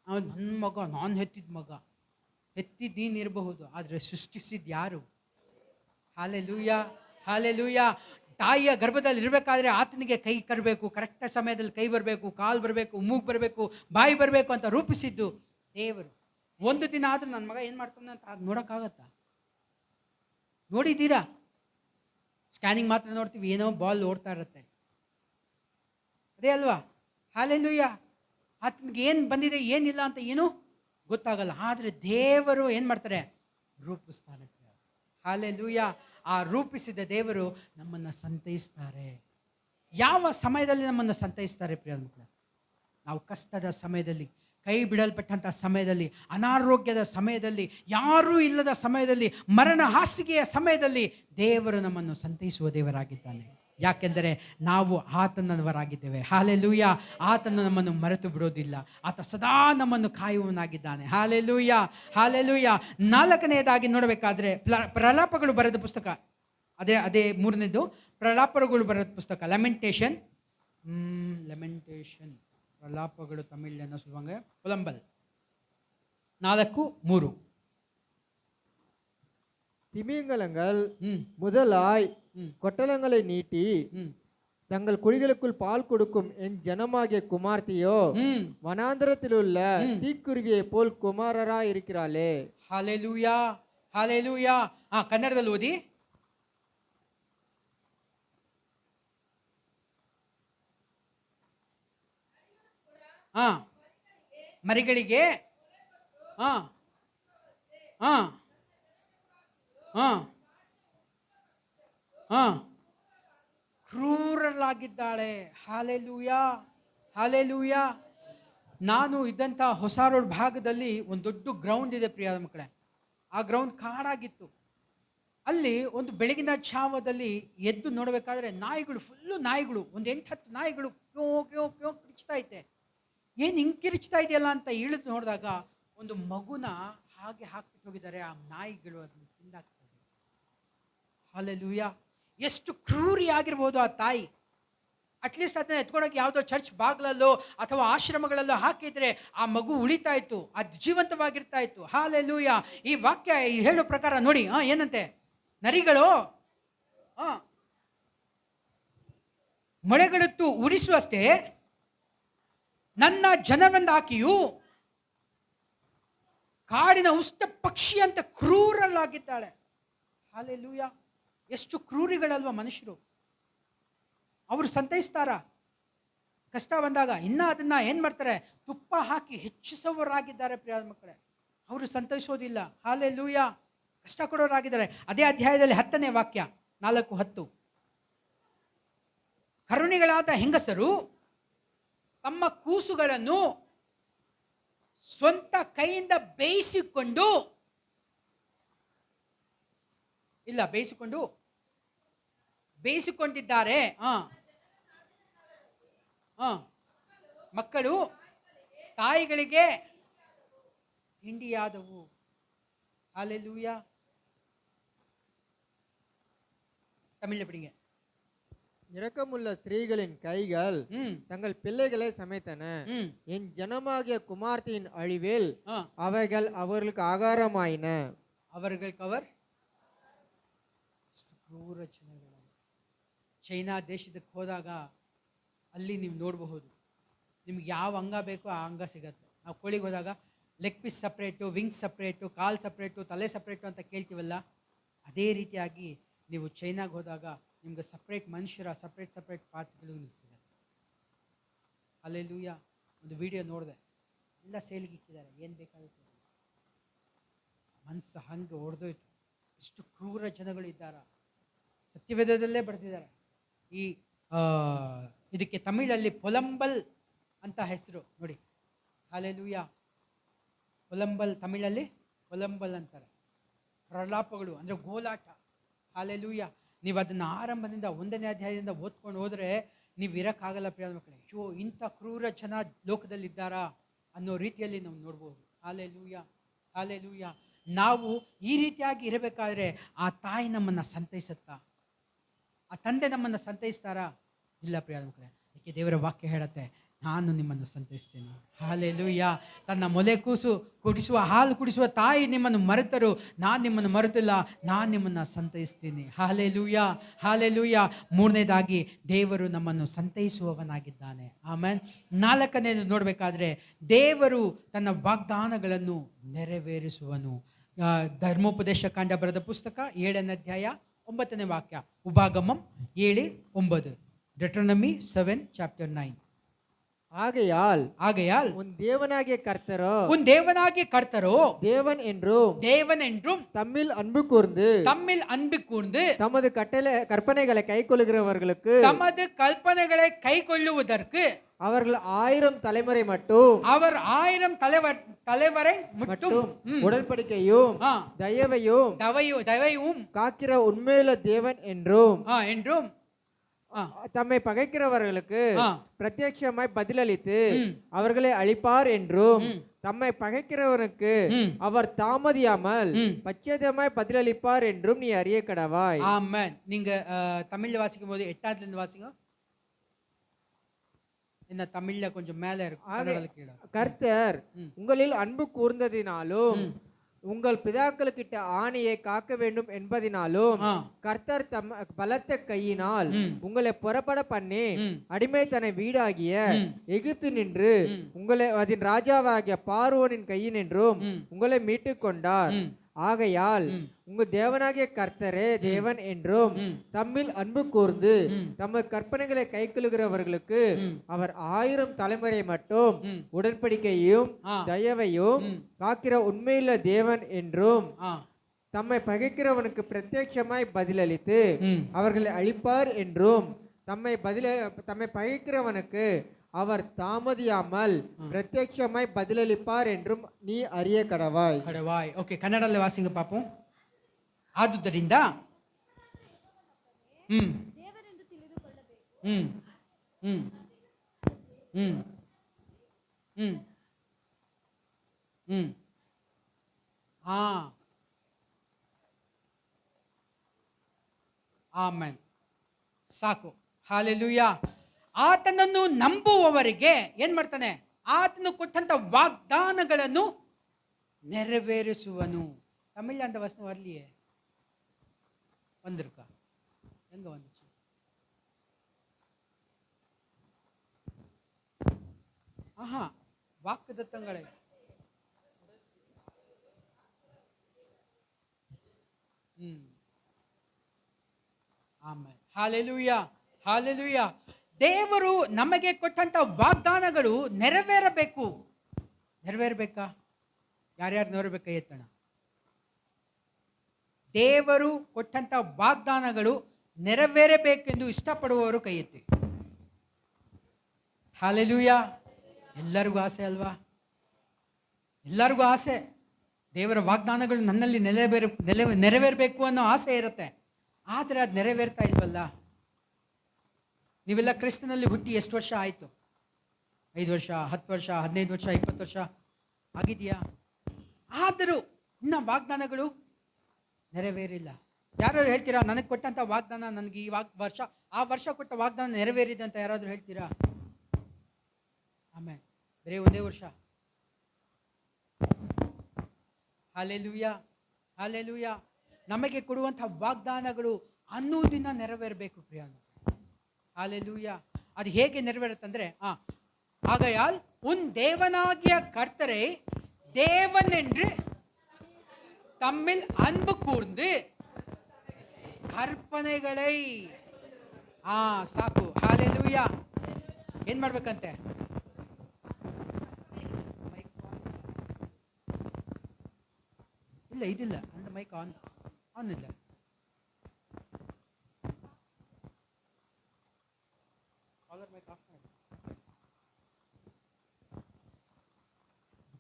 Speaker 1: ನನ್ನ ಮಗ, ನಾನು ಹೆತ್ತಿದ ಮಗ, ಹೆತ್ತಿದ್ದೀನಿರಬಹುದು, ಆದರೆ ಸೃಷ್ಟಿಸಿದ ಯಾರು? Hallelujah, hallelujah. ತಾಯಿಯ ಗರ್ಭದಲ್ಲಿ ಇರಬೇಕಾದ್ರೆ ಆತನಿಗೆ ಕೈ ಕರಬೇಕು, ಕರೆಕ್ಟ್ ಸಮಯದಲ್ಲಿ ಕೈ ಬರಬೇಕು, ಕಾಲು ಬರಬೇಕು, ಮೂಗು ಬರಬೇಕು, ಬಾಯಿ ಬರಬೇಕು ಅಂತ ರೂಪಿಸಿದ್ದು ದೇವರು. ಒಂದು ದಿನ ಆದರೂ ನನ್ನ ಮಗ ಏನು ಮಾಡ್ತಾನೆ ಅಂತ ನೋಡೋಕ್ಕಾಗತ್ತಾ? ನೋಡಿದ್ದೀರಾ? ಸ್ಕ್ಯಾನಿಂಗ್ ಮಾತ್ರ ನೋಡ್ತೀವಿ, ಏನೋ ಬಾಲ್ ಓಡ್ತಾ ಇರುತ್ತೆ, ಅದೇ ಅಲ್ವಾ? ಹಲ್ಲೆಲೂಯ. ಆತನಿಗೆ ಏನು ಬಂದಿದೆ ಏನಿಲ್ಲ ಅಂತ ಏನೂ ಗೊತ್ತಾಗಲ್ಲ. ಆದರೆ ದೇವರು ಏನು ಮಾಡ್ತಾರೆ? ರೂಪಿಸ್ತಾರೆ. ಹಲ್ಲೆಲೂಯ. ಆ ರೂಪಿಸಿದ ದೇವರು ನಮ್ಮನ್ನು ಸಂತೈಸ್ತಾರೆ. ಯಾವ ಸಮಯದಲ್ಲಿ ನಮ್ಮನ್ನು ಸಂತೈಸ್ತಾರೆ ಪ್ರಿಯ ಮಕ್ಕಳೇ? ನಾವು ಕಷ್ಟದ ಸಮಯದಲ್ಲಿ, ಕೈ ಬಿಡಲ್ಪಟ್ಟಂಥ ಸಮಯದಲ್ಲಿ, ಅನಾರೋಗ್ಯದ ಸಮಯದಲ್ಲಿ, ಯಾರೂ ಇಲ್ಲದ ಸಮಯದಲ್ಲಿ, ಮರಣ ಹಾಸಿಗೆಯ ಸಮಯದಲ್ಲಿ ದೇವರು ನಮ್ಮನ್ನು ಸಂತೈಸುವ ದೇವರಾಗಿದ್ದಾನೆ. ಯಾಕೆಂದರೆ ನಾವು ಆತನವರಾಗಿದ್ದೇವೆ. ಹಾಲೆಲೂಯ. ಆತನು ನಮ್ಮನ್ನು ಮರೆತು ಬಿಡೋದಿಲ್ಲ. ಆತ ಸದಾ ನಮ್ಮನ್ನು ಕಾಯುವವನಾಗಿದ್ದಾನೆ. Hallelujah, hallelujah. ನಾಲ್ಕನೆಯದಾಗಿ ನೋಡಬೇಕಾದ್ರೆ ಪ್ರಲಾಪಗಳು ಬರೆದ ಪುಸ್ತಕ, ಅದೇ ಮೂರನೇದು, ಪ್ರಲಾಪಗಳು ಬರೆದ ಪುಸ್ತಕ ಲೆಮೆಂಟೇಷನ್. ಪ್ರಲಾಪಗಳು ತಮಿಳ್ என்ன சொல்லுவாங்க? புலம்பல் 4:3.
Speaker 2: திமிங்கலங்கள் முதலாய் கொட்டலங்களை நீட்டி தங்கள் குழிகளுக்குள் பால் கொடுக்கும் என் ஜனமாகிய குமார்த்தியோ வனாந்தரத்தில் உள்ள தீக்குருவியை போல் குமாரராய் இருக்கிறாளே.
Speaker 1: ஹalleluya, ஹalleluya. ಕನ್ನಡದಲ್ಲಿ ಓದಿ. ಮರಿಗಳಿಗೆ ಕ್ರೂರಲಾಗಿದ್ದಾಳೆ. Hallelujah, hallelujah. ನಾನು ಇದ್ದಂಥ ಹೊಸ ರೋಡ್ ಭಾಗದಲ್ಲಿ ಒಂದು ದೊಡ್ಡ ಗ್ರೌಂಡ್ ಇದೆ ಪ್ರಿಯಾದ ಮಕ್ಕಳೇ. ಆ ಗ್ರೌಂಡ್ ಕಾಡಾಗಿತ್ತು. ಅಲ್ಲಿ ಒಂದು ಬೆಳಗಿನ ಛಾವದಲ್ಲಿ ಎದ್ದು ನೋಡಬೇಕಾದ್ರೆ ನಾಯಿಗಳು, ಫುಲ್ಲು ನಾಯಿಗಳು, ಒಂದು 8-10 ನಾಯಿಗಳು ಕ್ಯೋ ಕ್ಯೋ ಕ್ಯೋ ಕಿರಿಚ್ತಾ ಐತೆ. ಏನು ಹಿಂಗೆ ಕಿರಿಚ್ತಾ ಇದೆಯಲ್ಲ ಅಂತ ಇಳಿದು ನೋಡಿದಾಗ ಒಂದು ಮಗುನ ಹಾಗೆ ಹಾಕ್ಬಿಟ್ಟು ಹೋಗಿದ್ದಾರೆ. ಆ ನಾಯಿಗಳು ಅದನ್ನು ತಿಂದಾಕ್ತದೆ. ಹಾಲೆಲೂಯಾ. ಎಷ್ಟು ಕ್ರೂರಿ ಆಗಿರ್ಬೋದು ಆ ತಾಯಿ. ಅಟ್ಲೀಸ್ಟ್ ಅದನ್ನ ಎತ್ಕೊಳಕ್ಕೆ ಯಾವುದೋ ಚರ್ಚ್ ಬಾಗ್ಲಲ್ಲೋ ಅಥವಾ ಆಶ್ರಮಗಳಲ್ಲೋ ಹಾಕಿದ್ರೆ ಆ ಮಗು ಉಳಿತಾ ಇತ್ತು, ಅದು ಜೀವಂತವಾಗಿರ್ತಾ ಇತ್ತು. ಹಾಲೆಲೂಯಾ. ಈ ವಾಕ್ಯ ಹೇಳೋ ಪ್ರಕಾರ ನೋಡಿ, ಏನಂತೆ, ನರಿಗಳು ಮೊಳೆಗಳುತ್ತು ಉರಿಸುವಷ್ಟೇ ನನ್ನ ಜನರನ್ನಾಕಿಯು ಕಾಡಿನ ಉಷ್ಟ ಪಕ್ಷಿ ಅಂತ ಕ್ರೂರಲಾಗಿದ್ದಾಳೆ. ಹಾಲೆಲೂಯಾ. ಎಷ್ಟು ಕ್ರೂರಿಗಳಲ್ವ ಮನುಷ್ಯರು. ಅವರು ಸಂತೈಸ್ತಾರ ಕಷ್ಟ ಬಂದಾಗ, ಇನ್ನ ಅದನ್ನ ಏನ್ ಮಾಡ್ತಾರೆ, ತುಪ್ಪ ಹಾಕಿ ಹೆಚ್ಚಿಸುವವರಾಗಿದ್ದಾರೆ ಪ್ರಿಯಾದ ಮಕ್ಕಳೇ. ಅವರು ಸಂತೈಸೋದಿಲ್ಲ. ಹಾಲೆಲೂಯಾ. ಕಷ್ಟ ಕೊಡೋರಾಗಿದ್ದಾರೆ. ಅದೇ ಅಧ್ಯಾಯದಲ್ಲಿ 10ನೇ ವಾಕ್ಯ 4:10. ಕರುಣಿಗಳಾದ ಹೆಂಗಸರು ತಮ್ಮ ಕೂಸುಗಳನ್ನು ಸ್ವಂತ ಕೈಯಿಂದ ಬೇಯಿಸಿಕೊಂಡಿದ್ದಾರೆ. ಮಕ್ಕಳು ತಾಯಿಗಳಿಗೆ ತಿಂಡಿಯಾದವು. ಹಾಲೆಲೂಯಾ. தமிழ்ல படிங்க.
Speaker 2: இரக்கமுள்ள ஸ்திரீகளின் கைகள் தங்கள் பிள்ளைகளை சமைத்தன. என் ஜனமாகிய குமார்த்தியின் அழிவில் அவைகள் அவர்களுக்கு ஆகாரமாயின.
Speaker 1: அவர்களுக்கு அவர் ಕ್ರೂರ ಜನಗಳು. ಚೈನಾ ದೇಶದಕ್ಕೆ ಹೋದಾಗ ಅಲ್ಲಿ ನೀವು ನೋಡಬಹುದು, ನಿಮ್ಗೆ ಯಾವ ಅಂಗ ಬೇಕೋ ಆ ಅಂಗ ಸಿಗತ್ತೆ. ನಾವು ಕೋಳಿಗೆ ಹೋದಾಗ leg piece separate, wings separate, ಕಾಲ್ ಸಪ್ರೇಟು, ತಲೆ ಸಪ್ರೇಟು ಅಂತ ಕೇಳ್ತೀವಲ್ಲ, ಅದೇ ರೀತಿಯಾಗಿ ನೀವು ಚೈನಾಗೆ ಹೋದಾಗ ನಿಮ್ಗೆ ಸಪ್ರೇಟ್ ಮನುಷ್ಯರ ಸಪ್ರೇಟ್ ಪಾರ್ಟ್ಗಳು ಸಿಗತ್ತೆ. ಅಲ್ಲೆಲ್ಲೂಯ್ಯ. ಒಂದು ವಿಡಿಯೋ ನೋಡಿದೆ, ಎಲ್ಲ ಸೇಲ್ಗೆ ಇಕ್ಕಿದ್ದಾರೆ, ಏನು ಬೇಕಾಗುತ್ತೆ. ಮನಸ್ಸು ಹಂಗೆ ಹೊಡೆದೋಯ್ತು. ಇಷ್ಟು ಕ್ರೂರ ಜನಗಳು ಇದ್ದಾರ. ಸತ್ಯವೇದದಲ್ಲೇ ಬರೆದಿದ್ದಾರೆ. ಈ ಇದಕ್ಕೆ ತಮಿಳಲ್ಲಿ ಪೊಲಂಬಲ್ ಅಂತ ಹೆಸರು ನೋಡಿ. ಹಾಲೆಲೂಯ. ಪೊಲಂಬಲ್ ತಮಿಳಲ್ಲಿ ಪೊಲಂಬಲ್ ಅಂತಾರೆ. ಪ್ರಲಾಪಗಳು ಅಂದರೆ ಗೋಲಾಟ. ಹಾಲೆಲೂಯ. ನೀವು ಅದನ್ನು ಆರಂಭದಿಂದ 1ನೇ ಅಧ್ಯಾಯದಿಂದ ಓದ್ಕೊಂಡು ಹೋದರೆ ನೀವು ಇರೋಕ್ಕಾಗಲ್ಲ ಪ್ರಿಯ ಮಕ್ಕಳೇ. ಅಯ್ಯೋ, ಇಂಥ ಕ್ರೂರ ಜನ ಲೋಕದಲ್ಲಿದ್ದಾರಾ ಅನ್ನೋ ರೀತಿಯಲ್ಲಿ ನಾವು ನೋಡ್ಬೋದು. Hallelujah, hallelujah. ನಾವು ಈ ರೀತಿಯಾಗಿ ಇರಬೇಕಾದ್ರೆ ಆ ತಾಯಿ ನಮ್ಮನ್ನು ಸಂತೈಸುತ್ತಾ? ಆ ತಂದೆ ನಮ್ಮನ್ನು ಸಂತೈಸ್ತಾರಾ? ಇಲ್ಲ ಪ್ರಿಯ ಮಕ್ಕಳೇ. ಅದಕ್ಕೆ ದೇವರ ವಾಕ್ಯ ಹೇಳುತ್ತೆ, ನಾನು ನಿಮ್ಮನ್ನು ಸಂತೈಸ್ತೇನೆ. ಹಾಲೆಲೂಯ. ತನ್ನ ಮೊಲೆ ಕೂಸು ಕುಡಿಸುವ ಹಾಲು ಕುಡಿಸುವ ತಾಯಿ ನಿಮ್ಮನ್ನು ಮರೆತರು, ನಾನು ನಿಮ್ಮನ್ನು ಮರೆತಿಲ್ಲ, ನಾನು ನಿಮ್ಮನ್ನು ಸಂತೈಸ್ತೀನಿ. Hallelujah, hallelujah. 3ನೇದಾಗಿ ದೇವರು ನಮ್ಮನ್ನು ಸಂತೈಸುವವನಾಗಿದ್ದಾನೆ. ಆಮೇಲೆ 4ನೇದು ನೋಡಬೇಕಾದ್ರೆ ದೇವರು ತನ್ನ ವಾಗ್ದಾನಗಳನ್ನು ನೆರವೇರಿಸುವನು. ಧರ್ಮೋಪದೇಶ ಕಾಂಡ ಬರೆದ ಪುಸ್ತಕ 7ನೇ ಅಧ್ಯಾಯ 9ನೇ ವಾಕ್ಯ. ಉಪಾಗಮಂ 7:9. ಡೆಟ್ರೋನಮಿ 7:9.
Speaker 2: ஆகையால் உன் தேவனாகிய கர்த்தரோ தேவன் என்றும் தம்மில் அன்பு கூர்ந்து தமது கற்பனைகளை கைக்கொள்ளுகிறவர்களுக்கு அவர்கள் 1000 தலைமுறை மட்டும்
Speaker 1: அவர் 1000 தலைவரை மட்டும்
Speaker 2: உடன்படிக்கையும் தயவையும் காக்கிற உண்மையுள்ள தேவன் என்றும் தம்மை பகைக்கிறவர்களுக்கு பிரத்யட்சமாய் பதிலளித்து அவர்களை அழிப்பார் என்றும் தம்மை பகைக்கிறவனுக்கு அவர் தாமதியாமல் பச்சேதமாய் பதிலளிப்பார் என்றும் நீ அறிய கடவாய்.
Speaker 1: ஆமென். நீங்க தமிழ்ல வாசிக்கும் போது 8ஆவதுல இருந்து வாசிங்க. என்ன தமிழ்ல கொஞ்சம் மேல இருக்கு.
Speaker 2: கர்த்தர் உங்களில் அன்பு கூர்ந்ததினாலும் உங்கள் பிதாக்களுக்கிட்ட ஆணையை காக்க வேண்டும் என்பதினாலும் கர்த்தர் தம் பலத்த கையினால் உங்களை புறப்பட பண்ணி அடிமைத்தன வீடாகிய எகிப்து நின்று உங்களை அதன் ராஜாவாகிய பார்வோனின் கையினின்றும் உங்களை மீட்டுக் கொண்டார். ஆகையால் உங்க தேவனாகிய கர்த்தரே தேவன் என்றும் தம்மில் அன்பு கூர்ந்து தமது கற்பனைகளை கைக்கொள்கிறவர்களுக்கு அவர் 1000 தலைமுறை மட்டும் உடன்படிக்கையும் தயவையும் காக்கிற உண்மையுள்ள தேவன் என்றும் தம்மை பகைக்கிறவனுக்கு பிரத்யட்சமாய் பதிலளித்து அவர்களை அழிப்பார் என்றும் தம்மை பகைக்கிறவனுக்கு அவர் தாமதியாமல் பிரத்யட்சமாய் பதிலளிப்பார் என்றும் நீ அறிய கடவாய்.
Speaker 1: ಓಕೆ, ಕನ್ನಡದಲ್ಲಿ ವಾಸಿಂಗ ಪಾಪು. ಆದುದರಿಂದ ಆಮೆನ್. ಸಾಕು. ಹಾಲೆಲೂಯಾ. ಆತನನ್ನು ನಂಬುವವರಿಗೆ ಏನ್ ಮಾಡ್ತಾನೆ? ಆತನು ಕೊಟ್ಟಂತ ವಾಗ್ದಾನಗಳನ್ನು ನೆರವೇರಿಸುವನು. ತಮಿಳ್ ಅಂತ ವಚನ வரலையே, வந்திருக்கா? எங்க வந்துச்சு? ஆஹா, வாக்குத்தத்தங்களை ಆಮೆನ್. Hallelujah, hallelujah. ದೇವರು ನಮಗೆ ಕೊಟ್ಟಂತ ವಾಗ್ದಾನಗಳು ನೆರವೇರಬೇಕಾ? ಯಾರ್ಯಾರು ನೆರವೇರಬೇಕಾ? ಎತ್ತಣ. ದೇವರು ಕೊಟ್ಟಂತ ವಾಗ್ದಾನಗಳು ನೆರವೇರಬೇಕೆಂದು ಇಷ್ಟಪಡುವವರು ಕೈ ಎತ್ತಿ. ಹಾಲೆಲೂಯಾ. ಎಲ್ಲರಿಗೂ ಆಸೆ ಅಲ್ವಾ? ಎಲ್ಲರಿಗೂ ಆಸೆ. ದೇವರ ವಾಗ್ದಾನಗಳು ನನ್ನಲ್ಲಿ ನೆರವೇರಬೇಕು ಅನ್ನೋ ಆಸೆ ಇರುತ್ತೆ. ಆದರೆ ಅದು ನೆರವೇರ್ತಾ ಇಲ್ವಲ್ಲ. ನೀವೆಲ್ಲ ಕ್ರಿಸ್ತನಲ್ಲಿ ಹುಟ್ಟಿ ಎಷ್ಟು ವರ್ಷ ಆಯಿತು? 5 ವರ್ಷ, 10 ವರ್ಷ, 15 ವರ್ಷ, 20 ವರ್ಷ ಆಗಿದೆಯಾ? ಆದರೂ ಇನ್ನ ವಾಗ್ದಾನಗಳು ನೆರವೇರಿಲ್ಲ. ಯಾರಾದ್ರು ಹೇಳ್ತೀರಾ ನನಗೆ ಕೊಟ್ಟಂತ ವಾಗ್ದಾನ, ನನಗೆ ಈ ಆ ವರ್ಷ ಕೊಟ್ಟ ವಾಗ್ದಾನ ನೆರವೇರಿದೆ ಅಂತ ಯಾರಾದರೂ ಹೇಳ್ತೀರಾ? ಆಮೇಲೆ ಬರೀ ಒಂದೇ ವರ್ಷ. Hallelujah, hallelujah. ನಮಗೆ ಕೊಡುವಂಥ ವಾಗ್ದಾನಗಳು ಅನ್ನೋದಿನ ನೆರವೇರಬೇಕು ಪ್ರಿಯಾನ. ಹಾಲೆಲೂಯಾ. ಅದು ಹೇಗೆ ನೆರವೇರುತ್ತಂದ್ರೆ, ஆகையால் உன் தேவனாகிய கர்த்தரை தேவன் என்று தம்மில் அன்பு கூர்ந்து ಕಲ್ಪನೆಗಳೈ ಸಾಕು. ಹಾಲೆಲೂಯಾ. ಏನ್ ಮಾಡ್ಬೇಕಂತೆ? ಇಲ್ಲ, ಇದಿಲ್ಲ ಅಂತ ಮೈಕ್ ಆನ್ ಇಲ್ಲ.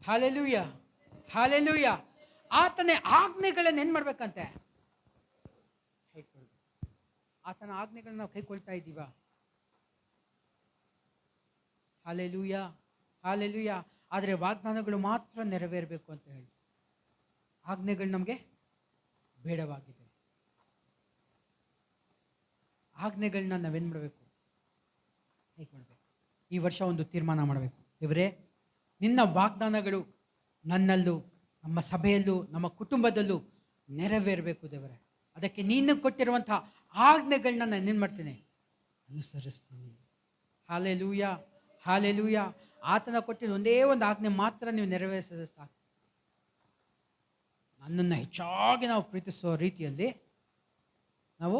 Speaker 1: Hallelujah, hallelujah. ಆತನ ಆಜ್ಞೆಗಳನ್ನ ಏನ್ ಮಾಡ್ಬೇಕಂತೆ? ಆತನ ಆಜ್ಞೆಗಳನ್ನ ನಾವು ಕೈಕೊಳ್ತಾ ಇದ್ದೀವಾ? Hallelujah, hallelujah. ಆದರೆ ವಾಗ್ದಾನಗಳು ಮಾತ್ರ ನೆರವೇರಬೇಕು ಅಂತ ಹೇಳಿ, ಆಜ್ಞೆಗಳು ನಮಗೆ ಬೇಡವಾಗಿದೆ. ಆಜ್ಞೆಗಳನ್ನ ನಾವೇನ್ ಮಾಡಬೇಕು? ಕೈಕೊಳ್ಬೇಕು. ಈ ವರ್ಷ ಒಂದು ತೀರ್ಮಾನ ಮಾಡಬೇಕು. ದೇವರೇ, ನಿನ್ನ ವಾಗ್ದಾನಗಳು ನನ್ನಲ್ಲೂ, ನಮ್ಮ ಸಭೆಯಲ್ಲೂ, ನಮ್ಮ ಕುಟುಂಬದಲ್ಲೂ ನೆರವೇರಬೇಕು ದೇವರೇ. ಅದಕ್ಕೆ ನೀನು ಕೊಟ್ಟಿರುವಂತಹ ಆಜ್ಞೆಗಳನ್ನ ನಾನು ಏನು ಮಾಡ್ತೀನಿ? ಅನುಸರಿಸ್ತೀನಿ. Hallelujah, hallelujah. ಆತನ ಕೊಟ್ಟಿದ್ದ ಒಂದೇ ಒಂದು ಆಜ್ಞೆ ಮಾತ್ರ ನೀವು ನೆರವೇರಿಸಿದ್ರೆ ಸಾಕು. ನನ್ನನ್ನು ಹೆಚ್ಚಾಗಿ ನಾವು ಪ್ರೀತಿಸುವ ರೀತಿಯಲ್ಲಿ ನಾವು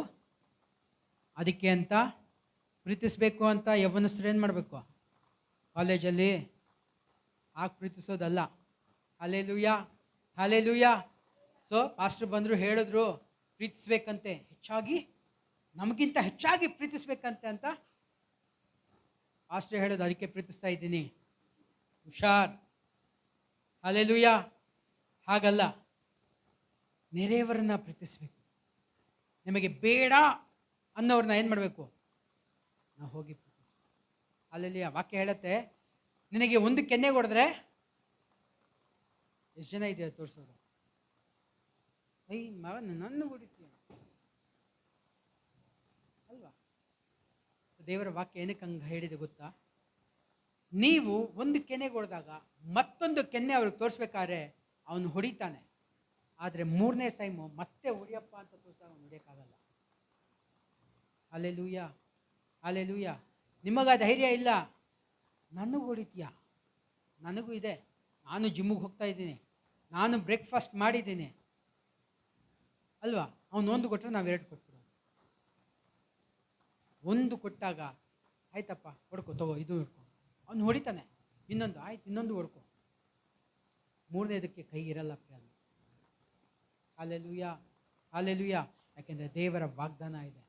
Speaker 1: ಅದಕ್ಕೆ ಅಂತ ಪ್ರೀತಿಸಬೇಕು ಅಂತ ಯೌವನಸ್ಥರು ಏನು ಮಾಡಬೇಕು? ಕಾಲೇಜಲ್ಲಿ ಪ್ರೀತಿಸೋದಲ್ಲ. Hallelujah, hallelujah. ಸೊ ಪಾಸ್ಟರ್ ಬಂದರು, ಹೇಳಿದ್ರು ಪ್ರೀತಿಸ್ಬೇಕಂತೆ, ಹೆಚ್ಚಾಗಿ ನಮಗಿಂತ ಹೆಚ್ಚಾಗಿ ಪ್ರೀತಿಸ್ಬೇಕಂತೆ ಅಂತ ಆಸ್ಟ್ರೇ ಹೇಳೋದು ಅದಕ್ಕೆ ಪ್ರೀತಿಸ್ತಾ ಇದ್ದೀನಿ, ಹುಷಾರ್. ಹಲ್ಲೆಲೂಯ. ಹಾಗಲ್ಲ, ನೆರೆಯವರನ್ನ ಪ್ರೀತಿಸ್ಬೇಕು. ನಿಮಗೆ ಬೇಡ ಅನ್ನೋರನ್ನ ಏನು ಮಾಡಬೇಕು? ನಾವು ಹೋಗಿ ಪ್ರೀತಿಸ್ಬೇಕು. ಹಲ್ಲೆಲೂಯ. ವಾಕ್ಯ ಹೇಳುತ್ತೆ, ನಿನಗೆ ಒಂದು ಕೆನ್ನೆ ಹೊಡೆದ್ರೆ ಎಷ್ಟು ಜನ ಇದೆಯಾ ತೋರಿಸೋರು? ಮಗ ನನ್ನ ಹೊಡಿತೀಯ ಅಲ್ವಾ? ದೇವರ ವಾಕ್ಯ ಏನಕ್ಕೆ ಹಂಗೆ ಹೇಳಿದೆ ಗೊತ್ತಾ? ನೀವು ಒಂದು ಕೆನ್ನೆಗೆ ಹೊಡೆದಾಗ ಮತ್ತೊಂದು ಕೆನ್ನೆ ಅವ್ರಿಗೆ ತೋರಿಸ್ಬೇಕಾದ್ರೆ ಅವನು ಹೊಡಿತಾನೆ. ಆದರೆ ಮೂರನೇ ಟೈಮು ಮತ್ತೆ ಹೊಡಿಯಪ್ಪ ಅಂತ ತೋರಿಸಿದಾಗ ಅವನು ಹೊಡಿಯೋಕ್ಕಾಗಲ್ಲ. Hallelujah, hallelujah. ನಿಮಗ ಧೈರ್ಯ ಇಲ್ಲ, ನನಗೂ ಹೊಡಿತೀಯ? ನನಗೂ ಇದೆ. ನಾನು ಜಿಮ್ಮಿಗೆ ಹೋಗ್ತಾ ಇದ್ದೀನಿ, ನಾನು ಬ್ರೇಕ್ಫಾಸ್ಟ್ ಮಾಡಿದ್ದೀನಿ ಅಲ್ವಾ? ಅವನು ಒಂದು ಕೊಟ್ಟರೆ ನಾವು ಎರಡು ಕೊಟ್ಬಿಡೋದು. ಒಂದು ಕೊಟ್ಟಾಗ ಆಯ್ತಪ್ಪ ಹೊಡ್ಕೊ, ತಗೋ ಇದು ಹೊಡ್ಕೊ. ಅವನು ಹೊಡಿತಾನೆ, ಇನ್ನೊಂದು ಆಯ್ತು, ಇನ್ನೊಂದು ಹೊಡ್ಕೊ. ಮೂರನೇದಕ್ಕೆ ಕೈ ಇರಲ್ಲ ಪ್ರಿಯ. Hallelujah, hallelujah. ಯಾಕೆಂದರೆ ದೇವರ ವಾಗ್ದಾನ ಇದೆ.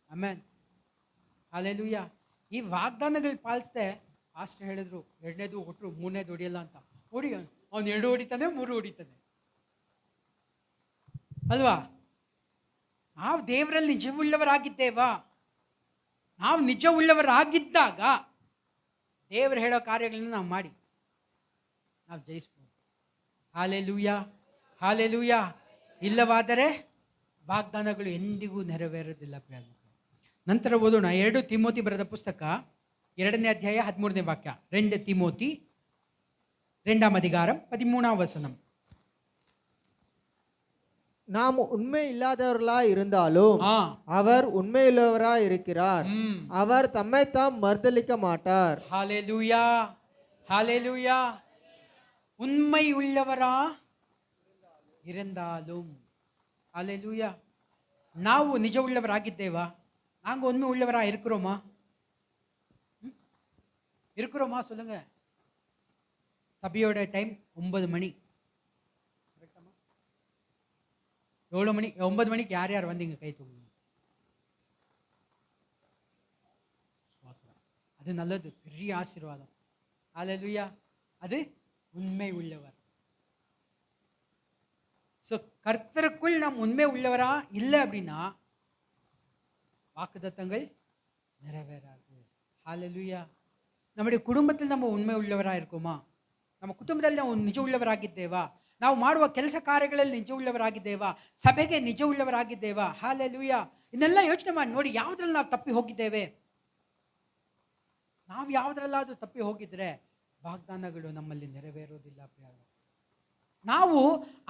Speaker 1: ಆಮೇನ್, ಹಲ್ಲೆಲೂಯ. ಈ ವಾಗ್ದಾನಗಳು ಪಾಲಿಸ್ದೆ ಅಷ್ಟು ಹೇಳಿದ್ರು, ಎರಡನೇದು ಕೊಟ್ಟರು ಮೂರನೇದು ಹೊಡಿಯಲ್ಲ ಅಂತ. ಹೊಡಿ, ಅವನು ಎರಡು ಹೊಡಿತಾನೆ, ಮೂರು ಹೊಡಿತಾನೆ ಅಲ್ವಾ? ನಾವು ದೇವರಲ್ಲಿ ನಿಜವುಳ್ಳವರಾಗಿದ್ದೇವಾ? ನಾವು ನಿಜವುಳ್ಳವರಾಗಿದ್ದಾಗ ದೇವರು ಹೇಳೋ ಕಾರ್ಯಗಳನ್ನು ನಾವು ಮಾಡಿ ನಾವು ಜಯಿಸ್ಬೋದು. Hallelujah, hallelujah. ಇಲ್ಲವಾದರೆ ವಾಗ್ದಾನಗಳು ಎಂದಿಗೂ ನೆರವೇರೋದಿಲ್ಲ. ನಂತರ ಓದೋಣ 2 ತಿಮೋತಿ ಬರೆದ ಪುಸ್ತಕ 2ನೇ ಅಧ್ಯಾಯ 13ನೇ ವಾಕ್ಯ. 2 ತಿಮೋತಿ 2ஆம் அதிகாரம் 13ஆம் வசனம்.
Speaker 2: நாம் உண்மை இல்லாதவர்களா இருந்தாலும் அவர் உண்மையுள்ளவரா இருக்கிறார். அவர் தம்மை தாம் மறுதலிக்க மாட்டார்.
Speaker 1: ஹல்லேலூயா, ஹல்லேலூயா. உண்மை உள்ளவரா இருந்தாலும், ஹல்லேலூயா. ನಾವು ನಿಜ ಉಳ್ಳವರಾಗಿದ್ದೇವಾ? நாங்க உண்மை உள்ளவரா இருக்கிறோமா? இருக்கிறோமா சொல்லுங்க. சபையோட டைம் 9 மணி, 7 மணி, 9 மணிக்கு யார் யார் வந்தீங்க கை தூக்குங்க. அது நல்லது, பெரிய ஆசீர்வாதம். ஹல்லேலூயா. அது உண்மை உள்ளவர். ஸோ கர்த்தருக்குள் நாம் உண்மை உள்ளவரா இல்லை அப்படின்னா வாக்குத்தத்தங்கள் நிறைவேறாது. ஹல்லேலூயா. நம்முடைய குடும்பத்தில் நம்ம உண்மை உள்ளவராக இருக்கோமா? ನಮ್ಮ ಕುಟುಂಬದಲ್ಲಿ ನಾವು ನಿಜ ಉಳ್ಳವರಾಗಿದ್ದೇವಾ? ನಾವು ಮಾಡುವ ಕೆಲಸ ಕಾರ್ಯಗಳಲ್ಲಿ ನಿಜ ಉಳ್ಳವರಾಗಿದ್ದೇವಾ? ಸಭೆಗೆ ನಿಜ ಉಳ್ಳವರಾಗಿದ್ದೇವಾ? ಹಲ್ಲೆಲೂಯಾ. ಇದನ್ನೆಲ್ಲ ಯೋಚನೆ ಮಾಡಿ ನೋಡಿ, ಯಾವುದ್ರಲ್ಲಿ ನಾವು ತಪ್ಪಿ ಹೋಗಿದ್ದೇವೆ. ನಾವು ಯಾವುದ್ರಲ್ಲಾದ್ರೂ ತಪ್ಪಿ ಹೋಗಿದ್ರೆ ವಾಗ್ದಾನಗಳು ನಮ್ಮಲ್ಲಿ ನೆರವೇರೋದಿಲ್ಲ. ನಾವು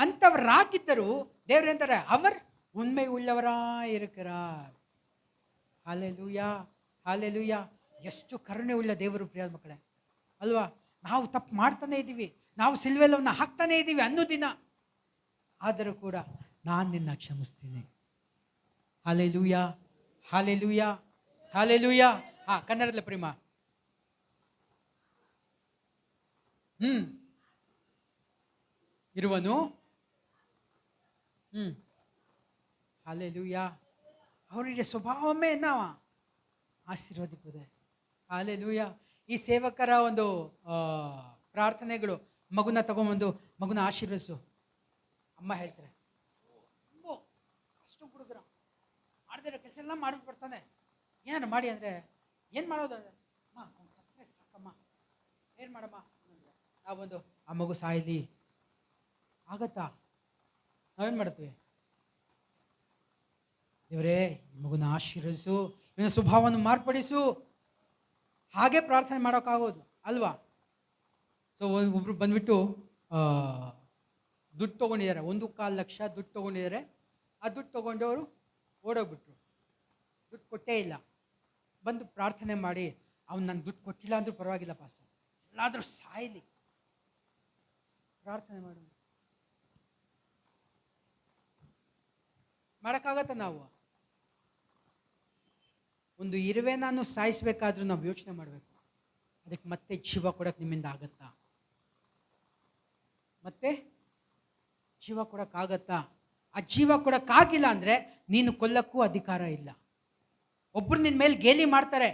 Speaker 1: ಅಂಥವರಾಗಿದ್ದರೂ ದೇವರು ಅಂತಾರೆ, அவர் உண்மை உள்ளவராய் இருக்கிறார். Hallelujah, hallelujah. ಎಷ್ಟು ಕರುಣೆ ಉಳ್ಳ ದೇವರು ಪ್ರಿಯ ಮಕ್ಕಳೇ ಅಲ್ವಾ? ನಾವು ತಪ್ಪು ಮಾಡ್ತಾನೆ ಇದ್ದೀವಿ, ನಾವು ಸಿಲ್ವೆಲ್ಲವನ್ನು ಹಾಕ್ತಾನೆ ಇದ್ದೀವಿ ಅನ್ನೋ ದಿನ ಆದರೂ ಕೂಡ ನಾನು ನಿನ್ನ ಕ್ಷಮಿಸ್ತೀನಿ. Hallelujah, hallelujah, hallelujah. ಕನ್ನಡದಲ್ಲಿ ಪ್ರೇಮ. ಇರುವನು. ಹಲ್ಲೆಲೂಯಾ. ಅವರಿಗೆ ಸ್ವಭಾವವೇ ನಾವು ಆಶೀರ್ವದಿಪದೆ. ಹಲ್ಲೆಲೂಯಾ. ಈ ಸೇವಕರ ಒಂದು ಪ್ರಾರ್ಥನೆಗಳು, ಮಗುನ ತಗೊಂಬಂದು ಮಗುನ ಆಶೀರ್ವದಿಸು ಅಮ್ಮ ಹೇಳ್ತಾರೆ. ಅಷ್ಟು ಹುಡುಗರ ಮಾಡಿದ್ರೆ ಕೆಲಸ ಎಲ್ಲ ಮಾಡ್ಬಿಟ್ಟು ಬರ್ತಾನೆ. ಏನಾರು ಮಾಡಿ ಅಂದರೆ ಏನು ಮಾಡೋದು? ಅಮ್ಮ ಸಕ್ಕರೆ ಸಾಕಮ್ಮ, ಏನು ಮಾಡಮ್ಮ? ನಾವೊಂದು ಆ ಮಗು ಸಾಯಲಿ ಆಗತ್ತಾ? ನಾವೇನು ಮಾಡ್ತೀವಿ? ದೇವರೇ ಮಗುನ ಆಶೀರ್ವದಿಸು, ಇವನ ಸ್ವಭಾವವನ್ನು ಮಾರ್ಪಡಿಸು, ಹಾಗೆ ಪ್ರಾರ್ಥನೆ ಮಾಡೋಕ್ಕಾಗೋದು ಅಲ್ವಾ? ಸೊ ಒಬ್ರು ಬಂದ್ಬಿಟ್ಟು ದುಡ್ಡು ತೊಗೊಂಡಿದ್ದಾರೆ, 1.25 ಲಕ್ಷ ದುಡ್ಡು ತೊಗೊಂಡಿದ್ದಾರೆ. ಆ ದುಡ್ಡು ತೊಗೊಂಡವರು ಓಡೋಗ್ಬಿಟ್ರು, ದುಡ್ಡು ಕೊಟ್ಟೇ ಇಲ್ಲ. ಬಂದು ಪ್ರಾರ್ಥನೆ ಮಾಡಿ, ಅವ್ನು ನಾನು ದುಡ್ಡು ಕೊಟ್ಟಿಲ್ಲ ಅಂದ್ರೂ ಪರವಾಗಿಲ್ಲ ಪಾಸ್ಟರ್, ಎಲ್ಲಾದರೂ ಸಾಯಲಿ ಪ್ರಾರ್ಥನೆ ಮಾಡು. ಮಾಡೋಕ್ಕಾಗತ್ತ? ನಾವು ಒಂದು ಇರುವೆ ನಾನು ಸಾಯಿಸ್ಬೇಕಾದ್ರೂ ನಾವು ಯೋಚನೆ ಮಾಡಬೇಕು, ಅದಕ್ಕೆ ಮತ್ತೆ ಜೀವ ಕೊಡೋಕೆ ನಿಮ್ಮಿಂದ ಆಗತ್ತಾ? ಮತ್ತೆ ಜೀವ ಕೊಡೋಕ್ಕಾಗತ್ತಾ? ಆ ಜೀವ ಕೊಡೋಕ್ಕಾಗಿಲ್ಲ ಅಂದರೆ ನೀನು ಕೊಲ್ಲಕ್ಕೂ ಅಧಿಕಾರ ಇಲ್ಲ. ಒಬ್ಬರು ನಿನ್ನ ಮೇಲೆ ಗೇಲಿ ಮಾಡ್ತಾರೆ,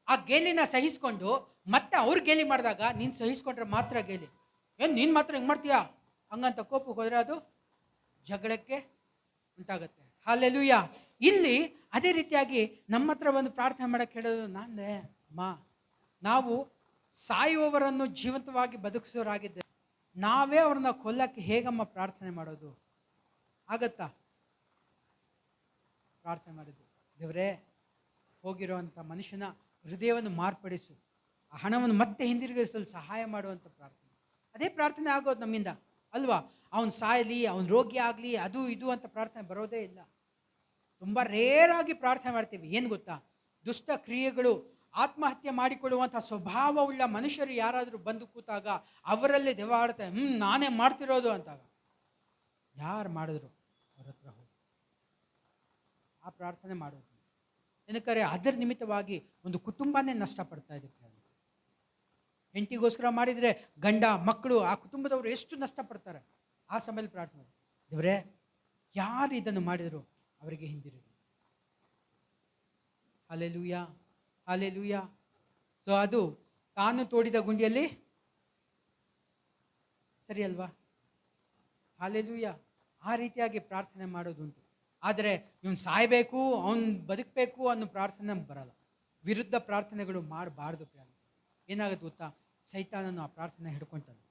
Speaker 1: ಆ ಗೇಲಿನ ಸಹಿಸ್ಕೊಂಡು ಮತ್ತೆ ಅವ್ರು ಗೇಲಿ ಮಾಡಿದಾಗ ನೀನು ಸಹಿಸ್ಕೊಂಡ್ರೆ ಮಾತ್ರ ಗೇಲಿ. ಏನು ನೀನು ಮಾತ್ರ ಹಿಂಗೆ ಮಾಡ್ತೀಯಾ ಹಂಗಂತ ಕೋಪಕ್ಕೆ ಹೋದರೆ ಅದು ಜಗಳಕ್ಕೆ ಉಂಟಾಗುತ್ತೆ. ಹಲ್ಲೆಲೂಯಾ. ಇಲ್ಲಿ ಅದೇ ರೀತಿಯಾಗಿ ನಮ್ಮ ಹತ್ರ ಒಂದು ಪ್ರಾರ್ಥನೆ ಮಾಡಕ್ಕೆ ಹೇಳೋದು, ನಾನೇ ಅಮ್ಮ, ನಾವು ಸಾಯುವವರನ್ನು ಜೀವಂತವಾಗಿ ಬದುಕಿಸೋರಾಗಿದ್ದೆ, ನಾವೇ ಅವ್ರನ್ನ ಕೊಲ್ಲಕ್ಕೆ ಹೇಗಮ್ಮ ಪ್ರಾರ್ಥನೆ ಮಾಡೋದು? ಆಗತ್ತಾ? ಪ್ರಾರ್ಥನೆ ಮಾಡಿದ್ದು, ದೇವರೇ ಹೋಗಿರೋ ಅಂಥ ಮನುಷ್ಯನ ಹೃದಯವನ್ನು ಮಾರ್ಪಡಿಸು, ಆ ಹಣವನ್ನು ಮತ್ತೆ ಹಿಂದಿರುಗಿಸಲು ಸಹಾಯ ಮಾಡುವಂಥ ಪ್ರಾರ್ಥನೆ. ಅದೇ ಪ್ರಾರ್ಥನೆ ಆಗೋದು ನಮ್ಮಿಂದ ಅಲ್ವಾ? ಅವನು ಸಾಯಲಿ, ಅವನು ರೋಗಿ ಆಗಲಿ, ಅದು ಇದು ಅಂತ ಪ್ರಾರ್ಥನೆ ಬರೋದೇ ಇಲ್ಲ. ತುಂಬ ರೇರಾಗಿ ಪ್ರಾರ್ಥನೆ ಮಾಡ್ತೀವಿ. ಏನು ಗೊತ್ತಾ, ದುಷ್ಟ ಕ್ರಿಯೆಗಳು, ಆತ್ಮಹತ್ಯೆ ಮಾಡಿಕೊಳ್ಳುವಂಥ ಸ್ವಭಾವವುಳ್ಳ ಮನುಷ್ಯರು ಯಾರಾದರೂ ಬಂದು ಕೂತಾಗ ಅವರಲ್ಲೇ ದೆವ್ವ ನಾನೇ ಮಾಡ್ತಿರೋದು ಅಂತಾಗ ಯಾರು ಮಾಡಿದ್ರು ಅವ್ರ ಹತ್ರ ಹೋಗಿ ಆ ಪ್ರಾರ್ಥನೆ ಮಾಡೋದು. ಏನಕ್ಕಾರೆ ಅದರ ನಿಮಿತ್ತವಾಗಿ ಒಂದು ಕುಟುಂಬನೇ ನಷ್ಟಪಡ್ತಾ ಇದೆ. ಹೆಂಡತಿಗೋಸ್ಕರ ಮಾಡಿದರೆ ಗಂಡ ಮಕ್ಕಳು ಆ ಕುಟುಂಬದವರು ಎಷ್ಟು ನಷ್ಟಪಡ್ತಾರೆ. ಆ ಸಮಯದಲ್ಲಿ ಪ್ರಾರ್ಥನೆ, ದೇವರೇ ಯಾರು ಇದನ್ನು ಮಾಡಿದರು ಅವರಿಗೆ ಹಿಂದಿರುಗಿ. Hallelujah, hallelujah. ಸೊ ಅದು ತಾನು ತೋಡಿದ ಗುಂಡಿಯಲ್ಲಿ ಸರಿ ಅಲ್ವಾ? ಹಲ್ಲೆಲೂಯಾ. ಆ ರೀತಿಯಾಗಿ ಪ್ರಾರ್ಥನೆ ಮಾಡೋದುಂಟು. ಆದರೆ ಇವನು ಸಾಯಬೇಕು, ಅವನು ಬದುಕಬೇಕು ಅನ್ನೋ ಪ್ರಾರ್ಥನೆ ನಮ್ಗೆ ಬರಲ್ಲ. ವಿರುದ್ಧ ಪ್ರಾರ್ಥನೆಗಳು ಮಾಡಬಾರ್ದು. ಏನಾಗುತ್ತೆ ಗೊತ್ತಾ, ಸೈತಾನನು ಆ ಪ್ರಾರ್ಥನೆ ಹಿಡ್ಕೊತಾನೆ,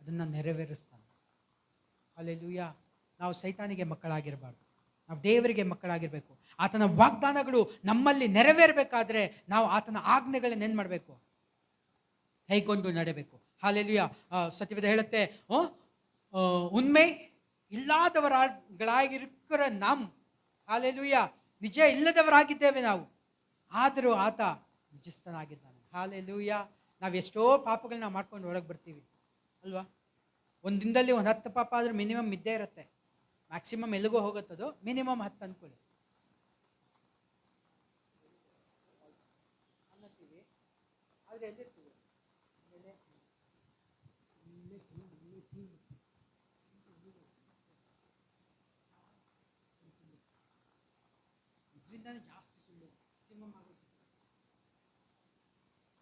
Speaker 1: ಅದನ್ನು ನೆರವೇರಿಸ್ತಾನೆ. ಹಲ್ಲೆಲೂಯಾ. ನಾವು ಸೈತಾನಿಗೆ ಮಕ್ಕಳಾಗಿರಬಾರ್ದು, ನಾವು ದೇವರಿಗೆ ಮಕ್ಕಳಾಗಿರಬೇಕು. ಆತನ ವಾಗ್ದಾನಗಳು ನಮ್ಮಲ್ಲಿ ನೆರವೇರಬೇಕಾದ್ರೆ ನಾವು ಆತನ ಆಜ್ಞೆಗಳನ್ನ ಏನು ಮಾಡಬೇಕು? ಕೈಕೊಂಡು ನಡೆಯಬೇಕು. ಹಲ್ಲೆಲೂಯಾ. ಸತ್ಯವೇದ ಹೇಳುತ್ತೆ, ಉಣ್ಮೆ ಇಲ್ಲದವರಾಗಿರ್ಕರ ನಾವು, ಹಲ್ಲೆಲೂಯಾ, ನಿಜ ಇಲ್ಲದವರಾಗಿದ್ದೇವೆ ನಾವು, ಆದರೂ ಆತ ನಿಜಸ್ಥನಾಗಿದ್ದಾನೆ. ಹಲ್ಲೆಲೂಯಾ. ನಾವೆಷ್ಟೋ ಪಾಪಗಳನ್ನ ಮಾಡ್ಕೊಂಡು ಒಳಗೆ ಬರ್ತೀವಿ ಅಲ್ವಾ? ಒಂದು ದಿನದಲ್ಲಿ ಒಂದು 10 ಪಾಪ ಆದರೂ ಮಿನಿಮಮ್ ಇದ್ದೇ ಇರುತ್ತೆ. ಮ್ಯಾಕ್ಸಿಮಮ್ ಎಲ್ಲಿಗೋ ಹೋಗುತ್ತದು, ಮಿನಿಮಮ್ 10 ಅನ್ಕೊಳ್ಳಿ. ಆದರೆ ಎಲ್ಲಿರ್ತೀವಿ? ಇದರಿಂದಾನೇ ಜಾಸ್ತಿ ಸುಳ್ಳು ಮ್ಯಾಕ್ಸಿಮಮ್ ಆಗುತ್ತೆ.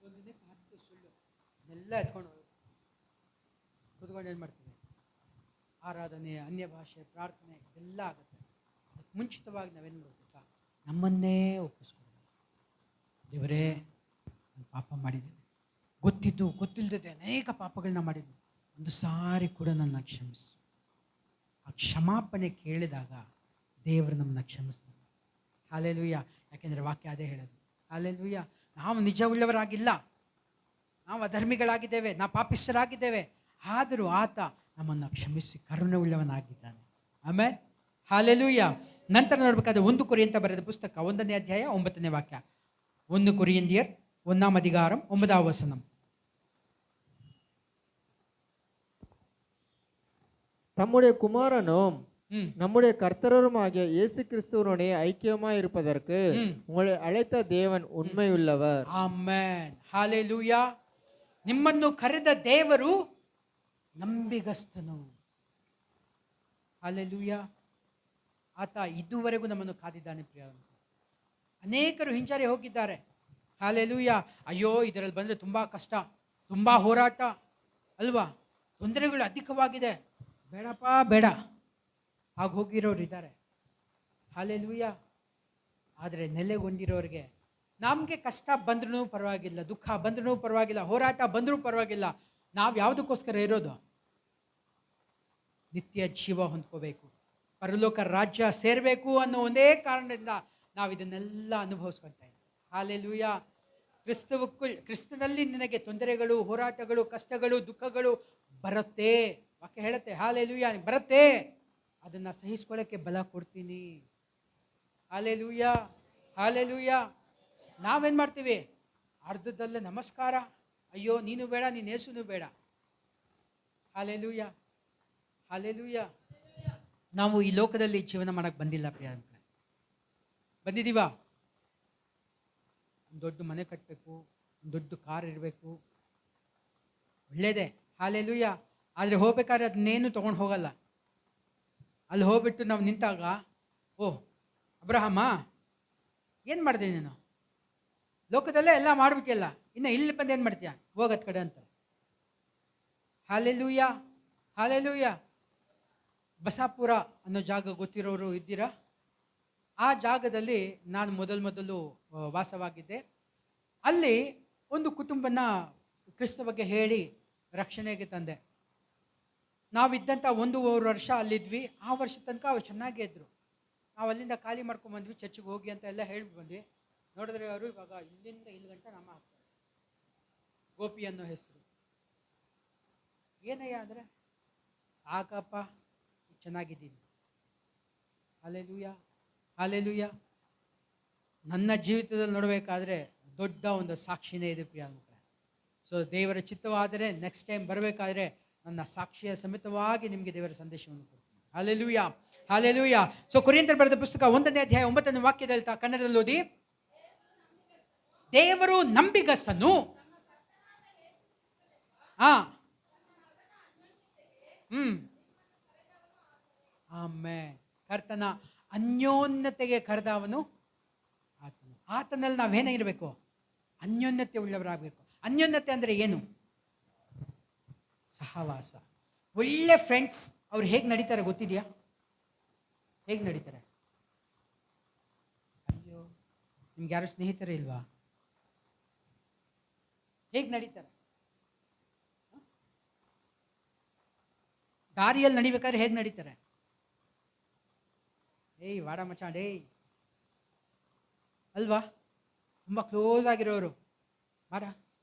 Speaker 1: ಒಂದು ದಿನಕ್ಕೆ 10 ಸುಳ್ಳು ಎಲ್ಲ ಎತ್ಕೊಂಡು ಕೂತ್ಕೊಂಡು ಏನು ಮಾಡ್ತೀವಿ? ಆರಾಧನೆ, ಅನ್ಯ ಭಾಷೆ, ಪ್ರಾರ್ಥನೆ ಎಲ್ಲ ಆಗುತ್ತೆ. ಅದಕ್ಕೆ ಮುಂಚಿತವಾಗಿ ನಾವೇನು ಮಾಡಬೇಕಾ? ನಮ್ಮನ್ನೇ ಒಪ್ಪಿಸ್ಕೊಳ್ಬೇಕು. ದೇವರೇ, ನಾನು ಪಾಪ ಮಾಡಿದ್ದೇನೆ, ಗೊತ್ತಿದ್ದು ಗೊತ್ತಿಲ್ಲದೆ ಅನೇಕ ಪಾಪಗಳನ್ನ ಮಾಡಿದ್ದು, ಒಂದು ಸಾರಿ ಕೂಡ ನನ್ನ ಕ್ಷಮಿಸು. ಆ ಕ್ಷಮಾಪಣೆ ಕೇಳಿದಾಗ ದೇವರು ನಮ್ಮನ್ನ ಕ್ಷಮಿಸ್ತಾನೆ. ಹಲ್ಲೆಲೂಯಾ. ಯಾಕೆಂದರೆ ವಾಕ್ಯ ಅದೇ ಹೇಳೋದು. ಹಲ್ಲೆಲೂಯಾ. ನಾವು ನಿಜವುಳ್ಳವರಾಗಿಲ್ಲ, ನಾವು ಅಧರ್ಮಿಗಳಾಗಿದ್ದೇವೆ, ನಾವು ಪಾಪಿಷ್ಠರಾಗಿದ್ದೇವೆ, ಆದರೂ ಆತ ನಮ್ಮನ್ನು ಕ್ಷಮಿಸಿ ಕರುಣೆ ಉಳ್ಳವನಾಗಿದ್ದಾನೆ. ಆಮೇಲೆ ಹಲ್ಲೆಲೂಯಾ. ನಂತರ ನೋಡ್ಬೇಕಾದ್ರೆ 1 ಕೊರಿಂಥ ಬರೆದ ಪುಸ್ತಕ 1ನೇ ಅಧ್ಯಾಯ 9ನೇ ವಾಕ್ಯ. 1 ಕೊರಿಂಥಿಯರ್ 1ஆம் அதிகாரம் 9வது வசனம்.
Speaker 2: தம்முடைய குமாரனும் நம்முடைய கர்த்தருமாகிய இயேசு கிறிஸ்துவனுடைய ஐக்கியமாய் இருப்பதற்கு உங்களை அழைத்த தேவன் உண்மையுள்ளவர்.
Speaker 1: ಆಮೆನ್. ಹಲ್ಲೆಲೂಯಾ. ನಿಮ್ಮನ್ನು ಕರೆದ ದೇವರು ನಂಬಿಗಸ್ತನು. ಹಲ್ಲೆಲೂಯಾ. ಆತ ಇದುವರೆಗೂ ನಮ್ಮನ್ನು ಕಾದಿದ್ದಾನೆ. ಪ್ರಿಯ, ಅನೇಕರು ಹಿಂಜಾರಿ ಹೋಗಿದ್ದಾರೆ. ಹಲ್ಲೆಲೂಯಾ. ಅಯ್ಯೋ, ಇದರಲ್ಲಿ ಬಂದರೆ ತುಂಬ ಕಷ್ಟ, ತುಂಬ ಹೋರಾಟ ಅಲ್ವಾ, ತೊಂದರೆಗಳು ಅಧಿಕವಾಗಿದೆ, ಬೇಡಪ್ಪ ಬೇಡ ಹಾಗೆ ಹೋಗಿರೋರು ಇದ್ದಾರೆ. ಹಲ್ಲೆಲೂಯಾ. ಆದರೆ ನೆಲೆಗೊಂಡಿರೋರಿಗೆ ನಮಗೆ ಕಷ್ಟ ಬಂದ್ರೂ ಪರವಾಗಿಲ್ಲ, ದುಃಖ ಬಂದ್ರೂ ಪರವಾಗಿಲ್ಲ, ಹೋರಾಟ ಬಂದರೂ ಪರವಾಗಿಲ್ಲ, ನಾವು ಯಾವುದಕ್ಕೋಸ್ಕರ ಇರೋದು? ನಿತ್ಯ ಜೀವ ಹೊಂದ್ಕೋಬೇಕು, ಪರಲೋಕ ರಾಜ್ಯ ಸೇರಬೇಕು ಅನ್ನೋ ಒಂದೇ ಕಾರಣದಿಂದ ನಾವು ಇದನ್ನೆಲ್ಲ ಅನುಭವಿಸ್ಕೊಳ್ತಾ ಇದ್ದೀವಿ. ಹಲ್ಲೆಲೂಯಾ. ಕ್ರಿಸ್ತನಲ್ಲಿ ನಿನಗೆ ತೊಂದರೆಗಳು, ಹೋರಾಟಗಳು, ಕಷ್ಟಗಳು, ದುಃಖಗಳು ಬರುತ್ತೆ. ವಾಕ್ಯ ಹೇಳುತ್ತೆ, ಹಲ್ಲೆಲೂಯಾ, ಬರುತ್ತೆ. ಅದನ್ನು ಸಹಿಸ್ಕೊಳ್ಳೋಕ್ಕೆ ಬಲ ಕೊಡ್ತೀನಿ. Hallelujah, hallelujah. ನಾವೇನು ಮಾಡ್ತೀವಿ? ಅರ್ಧದಲ್ಲೇ ನಮಸ್ಕಾರ, ಅಯ್ಯೋ ನೀನು ಬೇಡ, ನೀನು ಯೇಸುನು ಬೇಡ. Hallelujah, hallelujah. ನಾವು ಈ ಲೋಕದಲ್ಲಿ ಜೀವನ ಮಾಡಕ್ಕೆ ಬಂದಿಲ್ಲ ಪ್ರಿಯ. ಬಂದಿದ್ದೀವಾ? ಒಂದು ದೊಡ್ಡ ಮನೆ ಕಟ್ಟಬೇಕು, ಒಂದು ದೊಡ್ಡ ಕಾರ್ ಇರಬೇಕು, ಒಳ್ಳೇದೇ. ಹಲ್ಲೆಲೂಯಾ. ಆದರೆ ಹೋಗ್ಬೇಕಾದ್ರೆ ಅದನ್ನೇನು ತೊಗೊಂಡು ಹೋಗಲ್ಲ. ಅಲ್ಲಿ ಹೋಗ್ಬಿಟ್ಟು ನಾವು ನಿಂತಾಗ, ಓ ಅಬ್ರಹಮ್ಮ ಏನು ಮಾಡಿದೆ ನೀನು? ಲೋಕದಲ್ಲೇ ಎಲ್ಲ ಮಾಡ್ಬಿಟ್ಟಿಯಲ್ಲ, ಇನ್ನು ಇಲ್ಲಿ ಬಂದು ಏನು ಮಾಡ್ತೀಯ, ಹೋಗತ್ ಕಡೆ ಅಂತ. Hallelujah, hallelujah. ಬಸಾಪುರ ಅನ್ನೋ ಜಾಗ ಗೊತ್ತಿರೋರು ಇದ್ದೀರಾ? ಆ ಜಾಗದಲ್ಲಿ ನಾನು ಮೊದಲು ವಾಸವಾಗಿದ್ದೆ. ಅಲ್ಲಿ ಒಂದು ಕುಟುಂಬನ ಕ್ರಿಸ್ತ ಬಗ್ಗೆ ಹೇಳಿ ರಕ್ಷಣೆಗೆ ತಂದೆ. ನಾವಿದ್ದಂಥ 1.5 ವರ್ಷ ಅಲ್ಲಿದ್ವಿ. ಆ ವರ್ಷ ತನಕ ಅವ್ರು ಚೆನ್ನಾಗೇ ಇದ್ರು. ನಾವು ಅಲ್ಲಿಂದ ಖಾಲಿ ಮಾಡ್ಕೊಂಡ್ಬಂದ್ವಿ, ಚರ್ಚಿಗೆ ಹೋಗಿ ಅಂತ ಎಲ್ಲ ಹೇಳಿ ಬಂದ್ವಿ. ನೋಡಿದ್ರೆ ಅವರು ಇವಾಗ ಇಲ್ಲಿಂದ ಇಲ್ಲಿ ಗಂಟ ನಾಮ ಹಾಕ್ತಾರೆ, ಗೋಪಿ ಅನ್ನೋ ಹೆಸರು. ಏನಯ್ಯ ಅಂದರೆ, ಸಾಕಪ್ಪ ಚೆನ್ನಾಗಿದ್ದೀನಿ. Hallelujah, hallelujah. ನನ್ನ ಜೀವಿತದಲ್ಲಿ ನೋಡಬೇಕಾದ್ರೆ ದೊಡ್ಡ ಒಂದು ಸಾಕ್ಷಿನೇ ಇದೆ ಪ್ರಿಯ ಮಕ್ಕಳೇ. ಸೊ ದೇವರ ಚಿತ್ತವಾದರೆ ನೆಕ್ಸ್ಟ್ ಟೈಮ್ ಬರಬೇಕಾದ್ರೆ ನನ್ನ ಸಾಕ್ಷಿಯ ಸಮೇತವಾಗಿ ನಿಮಗೆ ದೇವರ ಸಂದೇಶವನ್ನು ಕೊಡ್ತೀನಿ. Hallelujah, hallelujah. ಸೊ ಕೊರಿಂಥರ್ ಬರೆದ ಪುಸ್ತಕ 1ನೇ ಅಧ್ಯಾಯ 9ನೇ ವಾಕ್ಯದಲ್ಲಿ ಕನ್ನಡದಲ್ಲಿ ಓದಿ. ದೇವರು ನಂಬಿಗಸ್ತನು. ಆಮೇಲೆ ಕರ್ತನ ಅನ್ಯೋನ್ಯತೆಗೆ ಕರೆದವನು ಆತನು. ಆತನಲ್ಲಿ ನಾವೇನಾಗಿರ್ಬೇಕು? ಅನ್ಯೋನ್ಯತೆ ಉಳ್ಳವರಾಗಬೇಕು. ಅನ್ಯೋನ್ಯತೆ ಅಂದರೆ ಏನು? ಸಹವಾಸ. ಒಳ್ಳೆ ಫ್ರೆಂಡ್ಸ್ ಅವ್ರು ಹೇಗೆ ನಡೀತಾರೆ ಗೊತ್ತಿದೆಯಾ? ಹೇಗೆ ನಡೀತಾರೆ? ಅಯ್ಯೋ, ನಿಮ್ಗೆ ಯಾರು ಸ್ನೇಹಿತರೇ ಇಲ್ವಾ? ಹೇಗೆ ನಡೀತಾರೆ? ದಾರಿಯಲ್ಲಿ ನಡಿಬೇಕಾದ್ರೆ ಹೇಗೆ ನಡೀತಾರೆ? ಏಯ್ ವಾಡ ಮಚ ಡೇ ಅಲ್ವಾ? ತುಂಬ ಕ್ಲೋಸ್ ಆಗಿರೋರು ಮಾಡ.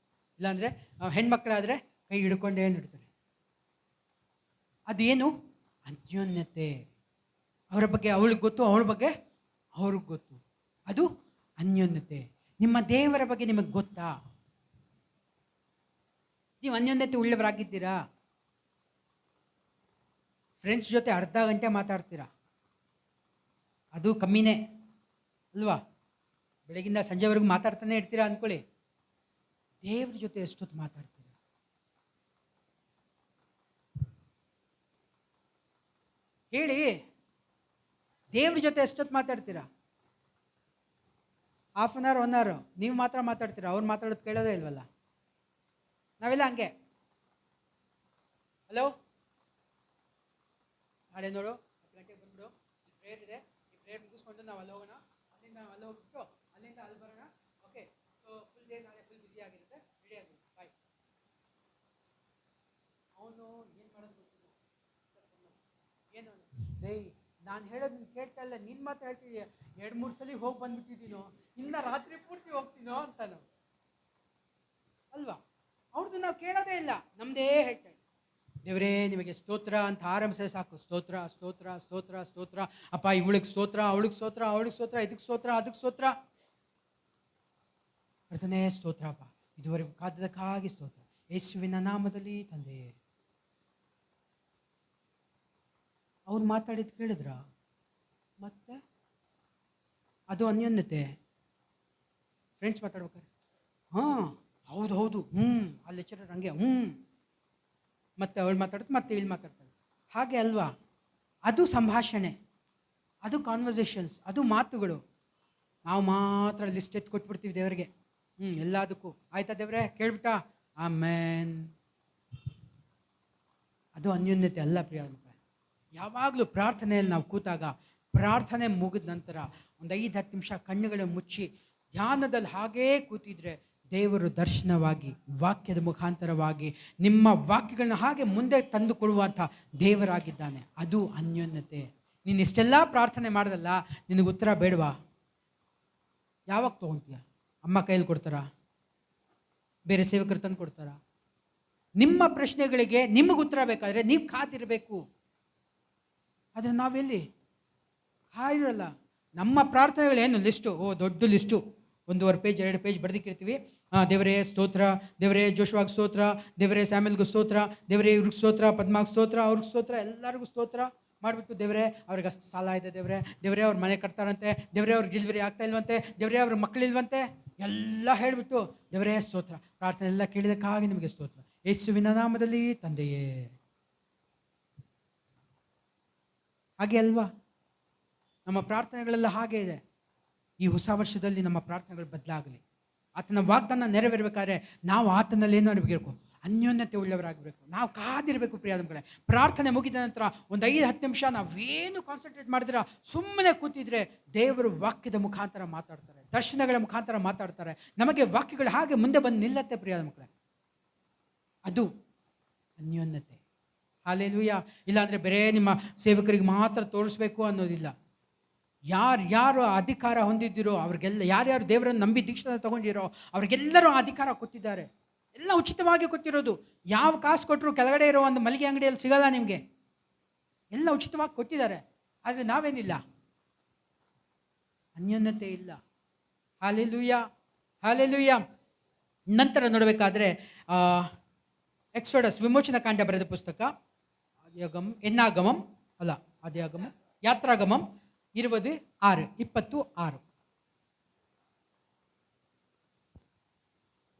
Speaker 1: ಇಲ್ಲಾಂದರೆ ಹೆಣ್ಮಕ್ಳಾದರೆ ಕೈ ಹಿಡ್ಕೊಂಡೇ ನಡೀತಾರೆ. ಅದೇನು? ಅನ್ಯೋನ್ಯತೆ. ಅವರ ಬಗ್ಗೆ ಅವಳಿಗೆ ಗೊತ್ತು, ಅವಳ ಬಗ್ಗೆ ಅವ್ರಿಗೆ ಗೊತ್ತು. ಅದು ಅನ್ಯೋನ್ಯತೆ. ನಿಮ್ಮ ದೇವರ ಬಗ್ಗೆ ನಿಮಗೆ ಗೊತ್ತಾ? ನೀವು ಅನ್ಯೋನ್ಯತೆ ಉಳ್ಳವರಾಗಿದ್ದೀರಾ? ಫ್ರೆಂಡ್ಸ್ ಜೊತೆ ಅರ್ಧ ಗಂಟೆ ಮಾತಾಡ್ತೀರಾ, ಅದು ಕಮ್ಮಿನೇ ಅಲ್ವಾ? ಬೆಳಗಿಂದ ಸಂಜೆವರೆಗೂ ಮಾತಾಡ್ತಾನೆ ಇರ್ತೀರಾ ಅಂದ್ಕೊಳ್ಳಿ. ದೇವ್ರ ಜೊತೆ ಎಷ್ಟೊತ್ತು ಮಾತಾಡ್ತೀರಾ? ಹೇಳಿ, ದೇವ್ರ ಜೊತೆ ಎಷ್ಟೊತ್ತು ಮಾತಾಡ್ತೀರಾ? ಹಾಫ್ ಅನ್ ಅವರ್, 1 ಅವರ್ ನೀವು ಮಾತ್ರ ಮಾತಾಡ್ತೀರಾ, ಅವ್ರು ಮಾತಾಡೋದು ಕೇಳೋದೇ ಇಲ್ವಲ್ಲ. ನಾವೆಲ್ಲ ಹಂಗೆ. ಹಲೋ, ನಾಳೆ ನೋಡು 10 ಗಂಟೆಗೆ ಬಂದ್ಬಿಡು, ಈ ಪ್ರೇಯರ್ ಇದೆ, ಈ ಪ್ರೇಯರ್ ಮುಗಿಸ್ಕೊಂಡು ನಾವು ಅಲ್ಲಿ ಹೋಗೋಣ, ಅಲ್ಲಿಂದ ಅಲ್ಲಿ ಹೋಗ್ಬಿಟ್ಟು ಅಲ್ಲಿಂದ ಅಲ್ಲಿ ಬರೋಣ. ಓಕೆ, ಸೊ ಫುಲ್ ಡೇ ನಾಳೆ ಫುಲ್ ಬಿಸಿ ಆಗಿರುತ್ತೆ, ರೆಡಿ ಆಗಿ ಬಾಯ್. ಅವನು ಏನು ಮಾಡೋದು ಗೊತ್ತಿಲ್ಲ. ಏನು ಡೇ, ನಾನು ಹೇಳೋದು ನೀನು ಕೇಳ್ತಾ ಇಲ್ಲ, ನೀನು ಮಾತ್ರ ಹೇಳ್ತಿದ್ದೀಯ. 2-3 ಸಲ ಹೋಗಿ ಬಂದ್ಬಿಟ್ಟಿದ್ದೀನೋ, ಇನ್ನು ರಾತ್ರಿ ಪೂರ್ತಿ ಹೋಗ್ತೀನೋ ಅಂತಾನು ಅಲ್ವಾ? ಅವ್ರದ್ದು ನಾವು ಕೇಳೋದೇ ಇಲ್ಲ, ನಮ್ಮದೇ ಹೇಳ್ತಾ ಇದ್ದೀವಿ. ದೇವರೇ ನಿಮಗೆ ಸ್ತೋತ್ರ ಅಂತ ಆರಂಭಿಸೇ ಸಾಕು. ಸ್ತೋತ್ರ, ಸ್ತೋತ್ರ, ಸ್ತೋತ್ರ, ಸ್ತೋತ್ರ. ಅಪ್ಪ ಇವಳಿಗೆ ಸ್ತೋತ್ರ, ಅವಳಿಗೆ ಸ್ತೋತ್ರ, ಅವಳಿಗೆ ಸ್ತೋತ್ರ, ಇದಕ್ಕೆ ಸ್ತೋತ್ರ, ಅದಕ್ಕೆ ಸ್ತೋತ್ರ. ಕರ್ತನೇ ಸ್ತೋತ್ರ ಅಪ್ಪ, ಇದುವರೆಗೂ ಕಾದದಕ್ಕಾಗಿ ಸ್ತೋತ್ರ, ಯೇಸುವಿನ ನಾಮದಲ್ಲಿ ತಂದೆಯೇ. ಅವ್ರು ಮಾತಾಡಿದ್ದು ಕೇಳಿದ್ರ? ಮತ್ತೆ ಅದು ಅನ್ಯೋನ್ಯತೆ. ಫ್ರೆಂಡ್ಸ್ ಮಾತಾಡ್ಬೇಕಾರೆ ಹೌದು ಹೌದು ಆ ಲೆಕ್ಚರರ್ ಹಂಗೆ ಮತ್ತೆ ಅವಳು ಮಾತಾಡುತ್ತೆ, ಮತ್ತೆ ಇಲ್ಲಿ ಮಾತಾಡ್ತಾಳೆ. ಹಾಗೆ ಅಲ್ವಾ? ಅದು ಸಂಭಾಷಣೆ, ಅದು ಕಾನ್ವರ್ಸೇಷನ್ಸ್, ಅದು ಮಾತುಗಳು. ನಾವು ಮಾತ್ರ ಲಿಸ್ಟ್ ಎತ್ತು ಕೊಟ್ಬಿಡ್ತೀವಿ ದೇವರಿಗೆ. ಎಲ್ಲದಕ್ಕೂ ಆಯ್ತಾ ದೇವ್ರೆ ಕೇಳ್ಬಿಟ್ಟಾ, ಆಮೇನ್. ಅದು ಅನ್ಯೋನ್ಯತೆ ಅಲ್ಲ ಪ್ರಿಯ. ಯಾವಾಗಲೂ ಪ್ರಾರ್ಥನೆಯಲ್ಲಿ ನಾವು ಕೂತಾಗ, ಪ್ರಾರ್ಥನೆ ಮುಗಿದ ನಂತರ ಒಂದು 5-10 ನಿಮಿಷ ಕಣ್ಣುಗಳ ಮುಚ್ಚಿ ಧ್ಯಾನದಲ್ಲಿ ಹಾಗೇ ಕೂತಿದ್ರೆ ದೇವರು ದರ್ಶನವಾಗಿ, ವಾಕ್ಯದ ಮುಖಾಂತರವಾಗಿ ನಿಮ್ಮ ವಾಕ್ಯಗಳನ್ನ ಹಾಗೆ ಮುಂದೆ ತಂದು ಕೊಡುವಂಥ ದೇವರಾಗಿದ್ದಾನೆ. ಅದು ಅನ್ಯೋನ್ಯತೆ. ನೀನು ಇಷ್ಟೆಲ್ಲ ಪ್ರಾರ್ಥನೆ ಮಾಡ್ದಲ್ಲ, ನಿನಗೆ ಉತ್ತರ ಬೇಡವಾ? ಯಾವಾಗ ತೊಗೊತೀಯ? ಅಮ್ಮ ಕೈಯಲ್ಲಿ ಕೊಡ್ತಾರಾ? ಬೇರೆ ಸೇವಕರು ತಂದು ಕೊಡ್ತಾರಾ? ನಿಮ್ಮ ಪ್ರಶ್ನೆಗಳಿಗೆ ನಿಮಗೆ ಉತ್ತರ ಬೇಕಾದರೆ ನೀವು ಕಾದಿರಬೇಕು. ಆದರೆ ನಾವೆಲ್ಲಿ ಹಾಯಿರಲ್ಲ. ನಮ್ಮ ಪ್ರಾರ್ಥನೆಗಳೇನು ಲಿಸ್ಟು, ದೊಡ್ಡ ಲಿಸ್ಟು, 1.5 ಪೇಜ್ 2 ಪೇಜ್ ಬರೆದಿಕ್ಕಿರ್ತೀವಿ. ದೇವರೇ ಸ್ತೋತ್ರ, ದೇವರೇ ಜೋಶುವಾಗ ಸ್ತೋತ್ರ, ದೇವರೇ ಸ್ಯಾಮೆಲ್ಗೂ ಸ್ತೋತ್ರ, ದೇವರೇ ಇವ್ರಿಗೆ ಸ್ತೋತ್ರ, ಪದ್ಮಾಗ್ ಸ್ತೋತ್ರ, ಅವ್ರಿಗೆ ಸ್ತೋತ್ರ, ಎಲ್ಲರಿಗೂ ಸ್ತೋತ್ರ ಮಾಡಿಬಿಟ್ಟು ದೇವರೇ ಅವ್ರಿಗೆ ಅಷ್ಟು ಸಾಲ ಇದೆ, ದೇವರೇ ಅವ್ರ ಮನೆ ಕಟ್ತಾರಂತೆ, ದೇವರೇ ಅವ್ರಿಗೆ ಡೆಲಿವರಿ ಆಗ್ತಾ ಇಲ್ವಂತೆ, ದೇವರೇ ಅವ್ರ ಮಕ್ಕಳಿಲ್ವಂತೆ, ಎಲ್ಲ ಹೇಳಿಬಿಟ್ಟು ದೇವರೇ ಸ್ತೋತ್ರ. ಪ್ರಾರ್ಥನೆ ಎಲ್ಲ ಕೇಳಿದಕ್ಕಾಗಿ ನಿಮಗೆ ಸ್ತೋತ್ರ, ಯೇಸುವಿನ ನಾಮದಲ್ಲಿ ತಂದೆಯೇ. ಹಾಗೆ ಅಲ್ವಾ? ನಮ್ಮ ಪ್ರಾರ್ಥನೆಗಳೆಲ್ಲ ಹಾಗೆ ಇದೆ. ಈ ಹೊಸ ವರ್ಷದಲ್ಲಿ ನಮ್ಮ ಪ್ರಾರ್ಥನೆಗಳು ಬದಲಾಗಲಿ. ಆತನ ವಾಗ್ದಾನ ನೆರವೇರಬೇಕಾದ್ರೆ ನಾವು ಆತನಲ್ಲಿ ಏನು ಅನ್ಬೇಕು, ಅನ್ಯೋನ್ಯತೆ ಉಳ್ಳವರಾಗಬೇಕು. ನಾವು ಕಾದಿರಬೇಕು ಪ್ರಿಯಾದ ಮಕ್ಕಳೇ. ಪ್ರಾರ್ಥನೆ ಮುಗಿದ ನಂತರ ಒಂದು 5-10 ನಿಮಿಷ ನಾವೇನು ಕಾನ್ಸಂಟ್ರೇಟ್ ಮಾಡಿದ್ರೆ, ಸುಮ್ಮನೆ ಕೂತಿದ್ರೆ ದೇವರು ವಾಕ್ಯದ ಮುಖಾಂತರ ಮಾತಾಡ್ತಾರೆ, ದರ್ಶನಗಳ ಮುಖಾಂತರ ಮಾತಾಡ್ತಾರೆ. ನಮಗೆ ವಾಕ್ಯಗಳು ಹಾಗೆ ಮುಂದೆ ಬಂದು ನಿಲ್ಲತ್ತೆ ಪ್ರಿಯಾದ ಮಕ್ಕಳೇ. ಅದು ಅನ್ಯೋನ್ಯತೆ. ಹಲ್ಲೆಲೂಯಾ. ಇಲ್ಲಾಂದರೆ ಬರೇ ನಿಮ್ಮ ಸೇವಕರಿಗೆ ಮಾತ್ರ ತೋರಿಸ್ಬೇಕು ಅನ್ನೋದಿಲ್ಲ. ಯಾರು ಅಧಿಕಾರ ಹೊಂದಿದ್ದೀರೋ ಅವ್ರಿಗೆಲ್ಲ, ಯಾರ್ಯಾರು ದೇವರನ್ನು ನಂಬಿ ದೀಕ್ಷೆ ತಗೊಂಡಿರೋ ಅವ್ರಿಗೆಲ್ಲರೂ ಅಧಿಕಾರ ಕೊಟ್ಟಿದ್ದಾರೆ. ಎಲ್ಲ ಉಚಿತವಾಗಿ ಕೊಟ್ಟಿರೋದು. ಯಾವ ಕಾಸು ಕೊಟ್ಟರು ಕೆಳಗಡೆ ಇರೋ ಒಂದು ಮಳಿಗೆ ಅಂಗಡಿಯಲ್ಲಿ ಸಿಗಲ್ಲ ನಿಮಗೆ. ಎಲ್ಲ ಉಚಿತವಾಗಿ ಕೊಟ್ಟಿದ್ದಾರೆ. ಆದರೆ ನಾವೇನಿಲ್ಲ, ಅನ್ಯೋನ್ಯತೆ ಇಲ್ಲ. Hallelujah, hallelujah. ನಂತರ ನೋಡಬೇಕಾದ್ರೆ ಎಕ್ಸೋಡಸ್, ವಿಮೋಚನಾ ಕಾಂಡ ಬರೆದ ಪುಸ್ತಕ, ಯಾತ್ರಾಗಮಂ 26:26.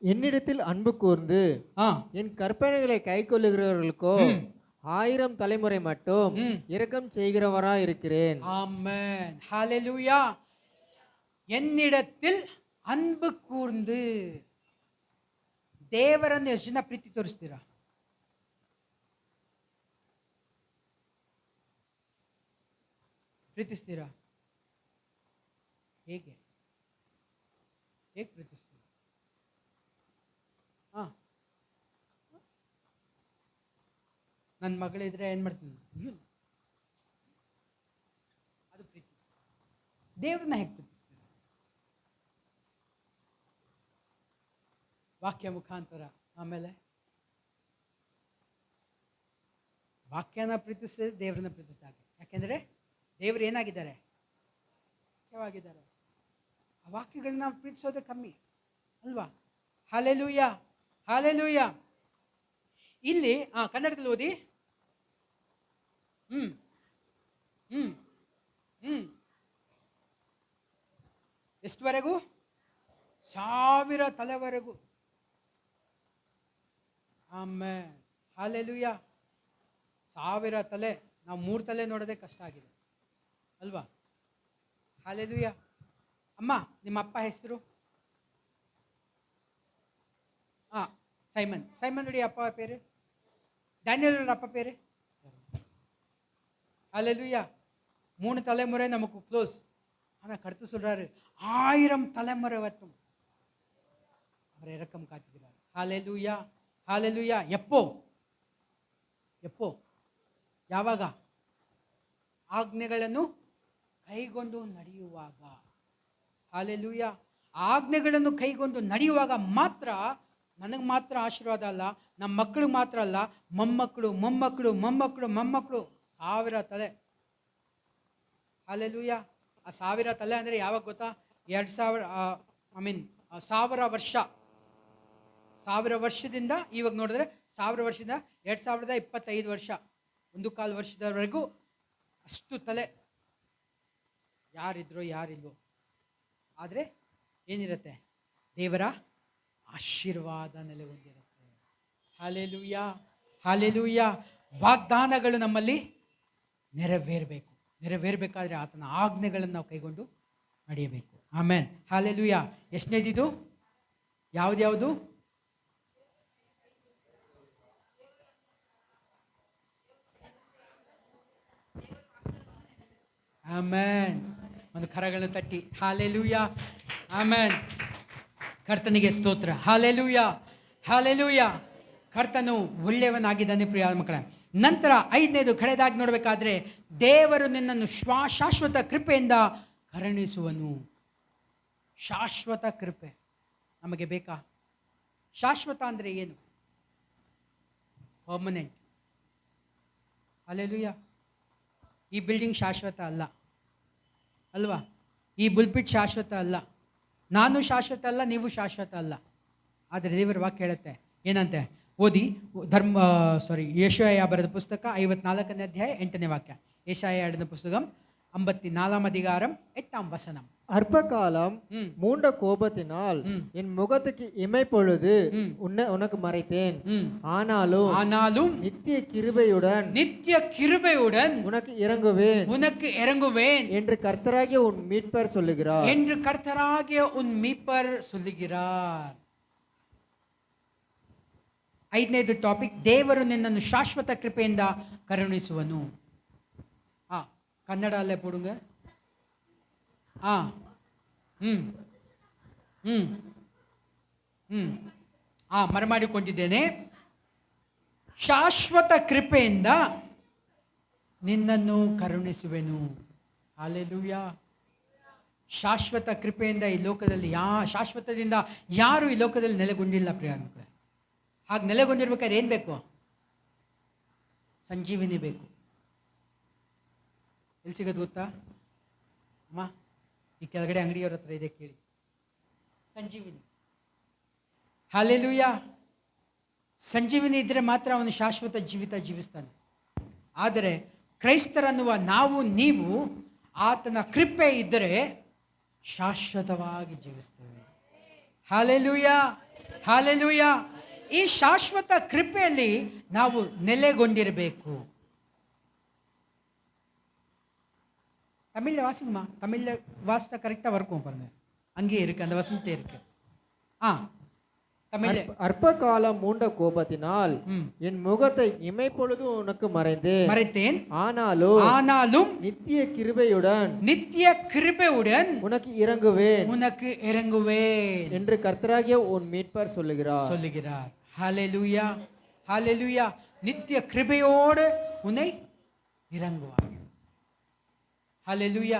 Speaker 2: என்னிடத்தில் அன்பு கூர்ந்து என் கற்பனைகளை கை கொள்ளுகிறவர்களுக்கோ 1000 தலைமுறை மட்டும் இரக்கம் செய்கிறவரா இருக்கிறேன்.
Speaker 1: ஆமென், ஹல்லேலூயா. என்னிடத்தில் ಅನ್ಬು ಕೂರ್ந்து. ದೇವರನ್ನು ಎಷ್ಟು ಜನ ಪ್ರೀತಿ ತೋರಿಸ್ತೀರಾ? ಪ್ರೀತಿಸ್ತೀರಾ? ಹೇಗೆ ಪ್ರೀತಿಸ್ತೀರಾ? ನನ್ನ ಮಗಳಿದ್ರೆ ಏನು ಮಾಡ್ತೀನಿ, ಅದು ಪ್ರೀತಿ. ದೇವ್ರನ್ನ ಹೇಗೆ ಪ್ರೀತಿಸ್ತೀರಾ? ವಾಕ್ಯ ಮುಖಾಂತರ. ಆಮೇಲೆ ವಾಕ್ಯನ ಪ್ರೀತಿಸಿದ್ರೆ ದೇವ್ರನ್ನ ಪ್ರೀತಿಸಿದಾಗ. ಯಾಕೆಂದರೆ ದೇವರು ಏನಾಗಿದ್ದಾರೆ? ವಾಕ್ಯವಾಗಿದ್ದಾರೆ. ಆ ವಾಕ್ಯಗಳನ್ನ ಪ್ರೀತಿಸೋದೇ ಕಮ್ಮಿ ಅಲ್ವಾ? Hallelujah, hallelujah. ಇಲ್ಲಿ ಕನ್ನಡದಲ್ಲಿ ಓದಿ. ಎಷ್ಟುವರೆಗೂ? 1000 ತಲೆವರೆಗೂ. Amen, hallelujah. 1000 ತಲೆ. ನಾವು 3 ತಲೆ ನೋಡೋದೇ ಕಷ್ಟ ಆಗಿದೆ ಅಲ್ವಾ? ಹಲ್ಲೆಲೂಯಾ. ಅಮ್ಮ, ನಿಮ್ಮ ಅಪ್ಪ ಹೆಸರು? சைமன். சைமனுடைய அப்பா பேரு? டேனியலோட அப்பா பேரு? ஹல்லேலூயா. 3 தலைமுறை நமக்கு க்ளோஸ். ஆனால் கருத்து சொல்றாரு 1000 தலைமுறை வரைக்கும் அவர் இரக்கம் காட்டுகிறார். ஹல்லேலூயா, ஹல்லேலூயா. எப்போ? ಯಾವಾಗ? ಆಜ್ಞೆಗಳನ್ನು ಕೈಗೊಂಡು ನಡೆಯುವಾಗ. ಹಲ್ಲೇಲೂಯಾ. ಆಜ್ಞೆಗಳನ್ನು ಕೈಗೊಂಡು ನಡೆಯುವಾಗ ಮಾತ್ರ ನನಗೆ ಮಾತ್ರ ಆಶೀರ್ವಾದ ಅಲ್ಲ, ನಮ್ಮ ಮಕ್ಕಳಿಗೆ ಮಾತ್ರ ಅಲ್ಲ, ಮೊಮ್ಮಕ್ಕಳು 1000 ತಲೆ. ಹಲ್ಲೆಲೂಯಾ. ಆ 1000 ತಲೆ ಅಂದರೆ ಯಾವಾಗ ಗೊತ್ತಾ? 1000 ವರ್ಷ. 1000 ವರ್ಷದಿಂದ ಇವಾಗ ನೋಡಿದ್ರೆ 1000 ವರ್ಷದಿಂದ 2025 ವರ್ಷ, 1.25 ವರ್ಷದವರೆಗೂ ಅಷ್ಟು ತಲೆ. ಯಾರಿದ್ರೋ ಯಾರಿಲ್ವೋ, ಆದರೆ ಏನಿರುತ್ತೆ? ದೇವರ ಆಶೀರ್ವಾದ ನೆಲೆ ಹೊಂದಿರುತ್ತೆ. Hallelujah, hallelujah. ವಾಗ್ದಾನಗಳು ನಮ್ಮಲ್ಲಿ ನೆರವೇರಬೇಕಾದ್ರೆ ಆತನ ಆಜ್ಞೆಗಳನ್ನು ನಾವು ಕೈಗೊಂಡು ನಡೆಯಬೇಕು. Amen, hallelujah. ಎಷ್ಟನೇದಿದು? ಯಾವುದು? ಆಮೆನ್. ಒಂದು ಕರಗಳನ್ನು ತಟ್ಟಿ ಹಲ್ಲೆಲೂಯಾ, ಆಮೆನ್. ಕರ್ತನಿಗೆ ಸ್ತೋತ್ರ. Hallelujah, hallelujah. ಕರ್ತನು ಒಳ್ಳೆಯವನಾಗಿದ್ದಾನೆ ಪ್ರಿಯ ಮಕ್ಕಳೇ. ನಂತರ 5ನೇದು ಕಡೆದಾಗಿ ನೋಡಬೇಕಾದ್ರೆ, ದೇವರು ನಿನ್ನನ್ನು ಶಾಶ್ವತ ಕೃಪೆಯಿಂದ ಕರುಣಿಸುವನು. ಶಾಶ್ವತ ಕೃಪೆ ನಮಗೆ ಬೇಕಾ? ಶಾಶ್ವತ ಅಂದರೆ ಏನು? ಪರ್ಮನೆಂಟ್. ಹಲ್ಲೆಲೂಯಾ. ಈ ಬಿಲ್ಡಿಂಗ್ ಶಾಶ್ವತ ಅಲ್ಲ ಅಲ್ವಾ? ಈ ಬುಲ್ಪಿಟ್ ಶಾಶ್ವತ ಅಲ್ಲ, ನಾನು ಶಾಶ್ವತ ಅಲ್ಲ, ನೀವು ಶಾಶ್ವತ ಅಲ್ಲ. ಆದರೆ ದೇವರ ವಾಕ್ಯ ಹೇಳುತ್ತೆ ಏನಂತೆ? ಓದಿ. ಯೆಶಾಯ ಬರೆದ ಪುಸ್ತಕ 54ನೇ ಅಧ್ಯಾಯ 8ನೇ ವಾಕ್ಯ. ಯೆಶಾಯ 2 ಪುಸ್ತಕ 54 அதிகாரம் 8 வசனம்.
Speaker 2: அற்ப காலம் மூண்ட கோபத்தினால் என் முகத்துக்கு இமைப்பொழுது உனக்கு மறைத்தேன். ஆனாலும் நித்திய கிருபையுடன் உனக்கு இறங்குவேன்
Speaker 1: என்று கர்த்தராகிய உன் மீட்பர் சொல்லுகிறார். ಐದನೇದು ಟಾಪಿಕ್, ದೇವರು ನಿನ್ನನ್ನು ಶಾಶ್ವತ ಕೃಪೆಯಿಂದ ಕರುಣಿಸುವನು. ಕನ್ನಡ ಅಲ್ಲೇ ಪೋಡುಂಗ. ಮರಮಾಡಿಕೊಂಡಿದ್ದೇನೆ. ಶಾಶ್ವತ ಕೃಪೆಯಿಂದ ನಿನ್ನನ್ನು ಕರುಣಿಸುವೆನು. ಹಲ್ಲೆಲೂಯಾ. ಶಾಶ್ವತ ಕೃಪೆಯಿಂದ ಈ ಲೋಕದಲ್ಲಿ ಶಾಶ್ವತದಿಂದ ಯಾರು ಈ ಲೋಕದಲ್ಲಿ ನೆಲೆಗೊಂಡಿಲ್ಲ ಪ್ರಿಯ ಮಕ್ಕಳೇ. ಹಾಗೆ ನೆಲೆಗೊಂಡಿರ್ಬೇಕಾದ್ರೆ ಏನು ಬೇಕು? ಸಂಜೀವಿನಿ ಬೇಕು. ಎಲ್ಲಿ ಸಿಗೋದು ಗೊತ್ತಾ ಅಮ್ಮ? ಈ ಕೆಳಗಡೆ ಅಂಗಡಿಯವ್ರ ಹತ್ರ ಇದೆ, ಕೇಳಿ. ಸಂಜೀವಿನಿ. ಹಲ್ಲೆಲೂಯಾ. ಸಂಜೀವಿನಿ ಇದ್ರೆ ಮಾತ್ರ ಅವನು ಶಾಶ್ವತ ಜೀವಿತ ಜೀವಿಸ್ತಾನೆ. ಆದರೆ ಕ್ರೈಸ್ತರನ್ನುವ ನಾವು ನೀವು ಆತನ ಕೃಪೆ ಇದ್ದರೆ ಶಾಶ್ವತವಾಗಿ ಜೀವಿಸ್ತೇವೆ. Hallelujah, hallelujah. ಈ ಶಾಶ್ವತ ಕೃಪೆಯಲ್ಲಿ ನಾವು ನೆಲೆಗೊಂಡಿರಬೇಕು. தமிழ்ல வாசிங்கம்மா. தமிழ்ல வாசித்தா கரெக்டாக வரும் பாருங்க. அங்கேயே இருக்கு அந்த வசனத்தே இருக்கு. தமிழ்.
Speaker 2: அற்ப காலம் மூண்ட கோபத்தினால் என் முகத்தை இமைப்பொழுது உனக்கு மறைத்தேன். ஆனாலும் நித்திய கிருபையுடன் உனக்கு இறங்குவேன் என்று கர்த்தராகிய உன் மீட்பர் சொல்லுகிறார்.
Speaker 1: ஹல்லேலூயா, ஹல்லேலூயா. நித்திய கிருபையோடு உன்னை இறங்குவார். ಹಲ್ಲೆಲೂಯಾ.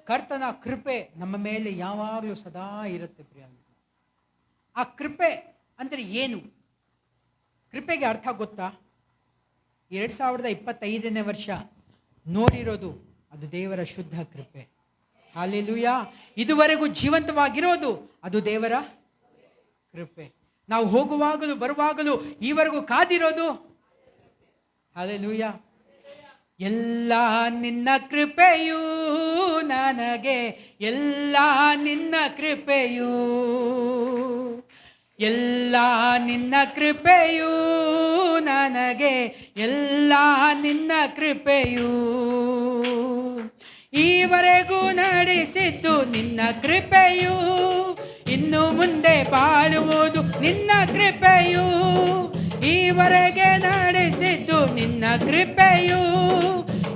Speaker 1: ಕರ್ತನ ಕೃಪೆ ನಮ್ಮ ಮೇಲೆ ಯಾವಾಗಲೂ ಸದಾ ಇರುತ್ತೆ ಪ್ರಿಯ. ಆ ಕೃಪೆ ಅಂದರೆ ಏನು? ಕೃಪೆಗೆ ಅರ್ಥ ಗೊತ್ತಾ? 2025ನೇ ವರ್ಷ ನೋಡಿರೋದು ಅದು ದೇವರ ಶುದ್ಧ ಕೃಪೆ. ಹಲ್ಲೆಲೂಯಾ. ಇದುವರೆಗೂ ಜೀವಂತವಾಗಿರೋದು ಅದು ದೇವರ ಕೃಪೆ. ನಾವು ಹೋಗುವಾಗಲೂ ಬರುವಾಗಲೂ ಈವರೆಗೂ ಕಾದಿರೋದು. ಹಲ್ಲೆಲೂಯಾ. ಎಲ್ಲ ನಿನ್ನ ಕೃಪೆಯೂ ನನಗೆ, ಎಲ್ಲ ನಿನ್ನ ಕೃಪೆಯೂ, ಎಲ್ಲ ನಿನ್ನ ಕೃಪೆಯೂ ನನಗೆ, ಎಲ್ಲ ನಿನ್ನ ಕೃಪೆಯೂ. ಈವರೆಗೂ ನಡೆಸಿದ್ದು ನಿನ್ನ ಕೃಪೆಯೂ, ಇನ್ನು ಮುಂದೆ ಬಾಳುವುದು ನಿನ್ನ ಕೃಪೆಯೂ. ಈವರೆಗೆ ನಡೆಸಿದ್ದು ನಿನ್ನ ಕೃಪೆಯೂ,